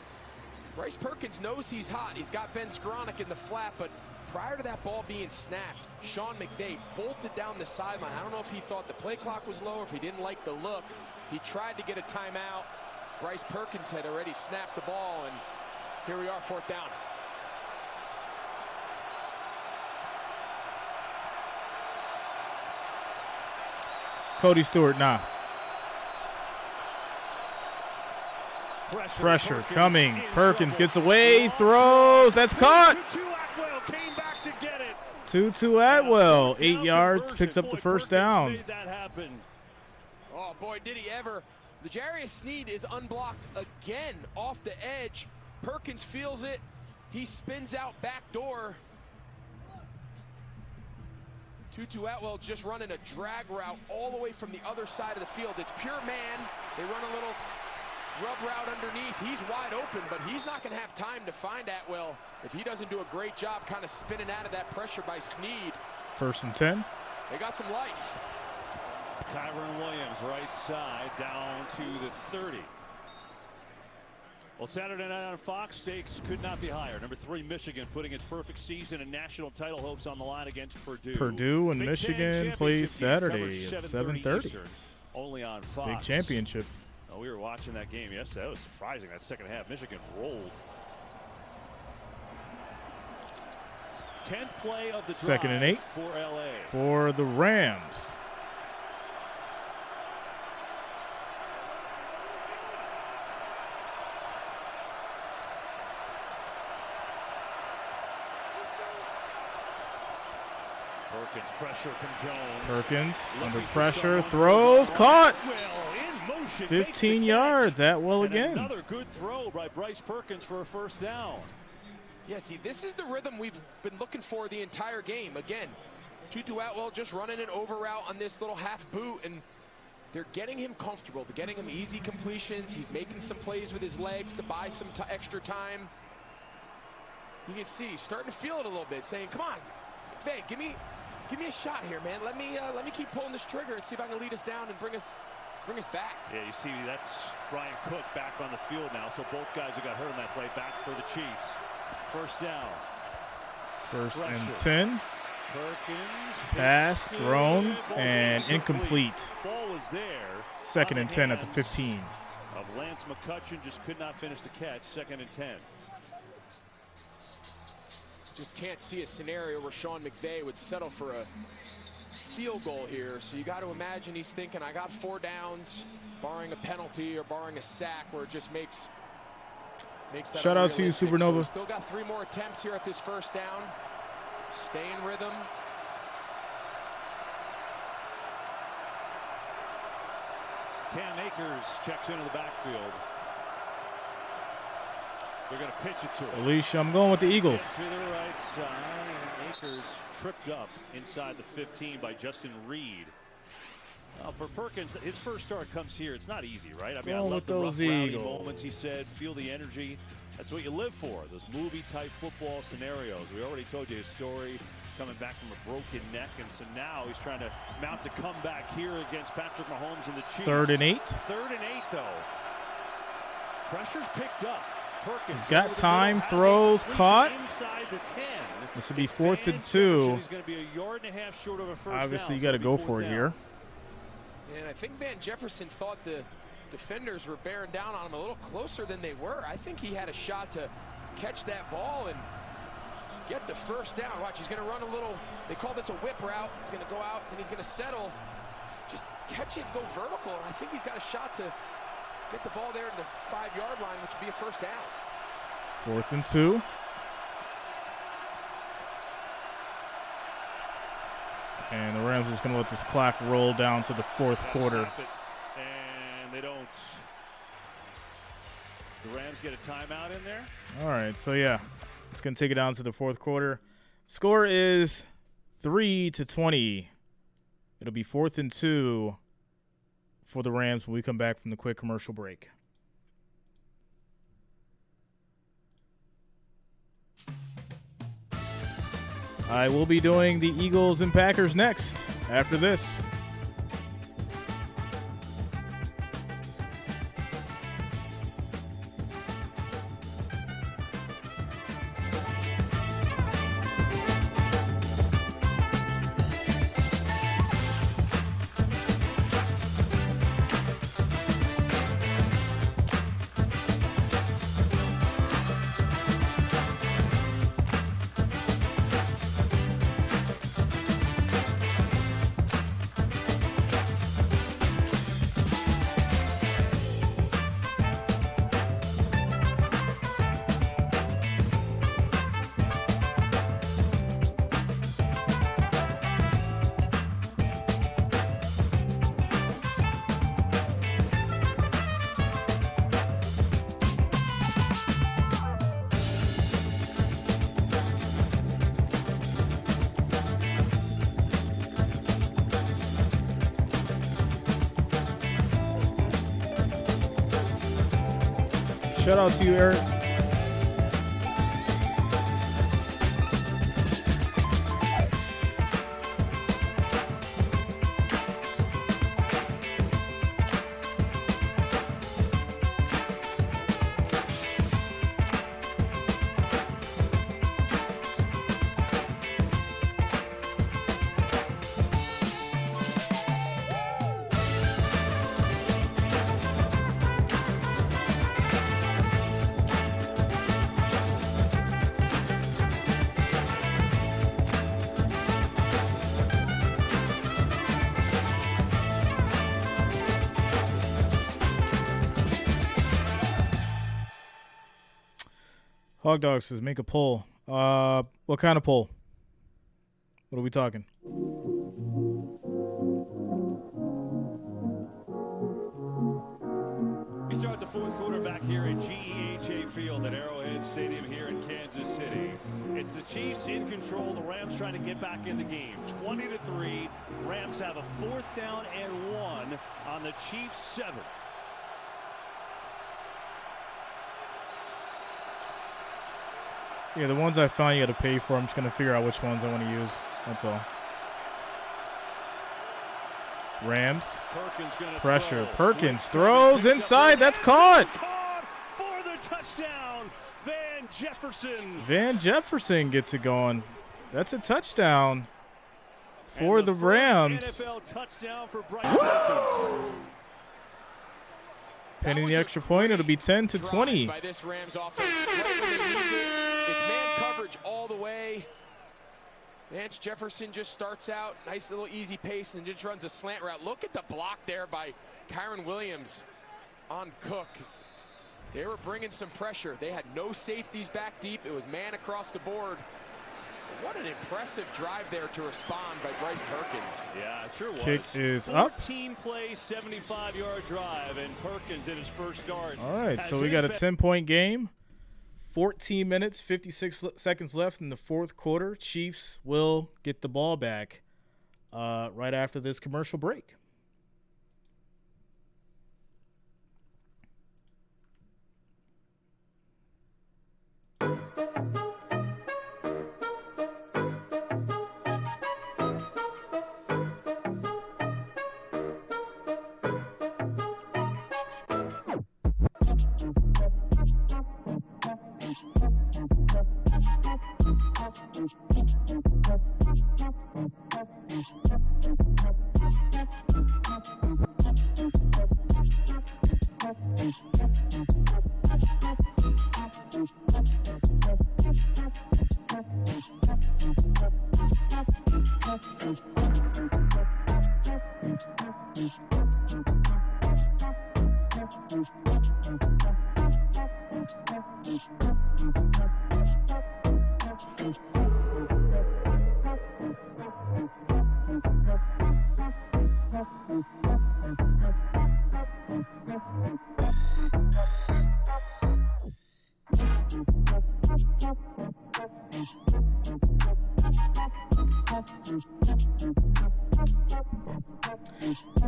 Bryce Perkins knows he's hot. He's got Ben Skoranek in the flat, but prior to that ball being snapped, Sean McVay bolted down the sideline. I don't know if he thought the play clock was low or if he didn't like the look. He tried to get a timeout. Bryce Perkins had already snapped the ball, and here we are, 4th down. Cody Stewart, nah. Pressure coming. Perkins gets away, throws. That's caught. Tutu Atwell, 8 yards, picks up the 1st down. Oh, boy, did he ever. L'Jarius Sneed is unblocked again off the edge. Perkins feels it. He spins out back door. Tutu Atwell just running a drag route all the way from the other side of the field. It's pure man. They run a little rub route underneath. He's wide open, but he's not going to have time to find Atwell if he doesn't do a great job kind of spinning out of that pressure by Sneed. 1st and 10. They got some life. Kyron Williams, right side, down to the 30. Well, Saturday night on Fox, stakes could not be higher. Number 3, Michigan, putting its perfect season and national title hopes on the line against Purdue. Purdue and Big Michigan Ten plays championship Saturday game at covered 7:30. Eastern, only on Fox. Big championship. Oh, we were watching that game yesterday. That was surprising. That second half, Michigan rolled. 10th play of the 2nd and 8 for LA. for the Rams. Perkins, pressure from Jones. Perkins under pressure, throws, caught. In motion, 15 yards, Atwell and again. Another good throw by Bryce Perkins for a 1st down. Yeah, see, this is the rhythm we've been looking for the entire game. Again, Tutu Atwell just running an over route on this little half boot, and they're getting him comfortable. They're getting him easy completions. He's making some plays with his legs to buy some extra time. You can see he's starting to feel it a little bit, saying, "Come on, Faye, give me a shot here, man. Let me keep pulling this trigger and see if I can lead us down and bring us back." Yeah, you see that's Brian Cook back on the field now. So both guys who got hurt on that play back for the Chiefs. 1st down. 1st and Pressure. 10. Perkins. Pass thrown and incomplete. Ball was there. 2nd and 10 at the 15. Of Lance McCutcheon, just could not finish the catch. 2nd and 10. Just can't see a scenario where Sean McVay would settle for a field goal here, so you got to imagine he's thinking, I got 4 downs, barring a penalty or barring a sack, where it just makes that shout out to you, Supernova. So still got 3 more attempts here at this first down. Stay in rhythm. Cam Akers checks into the backfield. They're going to pitch it to him. Alicia, I'm going with the Eagles. To the right side, and Akers tripped up inside the 15 by Justin Reed. For Perkins, his first start comes here. It's not easy, right? I mean, I love the rough, rowdy moments, he said. Feel the energy. That's what you live for, those movie-type football scenarios. We already told you his story, coming back from a broken neck, and so now he's trying to mount a comeback here against Patrick Mahomes and the Chiefs. 3rd and 8. 3rd and 8, though. Pressure's picked up. Perkins he's got time, throws, caught. Inside the 10. This would be 4th and 2. He's going to be a yard and a half short of a first Obviously, down, you got to go for it here. And I think Van Jefferson thought the defenders were bearing down on him a little closer than they were. I think he had a shot to catch that ball and get the first down. Watch, he's going to run a little, they call this a whip route. He's going to go out and he's going to settle, just catch it and go vertical. And I think he's got a shot to get the ball there to the 5-yard line, which would be a first down. 4th and 2. And the Rams are just going to let this clock roll down to the 4th quarter. And they don't. The Rams get a timeout in there. All right, so yeah, it's going to take it down to the 4th quarter. Score is 3-20. It'll be 4th and 2 for the Rams when we come back from the quick commercial break. I will be doing the Eagles and Packers next after this. Shout out to you, Eric. Hog Dog says, make a poll. What kind of poll? What are we talking? We start the 4th quarter back here at GEHA Field at Arrowhead Stadium here in Kansas City. It's the Chiefs in control. The Rams trying to get back in the game. 20-3. Rams have a 4th down and 1 on the Chiefs 7. Yeah, the ones I found you got to pay for. I'm just going to figure out which ones I want to use. That's all. Rams. Pressure. Perkins throws inside. That's caught. For the touchdown. Van Jefferson. Van Jefferson gets it going. That's a touchdown for the Rams. NFL touchdown for Bryce Perkins. Penning the extra point, it'll be 10-20. By this Rams offense, right when they need it. It's man coverage all the way. Vance Jefferson just starts out, nice little easy pace, and just runs a slant route. Look at the block there by Kyren Williams on Cook. They were bringing some pressure. They had no safeties back deep. It was man across the board. What an impressive drive there to respond by Bryce Perkins. Yeah, it sure was. Kick is up. 14-play, 75-yard drive, and Perkins in his first start. All right, so we got a 10-point game. 14 minutes, 56 seconds left in the fourth quarter. Chiefs will get the ball back right after this commercial break.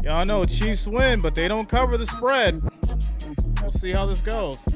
Y'all know Chiefs win, but they don't cover the spread. We'll see how this goes.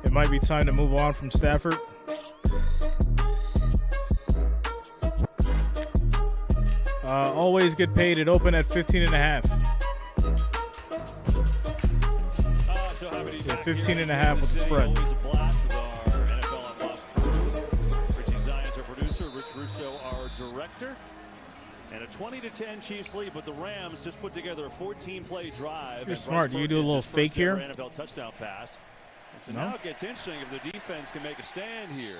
It might be time to move on from Stafford. Always get paid at open at 15.5. Yeah, 15.5 with the spread. Always a blast with our NFL Unbossed. Richie Zions, our producer. Rich Russo, our director. And a 20-10 Chiefs lead, but the Rams just put together a 14-play drive. You're smart. Do you do a little fake here? NFL touchdown pass. And so now it gets interesting if the defense can make a stand here.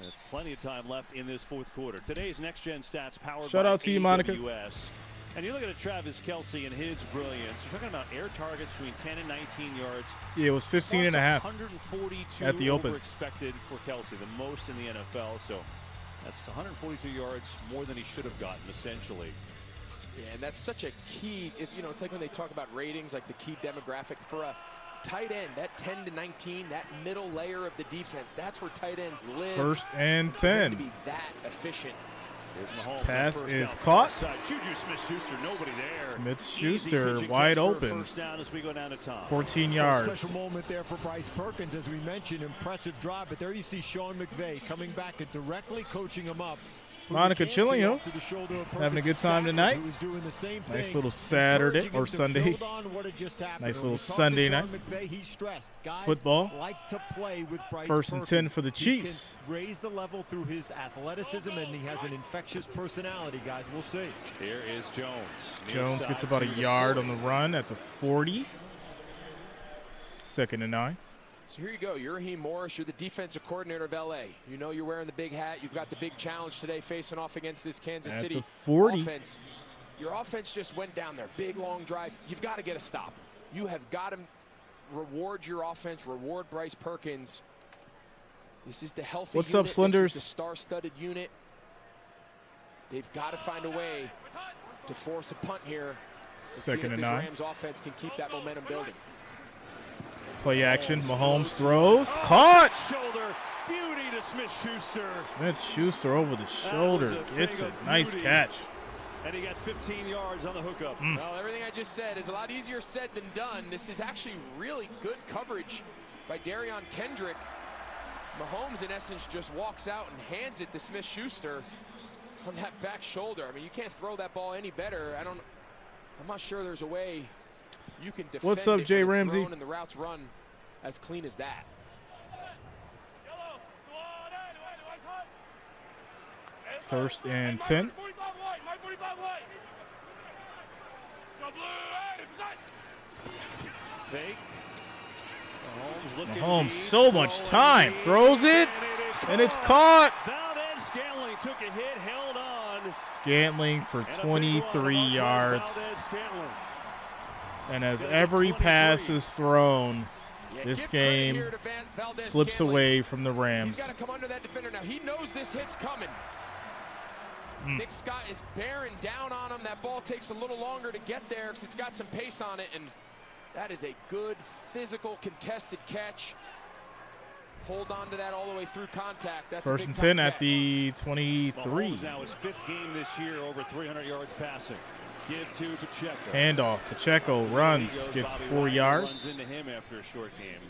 There's plenty of time left in this fourth quarter. Today's Next Gen Stats powered Shout by out to you, Monica. AWS. And you look at Travis Kelce and his brilliance. We're talking about air targets between 10 and 19 yards. Yeah, it was 15.5 142 at the open. Expected for Kelce, the most in the NFL. So that's 142 yards more than he should have gotten, essentially. Yeah, and that's such a key. It's like when they talk about ratings, like the key demographic for a tight end, that 10 to 19, that middle layer of the defense, that's where tight ends live. First and 10. To be that efficient. Pass is caught. Juju Smith-Schuster, nobody there. Smith-Schuster wide open. First down as we go down to Tom. 14 yards. Special moment there for Bryce Perkins, as we mentioned, impressive drive. But there you see Sean McVay coming back and directly coaching him up. Monica Chillingham having a good time tonight. Nice little Saturday or Sunday. Nice little Sunday night football. First and 10 for the Chiefs. Raise the level through his athleticism, and he has an infectious personality, guys. We'll see. Here is Jones. Jones gets about a yard on the run at the 40. 2nd and 9. So here you go. You're Raheem Morris. You're the defensive coordinator of LA. You know you're wearing the big hat. You've got the big challenge today facing off against this Kansas City the 40. offense. Your offense just went down there. Big, long drive. You've got to get a stop. You have got to reward your offense, reward Bryce Perkins. This is the healthy What's unit. up, Slenders? This is the star-studded unit. They've got to find a way to force a punt here. 2nd and 9. Rams offense can keep that momentum building. Play action. Mahomes throws. Caught. Shoulder. Beauty to Smith-Schuster. Smith-Schuster over the shoulder. Gets it. Nice catch. And he got 15 yards on the hookup. Well, everything I just said is a lot easier said than done. This is actually really good coverage by Darrell Kendrick. Mahomes, in essence, just walks out and hands it to Smith-Schuster on that back shoulder. I mean, you can't throw that ball any better. I'm not sure there's a way you can defend. What's up, Jay Ramsey? And the routes run as clean as that. First and 10. Fake. Mahomes, so much time. Throws it, and it's caught. Scantling took a hit, held on. Scantling for 23 yards. And as every pass is thrown, this game slips away from the Rams. He's got to come under that defender now. He knows this hit's coming. Nick Scott is bearing down on him. That ball takes a little longer to get there because it's got some pace on it, and that is a good physical contested catch. Hold on to that all the way through contact. That's first and 10 at the 23. Mahomes now his 5th game this year, over 300 yards passing. Give to Pacheco. Handoff. Pacheco runs, gets 4 yards. Runs into him after a short game.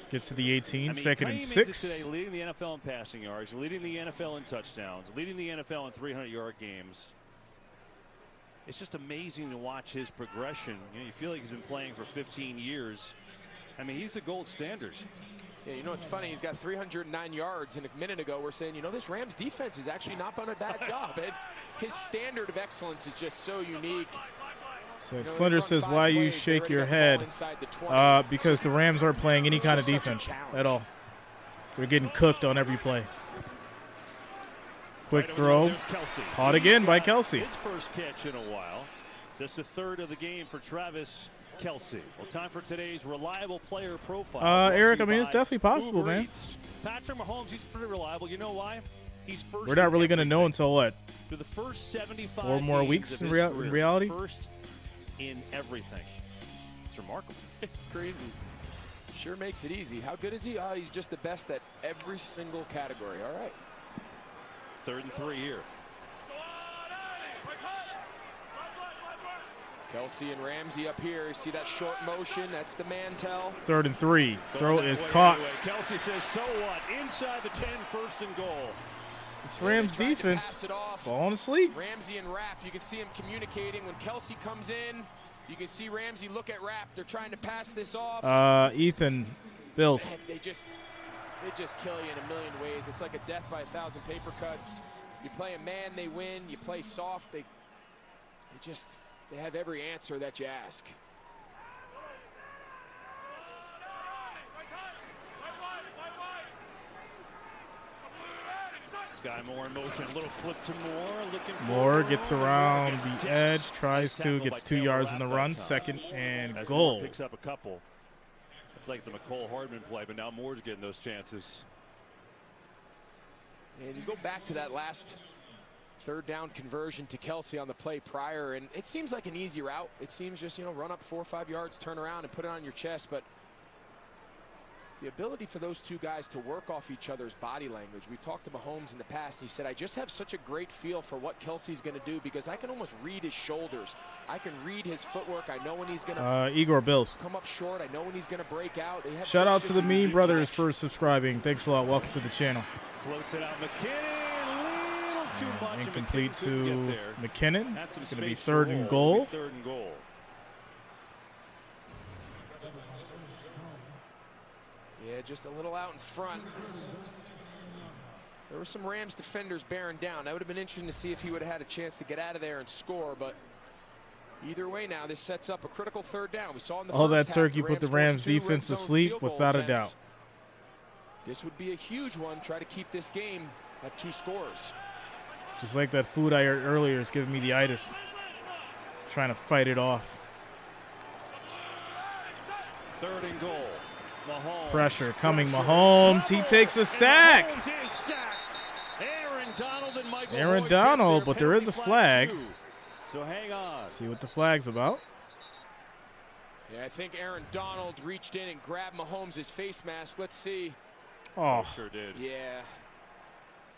Gets to the 18, second and 6. Today, leading the NFL in passing yards, leading the NFL in touchdowns, leading the NFL in 300-yard games. It's just amazing to watch his progression. You feel like he's been playing for 15 years. I mean, he's the gold standard. Yeah, you know, it's funny. He's got 309 yards, and a minute ago we're saying, you know, this Rams defense is actually not done a bad job. His standard of excellence is just so unique. So Slender says, why you shake your head? Because the Rams aren't playing any kind of defense at all. They're getting cooked on every play. Quick throw. Caught again by Kelce. His first catch in a while. Just a third of the game for Travis Kelce. Well, time for today's reliable player profile. Eric, I mean, it's definitely possible, man. Patrick Mahomes, he's pretty reliable. You know why? He's first. We're not really going to know until what? For the first 75 4 more weeks in reality? First in everything. It's remarkable. It's crazy. Sure makes it easy. How good is he? Oh, he's just the best at every single category. All right. 3rd and 3 here. Kelce and Ramsey up here. See that short motion? That's the man tell. 3rd and 3. Throw is caught. Anyway. Kelce says, so what? Inside the 10, 1st and goal. This Rams defense falling asleep. Ramsey and Rapp, you can see him communicating. When Kelce comes in, you can see Ramsey look at Rapp. They're trying to pass this off. Ethan, Bills. They just kill you in a million ways. It's like a death by 1,000 paper cuts. You play a man, they win. You play soft, they have every answer that you ask. Sky Moore in motion, a little flip to Moore. Moore gets around the edge, gets 2 yards in the run, 2nd and goal. Picks up a couple. It's like the McCole Hardman play, but now Moore's getting those chances. And you go back to that last 3rd down conversion to Kelce on the play prior, and it seems like an easy route. It seems just, run up 4 or 5 yards, turn around and put it on your chest, but the ability for those two guys to work off each other's body language. We've talked to Mahomes in the past. He said, I just have such a great feel for what Kelce's going to do because I can almost read his shoulders. I can read his footwork. I know when he's going to Igor Bills come up short. I know when he's going to break out. Shout out to the Mean Brothers for subscribing. Thanks a lot. Welcome to the channel. Floats it out. McKinnon, little too much. Incomplete to McKinnon. It's going to be 3rd and goal. 3rd and goal. Yeah, just a little out in front. There were some Rams defenders bearing down. That would have been interesting to see if he would have had a chance to get out of there and score, but either way now, this sets up a critical 3rd down. We saw in the all first that turkey half, put the Rams defense to sleep without a doubt. This would be a huge one. Try to keep this game at 2 scores. Just like that food I ate earlier is giving me the itis. Trying to fight it off. 3rd and goal. Mahomes. Pressure coming. Mahomes. He takes a sack. Mahomes is sacked. Aaron Donald, but there is a flag. So hang on. See what the flag's about. Yeah, I think Aaron Donald reached in and grabbed Mahomes' face mask. Let's see. Oh, sure did. Yeah.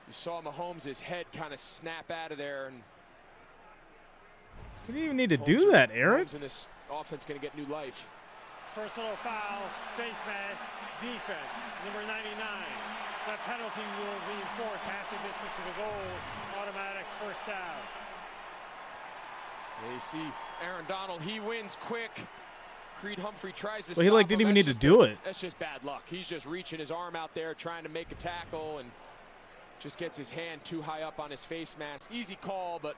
You saw Mahomes' head kind of snap out of there. And you didn't even need to do that, Aaron. Mahomes in this offense going to get new life. Personal foul, face mask, defense, number 99. That penalty will be enforced half the distance to the goal, automatic first down. Yeah, you see Aaron Donald, he wins quick. Creed Humphrey tries to Well, he didn't even need to do it. That's just bad luck. He's just reaching his arm out there trying to make a tackle and just gets his hand too high up on his face mask. Easy call, but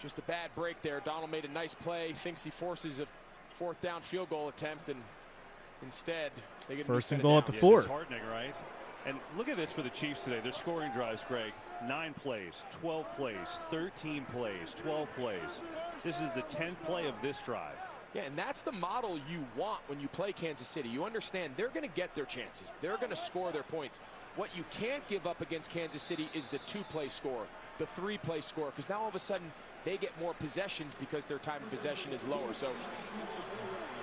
just a bad break there. Donald made a nice play, thinks he forces a fourth down field goal attempt, and instead they get first and goal at the 4. Yeah, it's disheartening, right? And look at this for the Chiefs today. Their scoring drives, Greg. 9 plays, 12 plays, 13 plays, 12 plays. This is the 10th play of this drive. Yeah, and that's the model you want when you play Kansas City. You understand they're going to get their chances. They're going to score their points. What you can't give up against Kansas City is the 2-play score, the 3-play score, because now all of a sudden they get more possessions because their time of possession is lower. So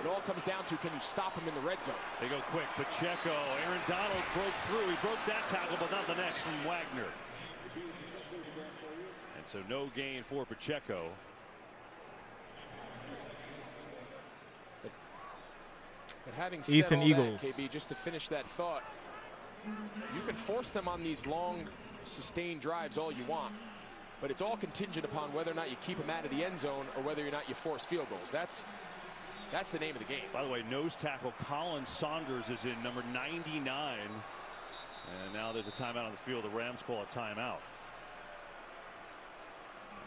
it all comes down to, can you stop them in the red zone? They go quick. Pacheco, Aaron Donald broke through. He broke that tackle, but not the next from Wagner. And so no gain for Pacheco. But having said Ethan all Eagles. that, KB, just to finish that thought, you can force them on these long, sustained drives all you want, but it's all contingent upon whether or not you keep them out of the end zone or whether or not you force field goals. That's the name of the game. By the way, nose tackle Colin Saunders is in, number 99. And now there's a timeout on the field. The Rams call a timeout.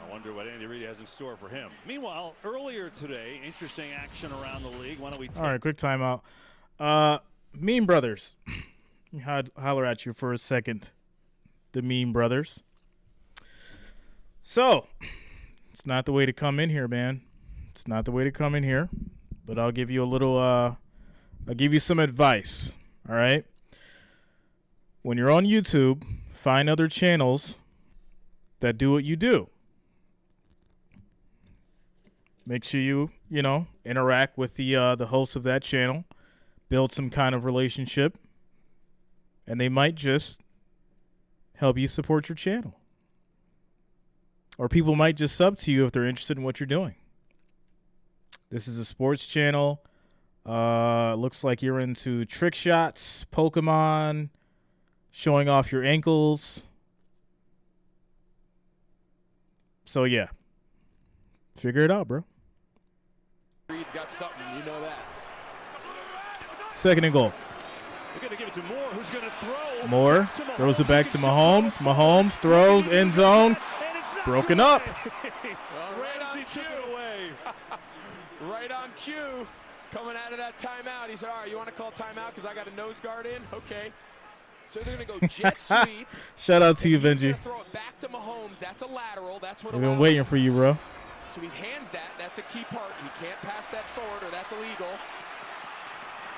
I wonder what Andy Reid has in store for him. Meanwhile, earlier today, interesting action around the league. Why don't we all right, quick timeout. Mean Brothers. Holler at you for a second. The Mean Brothers. So, it's not the way to come in here, man. It's not the way to come in here. But I'll give you a little, I'll give you some advice. All right? When you're on YouTube, find other channels that do what you do. Make sure you interact with the host of that channel, build some kind of relationship, and they might just help you support your channel. Or people might just sub to you if they're interested in what you're doing. This is a sports channel. Looks like you're into trick shots, Pokemon, showing off your ankles. So, yeah. Figure it out, bro. Reed's got something, you know that. Second and goal. They're going to give it to Moore, who's going to throw. Moore throws it back to Mahomes. Mahomes throws, end zone. Broken up. Well, right on cue. Right on cue. Coming out of that timeout. He said, all right, you want to call timeout because I got a nose guard in? Okay. So they're going to go jet sweep. Shout out to you, He's Benji. going to throw it back to Mahomes. That's a lateral. That's what I've been waiting for you, bro. So he hands that. That's a key part. He can't pass that forward or that's illegal.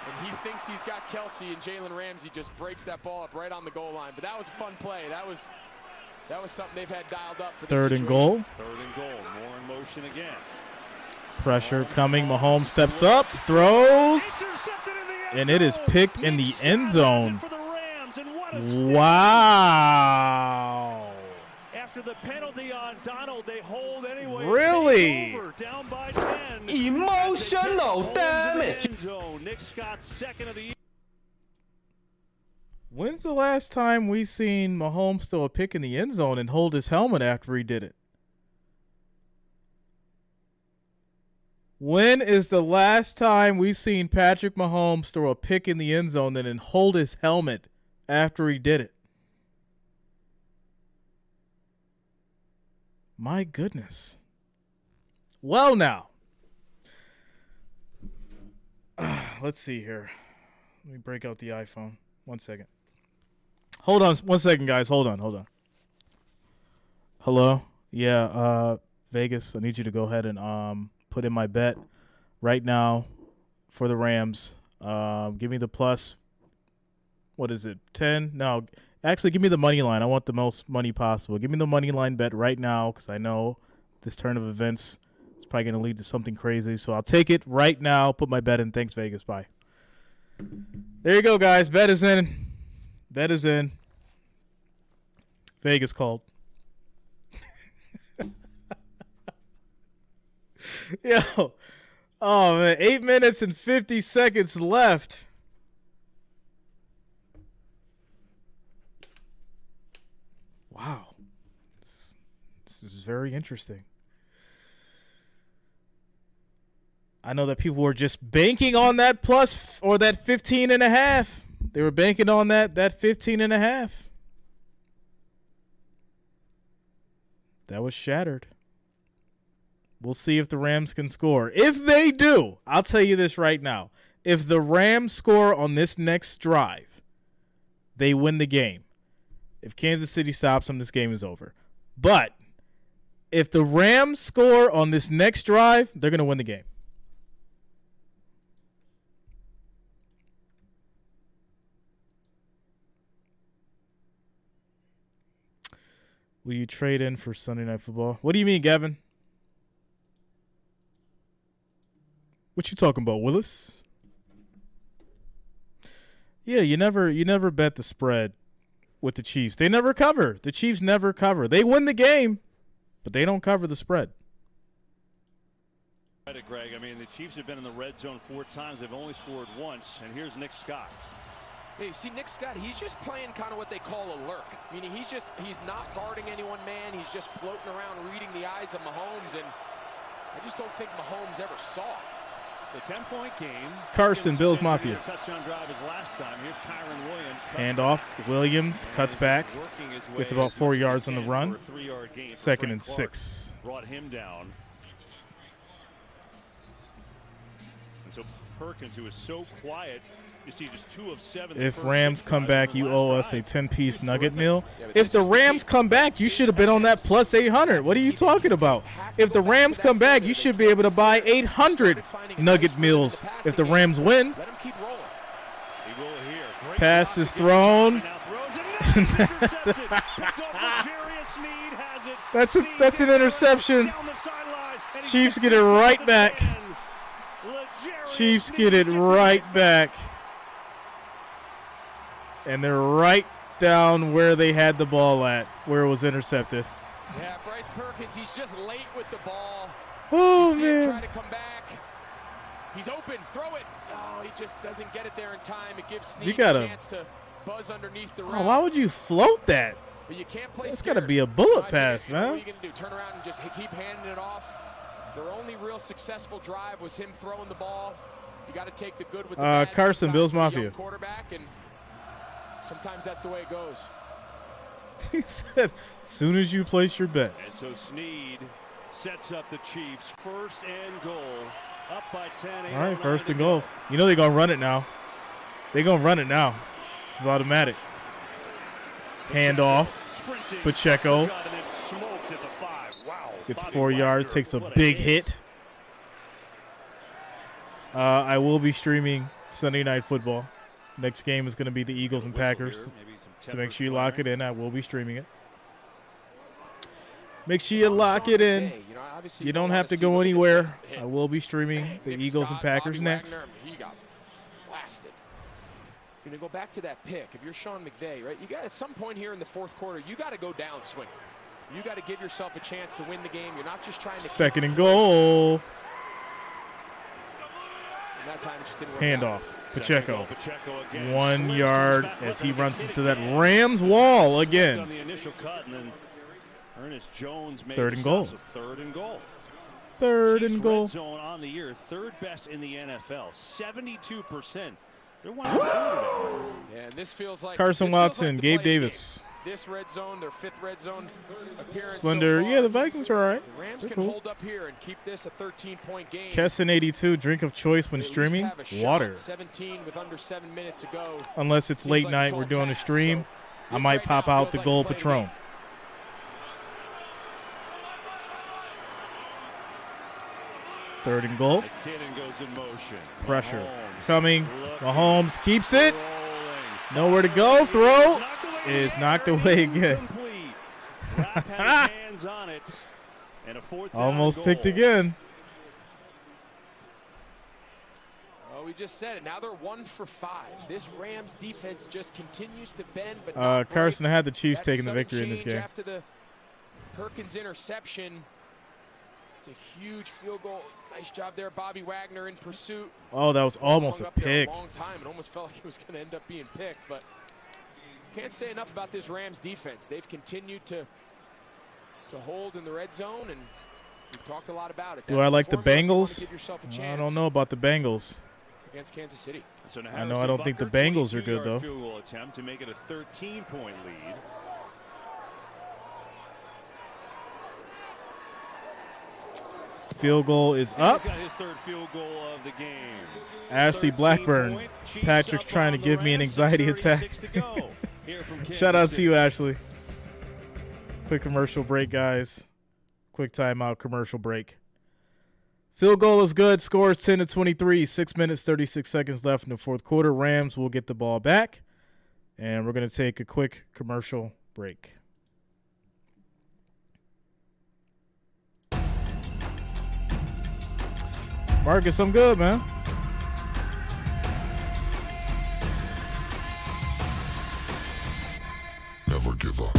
And he thinks he's got Kelsey, and Jalen Ramsey just breaks that ball up right on the goal line. But that was a fun play. That was something they've had dialed up for this Third and situation. goal. Third and goal. Moore in motion again. Pressure coming. Mahomes steps up, throws, and it is picked in the end zone. Wow. After the penalty on Donald, they hold anyway. Really? Over, down by 10. Emotional damage. Nick Scott, second of the year. When's the last time we seen Mahomes throw a pick in the end zone and hold his helmet after he did it? When is the last time we've seen Patrick Mahomes throw a pick in the end zone and then hold his helmet after he did it? My goodness. Well, now. Let's see here. Let me break out the iPhone. 1 second. Hold on 1 second, guys. Hold on. Hello? Yeah, Vegas, I need you to go ahead and put in my bet right now for the Rams. Give me the plus. What is it? 10? No, actually, give me the money line. I want the most money possible. Give me the money line bet right now because I know this turn of events is It's probably going to lead to something crazy. So I'll take it right now. Put my bet in. Thanks, Vegas. Bye. There you go, guys. Bet is in. Bet is in. Vegas called. Yo. Oh, man. 8 minutes and 50 seconds left. Wow. This is very interesting. I know that people were just banking on that plus or that 15.5. They were banking on that 15.5. That was shattered. We'll see if the Rams can score. If they do, I'll tell you this right now. If the Rams score on this next drive, they win the game. If Kansas City stops them, this game is over. But if the Rams score on this next drive, they're going to win the game. Will you trade in for Sunday Night Football? What do you mean, Gavin? What you talking about, Willis? Yeah, you never bet the spread with the Chiefs. They never cover. The Chiefs never cover. They win the game, but they don't cover the spread. Greg, I mean, the Chiefs have been in the red zone 4 times. They've only scored once, and here's Nick Scott. Hey, see, Nick Scott, he's just playing kind of what they call a lurk. Meaning he's not guarding any one man. He's just floating around reading the eyes of Mahomes, and I just don't think Mahomes ever saw it. The 10-point game. Carson, Bills Mafia. Touchdown drive is last time. Here's Kyron Williams. Handoff. Williams cuts back. Gets about 4 yards on the run. 2nd and 6. Brought him down. And so Perkins, who is so quiet, you see just 2 of 7. If Rams come back, you owe us a 10-piece nugget meal. If the Rams come back, you should have been on that plus 800. What are you talking about? If the Rams come back, you should be able to buy 800 nugget meals if the Rams win. Pass is thrown. That's an interception. Chiefs get it right back. Chiefs get it right back. And they're right down where they had the ball at, where it was intercepted. Yeah, Bryce Perkins, he's just late with the ball. Oh, man. man. Trying to come back. He's open. Throw it. Oh, he just doesn't get it there in time. It gives Snead a chance to buzz underneath the rim. Oh, why would you float that? But you can't play That's scared. Got to be a bullet pass, man. What are man. you going to do? Turn around and just keep handing it off? Their only real successful drive was him throwing the ball. You got to take the good with the bad. Carson, Bills Mafia. Quarterback, and sometimes that's the way it goes. He said, as soon as you place your bet. And so Snead sets up the Chiefs. 1st and goal. Up by 10. All right, 1st and goal. You know they're going to run it now. They're going to run it now. This is automatic. Handoff. Pacheco. Gets 4 yards. Takes a big hit. I will be streaming Sunday Night Football. Next game is going to be the Eagles and Packers. So make sure you lock it in. I will be streaming it. Make sure you lock it in. You don't have to go anywhere. I will be streaming the Eagles and Packers next. He got blasted. You're going to go back to that pick. If you're Sean McVay, right, you got at some point here in the 4th quarter, you got to go down swinging. You got to give yourself a chance to win the game. You're not just trying to 2nd and goal. That time it just didn't work Handoff. out. Pacheco. 1 yard as he runs into that Rams wall again. On the initial cut, and then Ernest Jones made 3rd and goal. 3rd and goal. 3rd Chiefs and goal. Red zone on the year, 3rd best in the NFL. 72%. They're one of the Yeah, and this feels like Carson Watson, Gabe Davis. This red zone, their 5th red zone appearance. Slender. So far. Yeah, the Vikings are all right. The Rams They're can cool. hold up here and keep this a 13-point game. Kesson 82, drink of choice when streaming, water. 17 with under 7 minutes to go. Unless it's late night, we're doing a stream, I might pop out the Gold Patron. Third and goal. goes in motion. Pressure Mahomes coming. Mahomes keeps it. Nowhere to go. Throw is knocked away again. Hands on it. And a 4th down Almost goal. picked again. we just said it. Now they're 1 for 5. This Rams defense just continues to bend, but not Carson break. had the Chiefs That taking the sudden victory in this change game. After the Perkins interception, it's a huge field goal. Nice job there, Bobby Wagner in pursuit. Oh, that was almost a Hung up there pick. a long time. It almost felt like it was going to end up being picked, but can't say enough about this Rams defense. They've continued to hold in the red zone, and we've talked a lot about it. Do I like the Bengals? I don't know about the Bengals. Against Kansas City. So I know I don't think the Bengals are good, though. Field goal attempt to make it a 13-point lead. Field goal is up. He's got his 3rd field goal of the game. Ashley Blackburn. Patrick's trying to give me an anxiety attack. Shout out to you, Ashley. Quick commercial break, guys. Quick timeout commercial break. Field goal is good. Score is 10-23. 6 minutes, 36 seconds left in the 4th quarter. Rams will get the ball back. And we're going to take a quick commercial break. Marcus, I'm good, man. Never give up.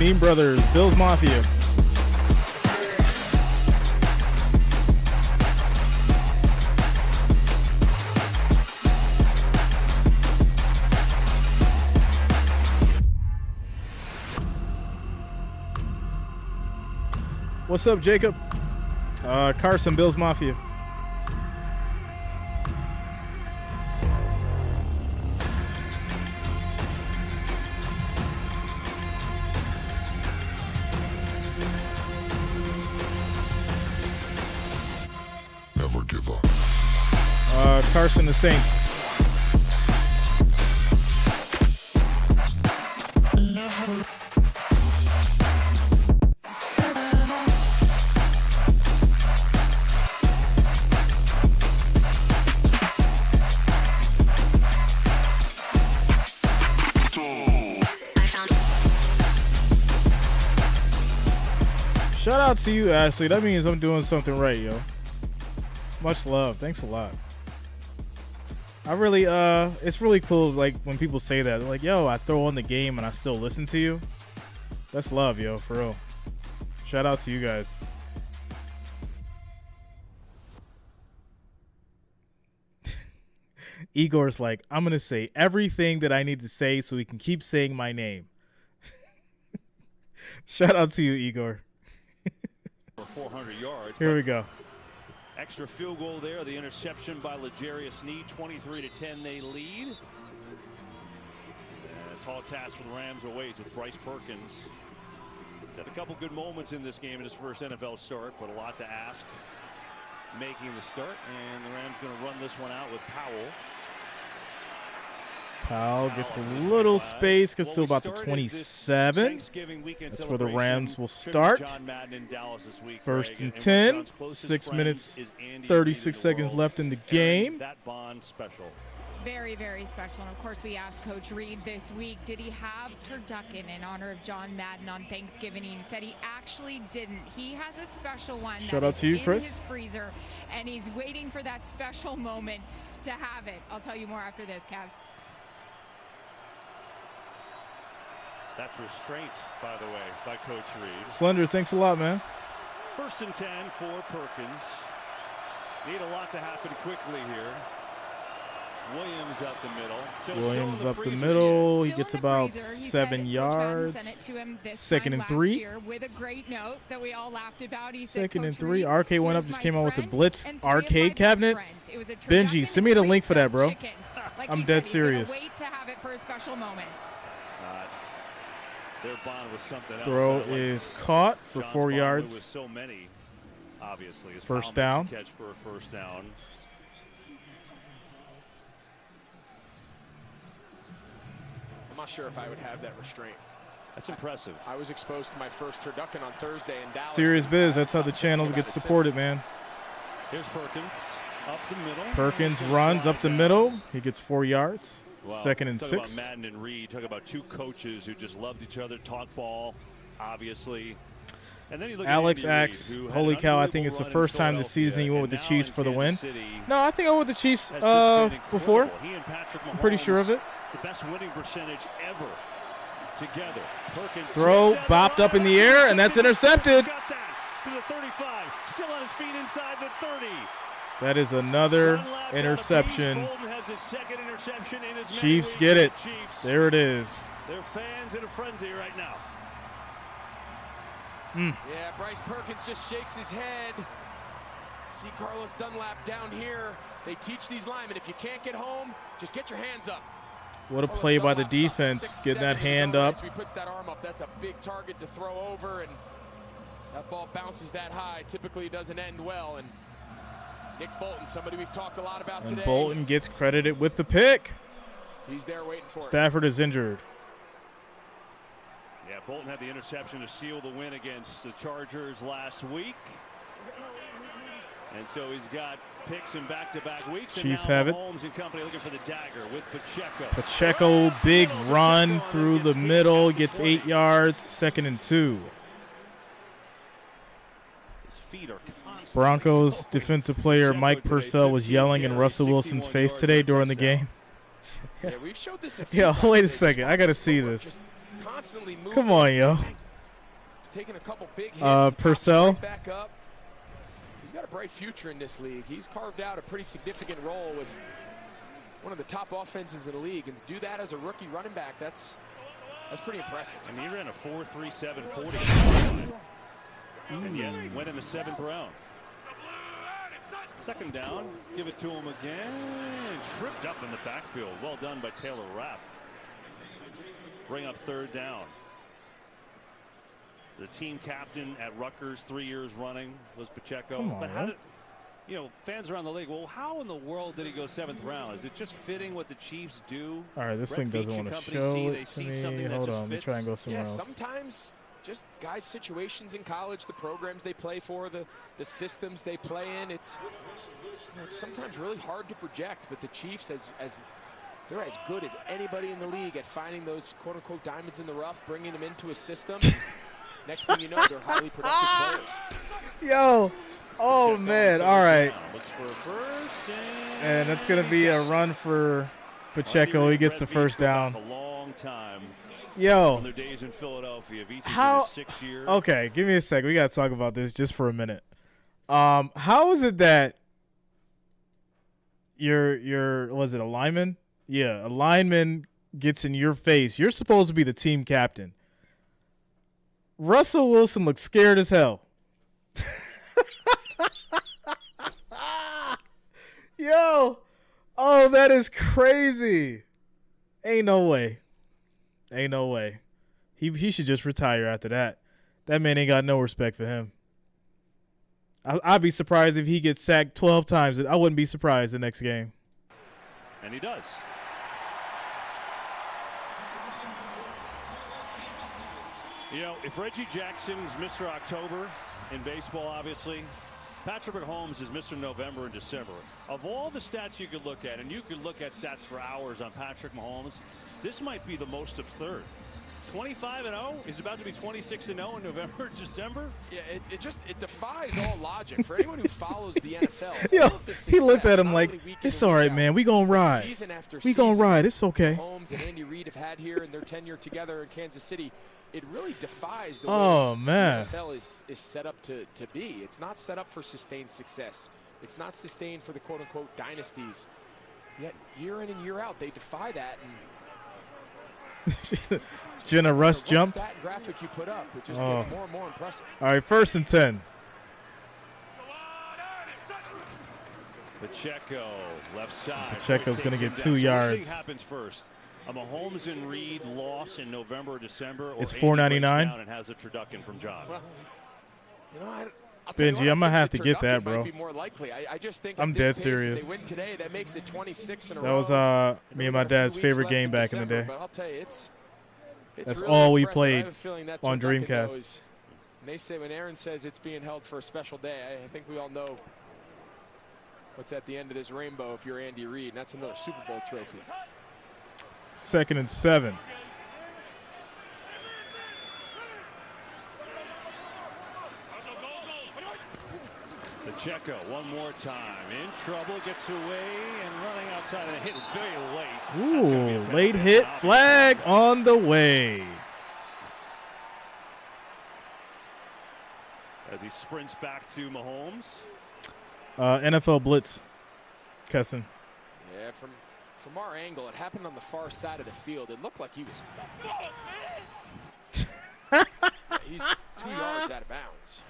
Mean Brothers, Bills Mafia. What's up, Jacob? Carson, Bills Mafia. Never give up. Carson, the Saints. Shout out to you, Ashley. That means I'm doing something right, yo. Much love. Thanks a lot. I really, it's really cool, like, when people say that. They're like, yo, I throw on the game and I still listen to you. That's love, yo, for real. Shout out to you guys. Igor's like, I'm going to say everything that I need to say so he can keep saying my name. Shout out to you, Igor. For 400 yards. Here we go. Extra field goal there. The interception by L'Jarius Sneed. 23-10 they lead. And a tall task for the Rams awaits with Bryce Perkins. He's had a couple good moments in this game in his first NFL start, but a lot to ask making the start. And the Rams going to run this one out with Powell. Powell gets a little space, gets to about the 27. That's where the Rams will start. 1st and 10. 6 minutes, 36 seconds left in the game. Very, very special. And, of course, we asked Coach Reed this week, did he have turducken in honor of John Madden on Thanksgiving? He said he actually didn't. He has a special one. Shout out to you, Chris. In his freezer, and he's waiting for that special moment to have it. I'll tell you more after this, Kev. That's restraint, by the way, by Coach Reed. Slender, thanks a lot, man. 1st and 10 for Perkins. Need a lot to happen quickly here. Williams up the middle. Williams up the middle. He gets about 7 yards. 2nd and 3. With a great note that we all laughed about. 2nd and 3. RK went up, just came out with the Blitz arcade cabinet. Benji, send me the link for that, bro. I'm dead serious. Wait to have it for a special moment. Their bond was something else. Throw is caught for 4 yards. With so many, obviously. 1st down. Catch for a 1st down. not sure if I would have that restraint. That's impressive. I was exposed to my first turducken on Thursday in Dallas. Serious biz. That's how the channels get supported, man. Here's Perkins up the middle. Perkins runs up the middle. He gets 4 yards. Well, 2nd and talk 6. About Madden and Reed. Talk about two coaches who just loved each other, talk ball, obviously. And then you look Alex at Andy asks, Reid, holy cow, I think it's the first time this season you went with the Chiefs for the win. City, no, I think I went with the Chiefs before. I'm pretty sure of it. The best winning percentage ever together. Perkins throw, bopped up in the air, and that's intercepted. Got that to the 35. Still on his feet inside the 30. That is another interception. Chiefs get it. There it is. Their fans in a frenzy right now. Yeah, Bryce Perkins just shakes his head. See Carlos Dunlap down here. They teach these linemen, if you can't get home, just get your hands up. What a play by the defense, getting that hand up. So he puts that arm up. That's a big target to throw over, and that ball bounces that high. Typically doesn't end well, and Nick Bolton, somebody we've talked a lot about today. And Bolton gets credited with the pick. He's there waiting for it. Stafford is injured. Yeah, Bolton had the interception to seal the win against the Chargers last week. And so he's got picks in back-to-back weeks. Chiefs have it. Mahomes and company looking for the dagger with Pacheco. Pacheco, big run through the middle, gets 8 yards, 2nd and 2. His feet are Broncos defensive player Mike Purcell was yelling in Russell Wilson's face today during the game. Yeah, we've showed this a few Yo, times. wait a second. I got to see this. Constantly moving. Come on, yo. He's taking a couple big hits. Purcell. Right back up. He's got a bright future in this league. He's carved out a pretty significant role with one of the top offenses in the league, and to do that as a rookie running back, that's pretty impressive. And he ran a 4.37 40. And yet went in the 7th round. 2nd down, give it to him again. Tripped up in the backfield. Well done by Taylor Rapp. Bring up 3rd down. The team captain at Rutgers 3 years running was Pacheco. Come on, but how did, fans around the league, well, how in the world did he go 7th round? Is it just fitting what the Chiefs do? All right, this Brett thing doesn't Veach and want to company show see, it they to see me. something that Hold just on, let me fits. try and go somewhere else. Sometimes just guys' situations in college, the programs they play for, the systems they play in, it's sometimes really hard to project. But the Chiefs, they're as good as anybody in the league at finding those quote-unquote diamonds in the rough, bringing them into a system. Next thing you know, they're highly productive players. Yo, oh man, all right. Looks for a first, And it's going to be a run for Pacheco. He gets the first down. A long time. Yo. On their days in Philadelphia. How? 6 years. Okay, give me a second. We got to talk about this just for a minute. How is it that was it a lineman? Yeah, a lineman gets in your face. You're supposed to be the team captain. Russell Wilson looks scared as hell. Yo. Oh, that is crazy. Ain't no way. Ain't no way. He should just retire after that. That man ain't got no respect for him. I'd be surprised if he gets sacked 12 times. I wouldn't be surprised the next game. And he does. If Reggie Jackson's Mr. October in baseball, obviously, Patrick Mahomes is Mr. November and December. Of all the stats you could look at, and you could look at stats for hours on Patrick Mahomes, this might be the most absurd. 25-0 is about to be 26-0 in November, December. Yeah, it defies all logic for anyone who follows the NFL. Yo, he looked at him like, it's all right, man. We gonna ride. We gonna ride. It's okay. Mahomes and Andy Reid have had here in their tenure together in Kansas City. It really defies the way the NFL is set up to be. It's not set up for sustained success. It's not sustained for the quote-unquote dynasties. Yet year in and year out, they defy that. And Jenna Russ jumped. Stat graphic you put up, it just gets more and more impressive. All right, 1st and 10. Pacheco, left side. Pacheco's going to get 2 yards. What happens first? A Mahomes and Reed loss in November or December, or it's $4.99 and has a turducken from John. Well, Benji, I'm gonna have to get that, It bro. might be more likely. I just think I'm at dead this pace, serious. if they win today, that makes it 26 in a That row. was me and my We got a few dad's weeks favorite left game back in the December, day. But I'll tell you, it's That's really all we impressive. I played have a feeling that on turducken, Dreamcast. though, and they say when Aaron says it's being held for a special day, I think we all know what's at the end of this rainbow if you're Andy Reid, and that's another Super Bowl trophy. 2nd and 7. Pacheco one more time. In trouble, gets away and running outside and hit very late. Ooh, late hit, flag on the way. As he sprints back to Mahomes. NFL blitz, Kesson. Yeah, from our angle, it happened on the far side of the field. It looked like he was he's 2 yards out of bounds.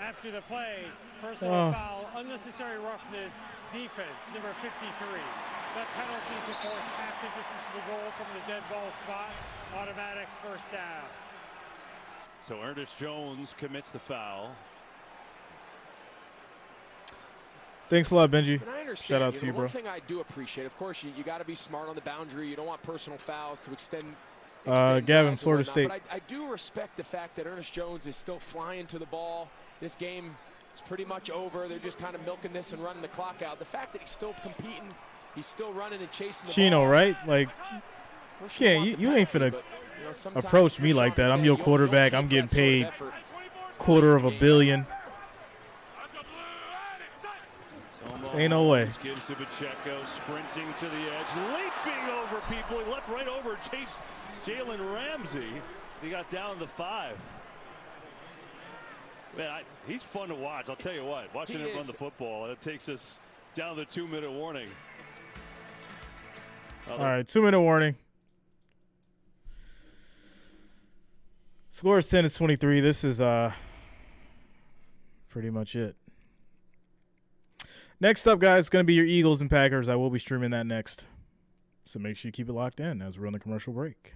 After the play, personal foul, unnecessary roughness, defense, number 53. That penalty is, of course, half the distance to the goal from the dead ball spot. Automatic first down. So Ernest Jones commits the foul. Thanks a lot, Benji. And I understand. Shout out to you, bro. One thing I do appreciate, of course, you got to be smart on the boundary. You don't want personal fouls to extend Gavin, Florida State. But I do respect the fact that Ernest Jones is still flying to the ball. This game is pretty much over. They're just kind of milking this and running the clock out. The fact that he's still competing, he's still running and chasing the Chino, ball. right? Like, yeah, you ain't finna approach me like that. I'm your quarterback. I'm getting paid $250 million. Ain't no way. Gives to Pacheco, sprinting to the edge, leaping over people. He leapt right over Jalen Ramsey. He got down to 5. Man, he's fun to watch. I'll tell you what. Watching him run the football, it takes us down the 2-minute warning. All right, 2-minute warning. Score is 10-23. This is pretty much it. Next up, guys, is going to be your Eagles and Packers. I will be streaming that next. So make sure you keep it locked in as we run the commercial break.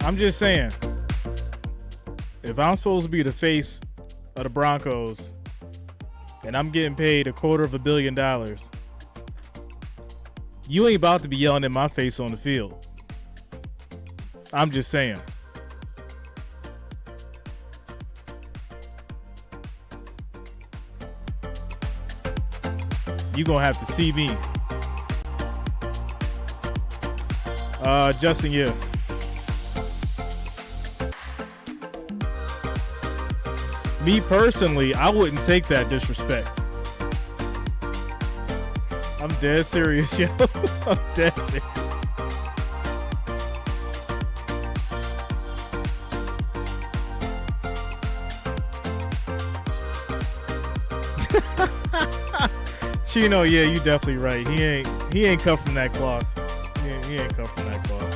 I'm just saying, if I'm supposed to be the face of the Broncos and I'm getting paid $250 million, you ain't about to be yelling in my face on the field. I'm just saying. You gonna have to see me. Justin, yeah. Me personally, I wouldn't take that disrespect. I'm dead serious, yo. I'm dead serious. Chino, yeah, you definitely right. He ain't cut from that cloth. He ain't cut from that cloth.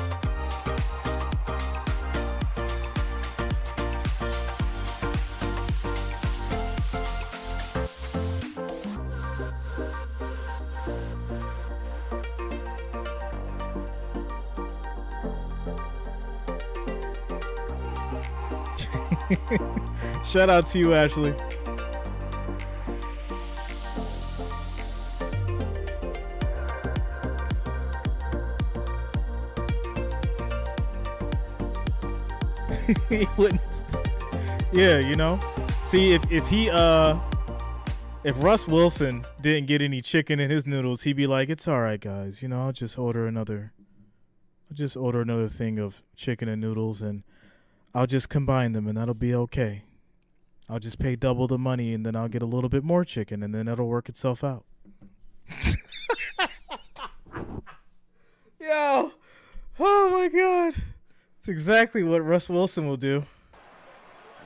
Shout out to you, Ashley. He wouldn't. Yeah, you know. See, if Russ Wilson didn't get any chicken in his noodles, he'd be like, "It's all right, guys. You know, I'll just order another thing of chicken and noodles, and I'll just combine them, and that'll be okay. I'll just pay double the money, and then I'll get a little bit more chicken, and then that'll work itself out." Yo, oh my God. It's exactly what Russ Wilson will do.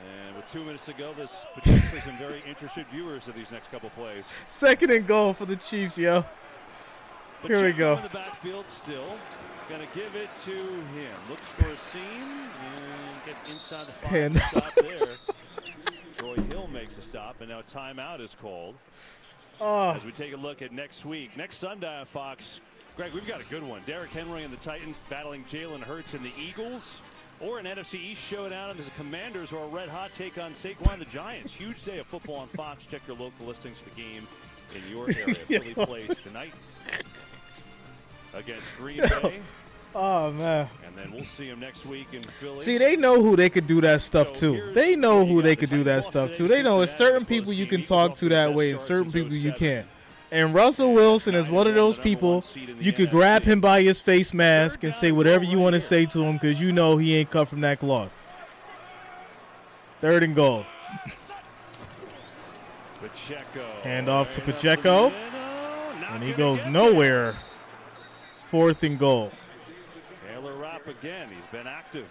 And with 2 minutes to go, there's potentially some very interested viewers of these next couple plays. 2nd and goal for the Chiefs, yo. Here we go. In the backfield still. Going to give it to him. Looks for a seam and gets inside the 5 stop there. Troy Hill makes a stop, and now timeout is called. As we take a look at next week. Next Sunday on Fox, Greg, we've got a good one. Derrick Henry and the Titans battling Jalen Hurts and the Eagles. Or an NFC East showdown as the Commanders or a red-hot take on Saquon and the Giants. Huge day of football on Fox. Check your local listings for the game in your area. Philly plays tonight against Green Bay. Oh, man. And then we'll see him next week in Philly. See, they know who they could do that stuff to. They know who they could do that stuff to. They know there's certain people you can talk to that way and certain people you can't. And Russell Wilson is one of those people you could grab him by his face mask and say whatever you want to say to him because you know he ain't cut from that cloth. 3rd and goal. Hand off to Pacheco. And he goes nowhere. 4th and goal. Taylor Rapp again. He's been active.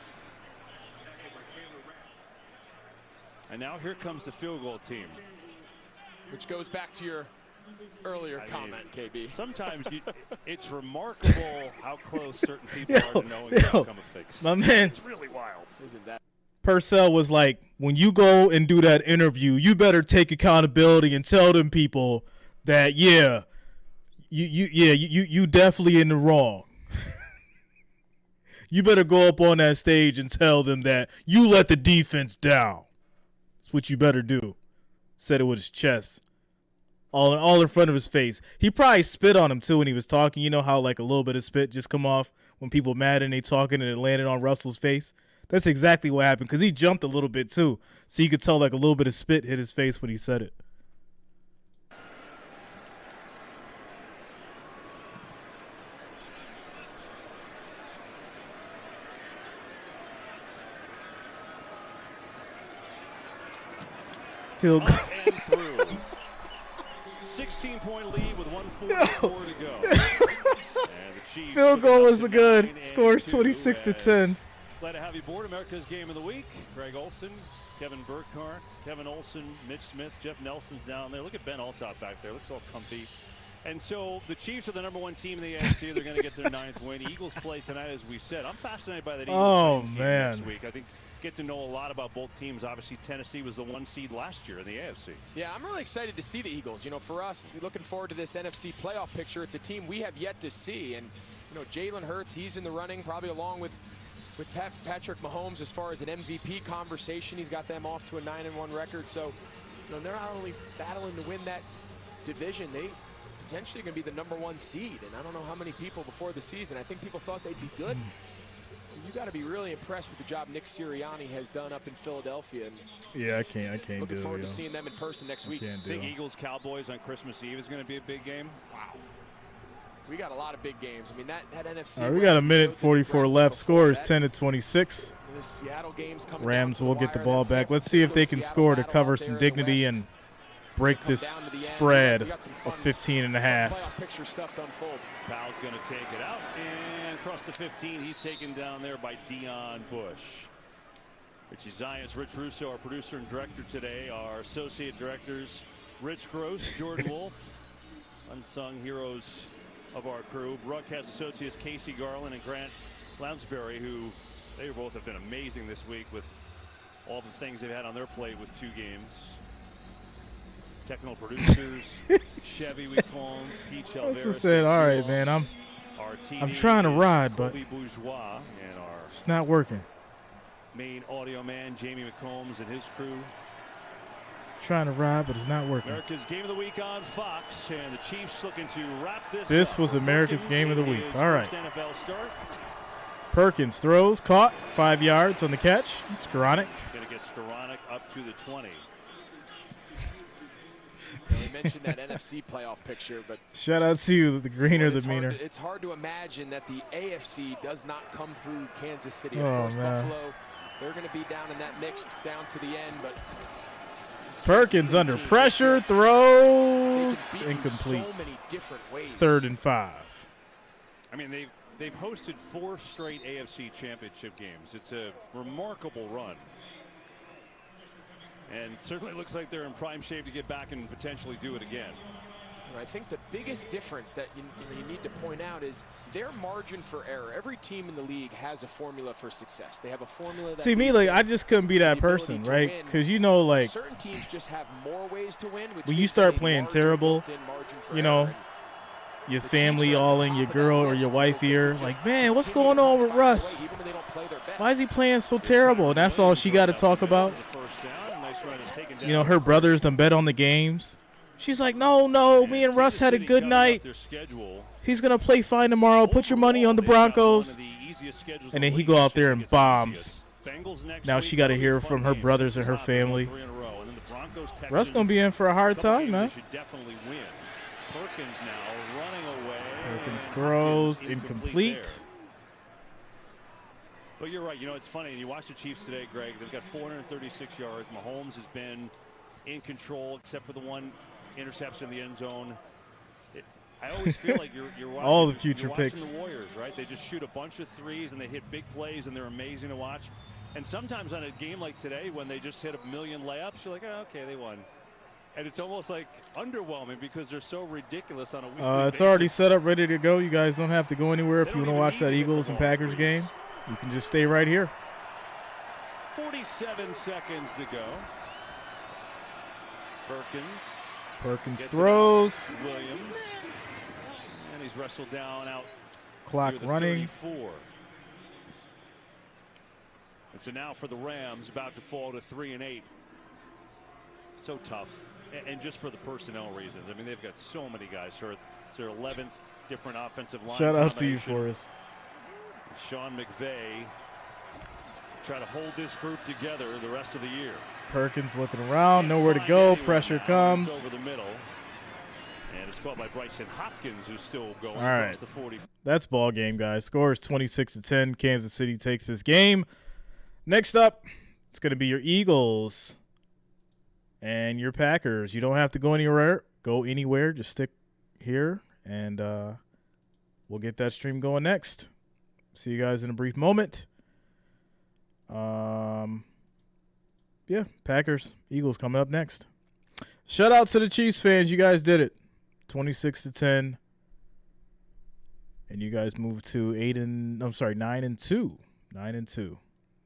And now here comes the field goal team. Which goes back to your earlier comment, KB. Sometimes it's remarkable how close certain people are to knowing the outcome of things. My man. It's really wild. Isn't that? Purcell was like, when you go and do that interview, you better take accountability and tell them people that, you definitely in the wrong. You better go up on that stage and tell them that you let the defense down. That's what you better do. Said it with his chest. All in front of his face. He probably spit on him, too, when he was talking. You know how, like, a little bit of spit just come off when people mad and they talking and it landed on Russell's face? That's exactly what happened because he jumped a little bit, too. So you could tell, like, a little bit of spit hit his face when he said it. Field goal. 16-point lead with 1:44 to go. And the Chiefs field goal is good. Scores 26-10. Glad to have you aboard. America's Game of the Week. Greg Olson, Kevin Burkhardt, Kevin Olson, Mitch Smith, Jeff Nelson's down there. Look at Ben Altop back there. Looks all comfy. And so the Chiefs are the #1 team in the AFC. They're going to get their 9th win. Eagles play tonight, as we said. I'm fascinated by that Eagles game next week. I think get to know a lot about both teams. Obviously, Tennessee was the 1 seed last year in the AFC. Yeah, I'm really excited to see the Eagles. You know, for us, looking forward to this NFC playoff picture. It's a team we have yet to see. And, you know, Jalen Hurts, he's in the running, probably along with Patrick Mahomes as far as an MVP conversation. He's got them off to a 9-1 record. So, you know, they're not only battling to win that division, they potentially going to be the #1 seed. And I don't know how many people before the season, I think people thought they'd be good. You got to be really impressed with the job Nick Sirianni has done up in Philadelphia. And yeah, I can't looking forward to seeing them in person next week. I think Eagles-Cowboys on Christmas Eve is going to be a big game. Wow. We got a lot of big games. I mean, that NFC. All right, we got a minute 44 left. Score is 10-26. The Seattle game's coming. Rams will get the ball back. Let's see if they can score to cover some dignity and break this spread of 15.5. Picture stuff to unfold. Powell's going to take it out and across the 15. He's taken down there by Dion Bush. Richie Zions, Rich Russo, our producer and director today. Our associate directors, Rich Gross, Jordan Wolf, unsung heroes of our crew. Broadcast associates Casey Garland and Grant Lounsbury, who they both have been amazing this week with all the things they've had on their plate with 2 games. Technical producers, Chevy we call him, Peach Alvarez. I just said, all right, man, I'm trying to ride, but Bourgeois and our it's not working. Main audio man, Jamie McCombs, and his crew. Trying to ride, but it's not working. America's Game of the Week on Fox, and the Chiefs looking to wrap this This was America's Game of the Week. All right. Perkins throws, caught, 5 yards on the catch. Skoranek. Going to get Skoranek up to the 20. We mentioned that NFC playoff picture, but shout out to you, the greener the meaner. It's hard to imagine that the AFC does not come through Kansas City. Of course, Buffalo, they're going to be down in that mix down to the end, but Perkins under pressure, throws, incomplete. So many different ways. 3rd and 5. I mean, they've hosted 4 straight AFC championship games. It's a remarkable run. And certainly looks like they're in prime shape to get back and potentially do it again. I think the biggest difference that you need to point out is their margin for error. Every team in the league has a formula for success. They have a formula that see me like I just couldn't be that person, right? Because you know, like certain teams just have more ways to win. When you start playing terrible, you know, your family all in your girl or your wife ear, like, man, what's going on with Russ? Why is he playing so terrible? And that's all she got to talk about. You know, her brothers done bet on the games. She's like, no, me and Russ had a good night. He's going to play fine tomorrow. Put your money on the Broncos. And then he go out there and bombs. Now she got to hear from her brothers and her family. Russ going to be in for a hard time, man. Perkins throws incomplete. But you're right. You know, it's funny. You watch the Chiefs today, Greg. They've got 436 yards. Mahomes has been in control except for the one interception in the end zone. I always feel like you're watching all the future you're picks. Watching the Warriors, right? They just shoot a bunch of threes and they hit big plays and they're amazing to watch. And sometimes on a game like today, when they just hit a million layups, you're like, oh, okay, they won. And it's almost like underwhelming because they're so ridiculous on a weekly basis. It's already set up, ready to go. You guys don't have to go anywhere if you want to watch that Eagles and Packers game. You can just stay right here. 47 seconds to go. Perkins throws. Williams. And he's wrestled down out. Clock running. 34. And so now for the Rams, about to fall to 3-8. So tough. And just for the personnel reasons. I mean, they've got so many guys. So it's their 11th different offensive line. Shout out to you, Forrest. Sean McVay try to hold this group together the rest of the year. Perkins looking around, nowhere to go. Pressure comes. Over the middle. And it's caught by Bryson Hopkins, who's still going across the 40. That's ball game, guys. Score is 26-10. Kansas City takes this game. Next up, it's going to be your Eagles and your Packers. You don't have to go anywhere. Just stick here, and we'll get that stream going next. See you guys in a brief moment. Yeah, Packers, Eagles coming up next. Shout out to the Chiefs fans. You guys did it. 26-10. And you guys moved to 9-2. 9-2.